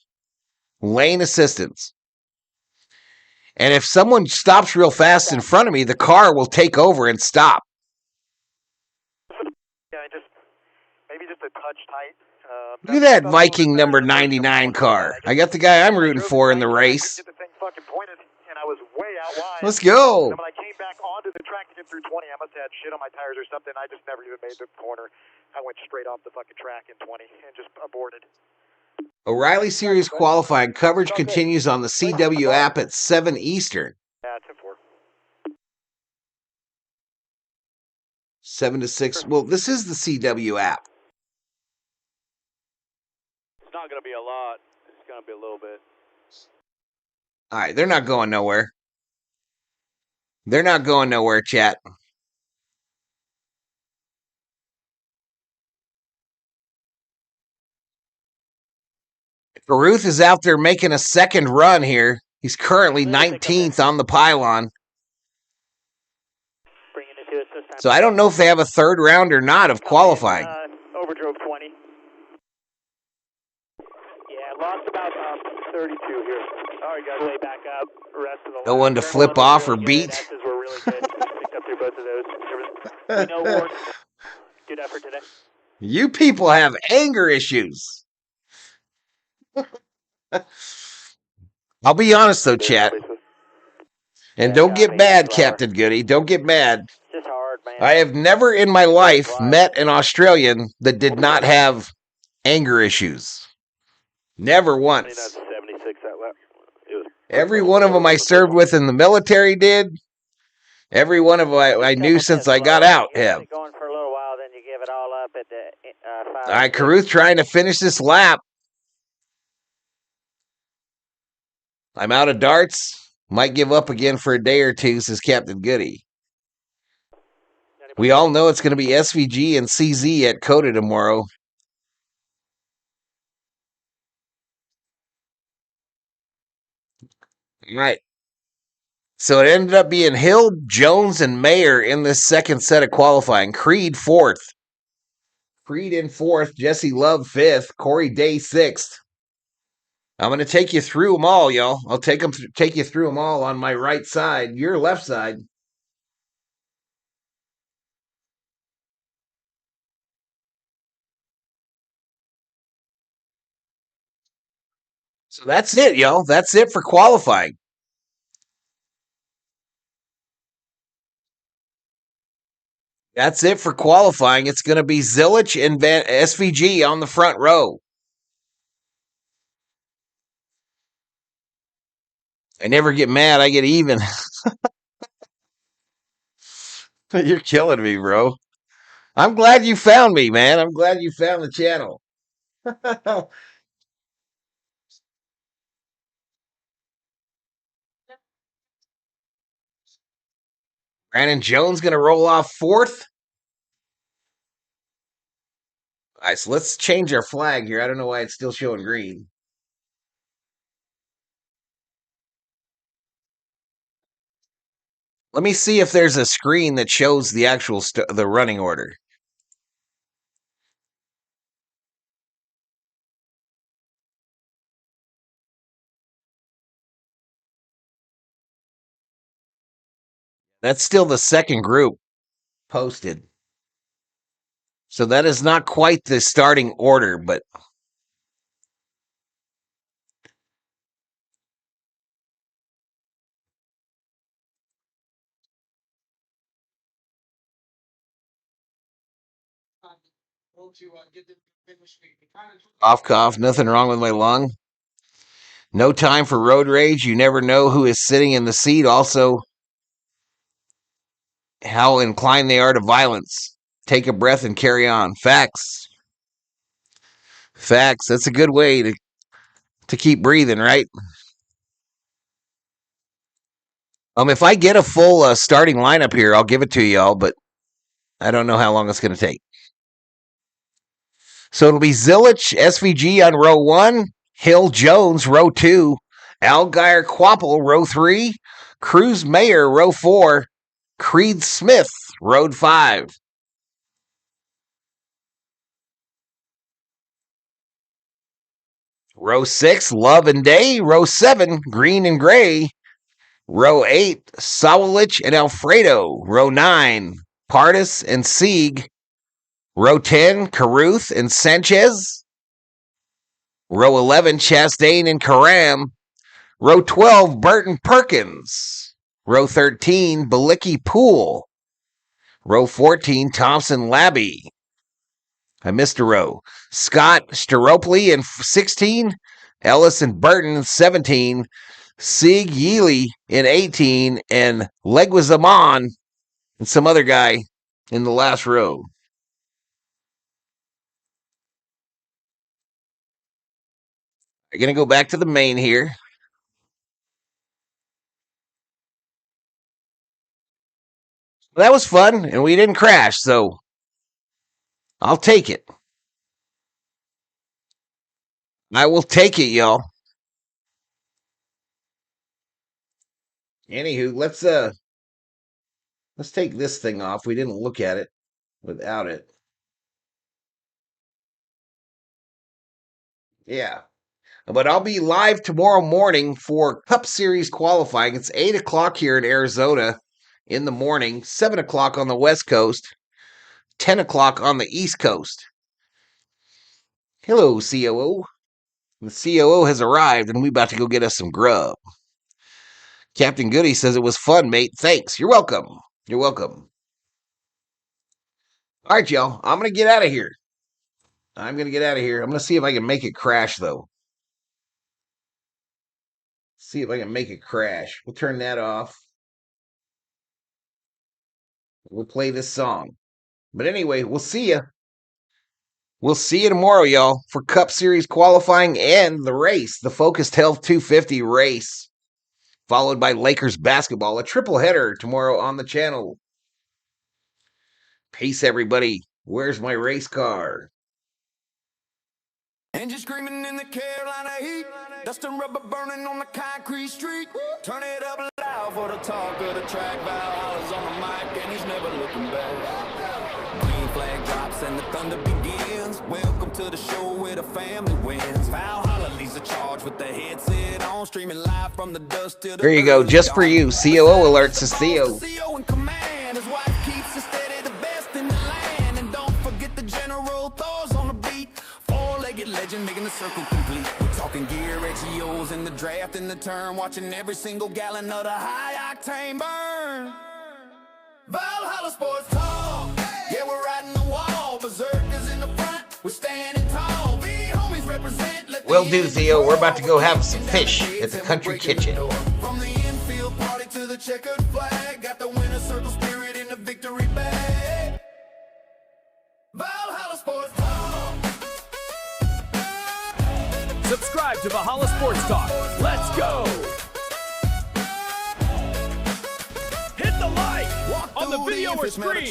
Speaker 2: Lane assistance. And if someone stops real fast in front of me, the car will take over and stop.
Speaker 6: Yeah, maybe just a touch tight.
Speaker 2: Look at that Viking number 99 car. I got the guy I'm rooting for in the race.
Speaker 6: Get the thing fucking pointed, and I was way out wide.
Speaker 2: Let's go.
Speaker 6: And when I came back onto the track to get through 20, I must have had shit on my tires or something. I just never even made the corner. I went straight off the fucking track in 20 and just aborted.
Speaker 2: O'Reilly Series qualifying coverage continues on the CW app at 7 Eastern.
Speaker 6: Yeah, 10-4.
Speaker 2: 7 to 6. Well, this is the CW app.
Speaker 12: It's not going to be a lot. It's going to be a little bit.
Speaker 2: All right, they're not going nowhere. They're not going nowhere, chat. Caruth is out there making a second run here. He's currently 19th on the pylon. So I don't know if they have a third round or not of qualifying.
Speaker 6: Overdrove 20. Yeah, lost about 32 here. All right, guys, way back up. Rest of the
Speaker 2: No one to flip off or beat.
Speaker 6: S's were really good. Picked up through both of those. No awards. Good effort today.
Speaker 2: You people have anger issues. I'll be honest though, chat. And don't get mad, Captain Goody. Don't get mad.
Speaker 11: Just hard, man.
Speaker 2: I have never in my life met an Australian that did not have anger issues. Never once.
Speaker 6: 76 that lap.
Speaker 2: Every one of them I served with in the military did. Every one of them I knew since I got out have.
Speaker 11: Going for a little while, then you give it all up at the 5.
Speaker 2: All right, Caruth trying to finish this lap. I'm out of darts. Might give up again for a day or two, says Captain Goody. We all know it's going to be SVG and CZ at Coda tomorrow. Right. So it ended up being Hill, Jones, and Mayer in this second set of qualifying. Creed fourth. Creed in fourth. Jesse Love fifth. Corey Day sixth. I'm going to take you through them all, y'all. I'll take you through them all on my right side. Your left side. So that's it, y'all. That's it for qualifying. That's it for qualifying. It's going to be Zilich and SVG on the front row. I never get mad. I get even. You're killing me, bro. I'm glad you found me, man. I'm glad you found the channel. Brandon Jones going to roll off fourth. All right, so let's change our flag here. I don't know why it's still showing green. Let me see if there's a screen that shows the actual the running order. That's still the second group posted. So that is not quite the starting order, but off cough, nothing wrong with my lung. No time for road rage. You never know who is sitting in the seat. Also, how inclined they are to violence. Take a breath and carry on. Facts. Facts. That's a good way to keep breathing, right? If I get a full starting lineup here, I'll give it to y'all, but I don't know how long it's going to take. So it'll be Zilich, SVG on row 1, Hill Jones, row 2, Allgaier Quapple, row 3, Cruz Mayer, row 4, Creed Smith, row 5. Row 6, Love and Day, row 7, Green and Gray, row 8, Sawalich and Alfredo, row 9, Pardis and Sieg, row 10, Caruth and Sanchez, row 11, Chastain and Karam, row 12, Burton Perkins, row 13, Balicki Poole, row 14, Thompson Labby. I missed a row. Scott Staropoli in 16, Ellis and Burton in 17, Sieg Yealy in 18, and Leguizamon and some other guy in the last row. I'm going to go back to the main here. That was fun, and we didn't crash, so I'll take it. I will take it, y'all. Anywho, let's take this thing off. We didn't look at it without it. Yeah. But I'll be live tomorrow morning for Cup Series qualifying. It's 8 o'clock here in Arizona in the morning, 7 o'clock on the West Coast, 10 o'clock on the East Coast. Hello, COO. The COO has arrived, and we're about to go get us some grub. Captain Goody says it was fun, mate. Thanks. You're welcome. You're welcome. All right, y'all. I'm going to get out of here. I'm going to see if I can make it crash, though. See if I can make it crash. We'll turn that off. We'll play this song. But anyway, we'll see you. We'll see you tomorrow, y'all, for Cup Series qualifying and the race, the Focus Health 250 race, followed by Lakers basketball, a triple header tomorrow on the channel. Peace, everybody. Where's my race car?
Speaker 1: Engine screaming in the Carolina heat, dust and rubber burning on the concrete street. Turn it up loud for the talk of the track. Valhalla's on the mic and he's never looking back. Green flag drops and the thunder begins. Welcome to the show where the family wins. Valhalla leads the charge with the headset on, streaming live from the dust till the
Speaker 2: Here you go, just for you. COO alert, says Theo.
Speaker 1: CEO in command, his wife keeps it steady, the best in the land. And don't forget the general Thor's on the beat. Four-legged legend making the circle complete. We're talking gear, XEOs in the draft, in the turn, watching every single gallon of the high-octane burn. Valhalla Sports Talk. We're standing tall. We homies represent.
Speaker 2: Will do, Theo. We're about to go have some fish at the country kitchen.
Speaker 1: From the infield party to the checkered flag, got the winner circle spirit in the victory bag. Valhalla Sports Talk.
Speaker 3: Subscribe to Valhalla Sports Talk. Let's go! Hit the like on the video or stream.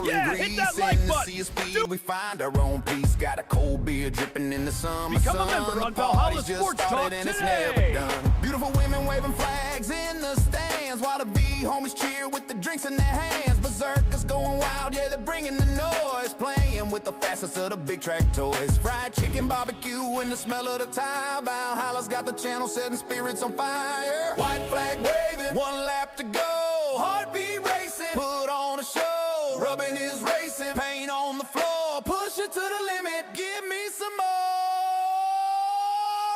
Speaker 3: Yeah, hit that like button.
Speaker 1: We find our own peace. Got a cold beer dripping in the summer.
Speaker 3: Become a
Speaker 1: sun.
Speaker 3: member on
Speaker 1: The
Speaker 3: Valhalla
Speaker 1: party's just
Speaker 3: Sports Talk
Speaker 1: started and it's
Speaker 3: today.
Speaker 1: never done. Beautiful women waving flags in the stands while the B homies cheer with the drinks in their hands. Berserkers going wild, yeah, they're bringing the noise. Playing with the fastest of the big track toys. Fried chicken, barbecue, and the smell of the tire. Valhalla's got the channel setting spirits on fire. White flag waving, one lap to go. Heartbeat racing, put on a show. Rubbing is racing, paint on the floor. Push it to the limit, give me some more.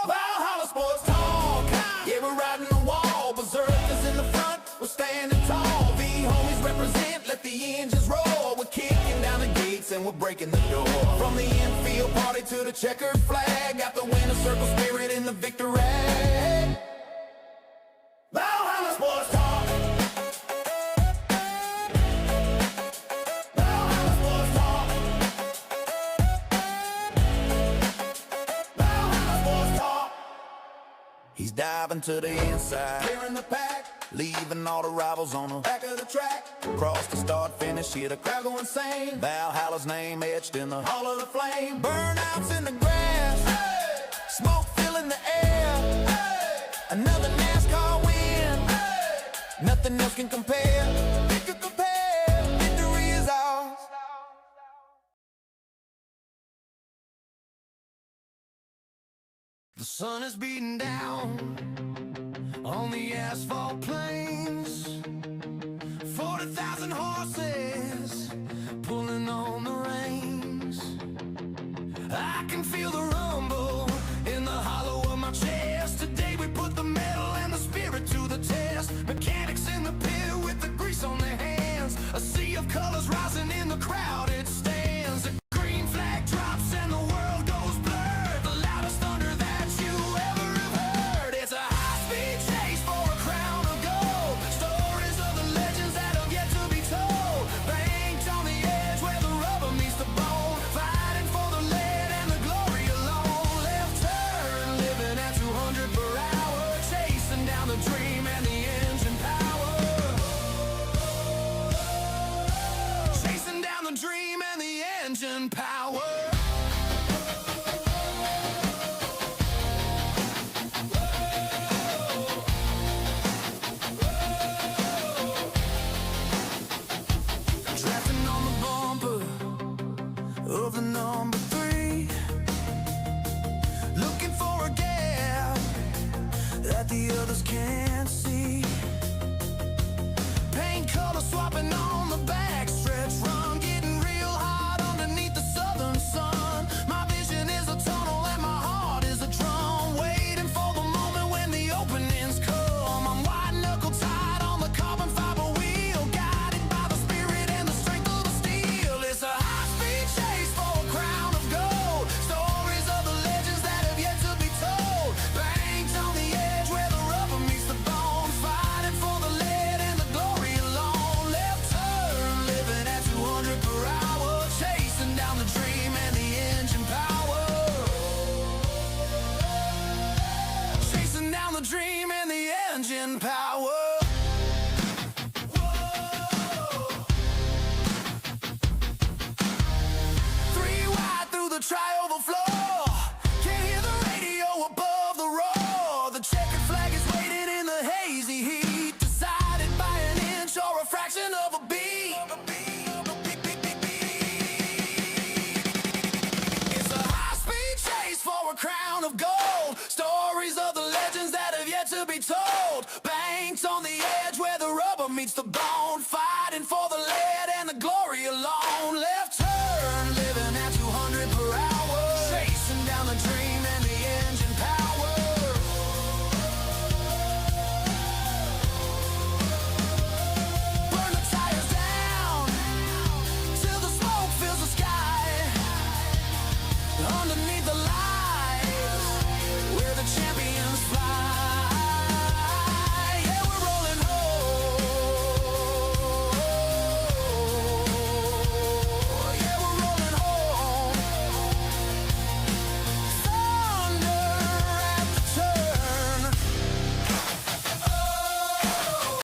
Speaker 1: Valhalla Sports Talk, yeah, we're riding the wall. Berserkers in the front, we're standing tall. V homies represent, let the engines roar. We're kicking down the gates and we're breaking the door. From the infield party to the checkered flag, got the winner circle spirit in the victory. Valhalla Sports Talk. Valhalla Sports Talk. Valhalla Sports Talk. He's diving to the inside, clearing the pack, leaving all the rivals on the back of the track. Across the start finish, hear the crowd go insane. Valhalla's name etched in the hall of the flame. Burnouts in the grass, hey. Smoke filling the air, hey. Another Nascar win, hey. Nothing else can compare. It could compare. Victory is ours. The sun is beating down on the asphalt plains. 40,000 horses pulling on the reins. I can feel the rumble in the hollow of my chest. Today we put the metal and the spirit to the test. Mechanics in the pit with the grease on their hands. A sea of colors rising in the crowded stands. The green flag drops and the world goes blurred. The loudest thunder that you ever have heard. It's a high-speed chase for a crown of gold. Stories of the legends that have yet to be told. Banked on the edge where the rubber meets the bone. Fighting for the lead and the glory alone. Left turn, living at 200 per hour. Chasing down the dream and the engine power. Chasing down the dream and the engine power. Drafting on the bumper of the number 3. Looking for a gap that the others can't see. Paint color swapping on the back stretch run. Getting real hot underneath the southern sun. My vision is a tunnel and my heart is a drum. Waiting for the moment when the openings come. I'm white knuckle tied on the carbon fiber wheel. Guided by the spirit and the strength of the steel. It's a high-speed chase for a crown of gold. Stories of the legends that have yet to be told. Banked on the edge where the rubber meets the bone. Fighting for the lead and the glory alone. Left turn, living at 200 per hour. Chasing down the dream and the engine power. Chasing down the dream and the engine power. Three wide through the tri-oval floor. Can't hear the radio above the roar. The checkered flag is waiting in the hazy heat. Decided by an inch or a fraction of a beat. It's a high-speed chase for a crown of gold. Stories of the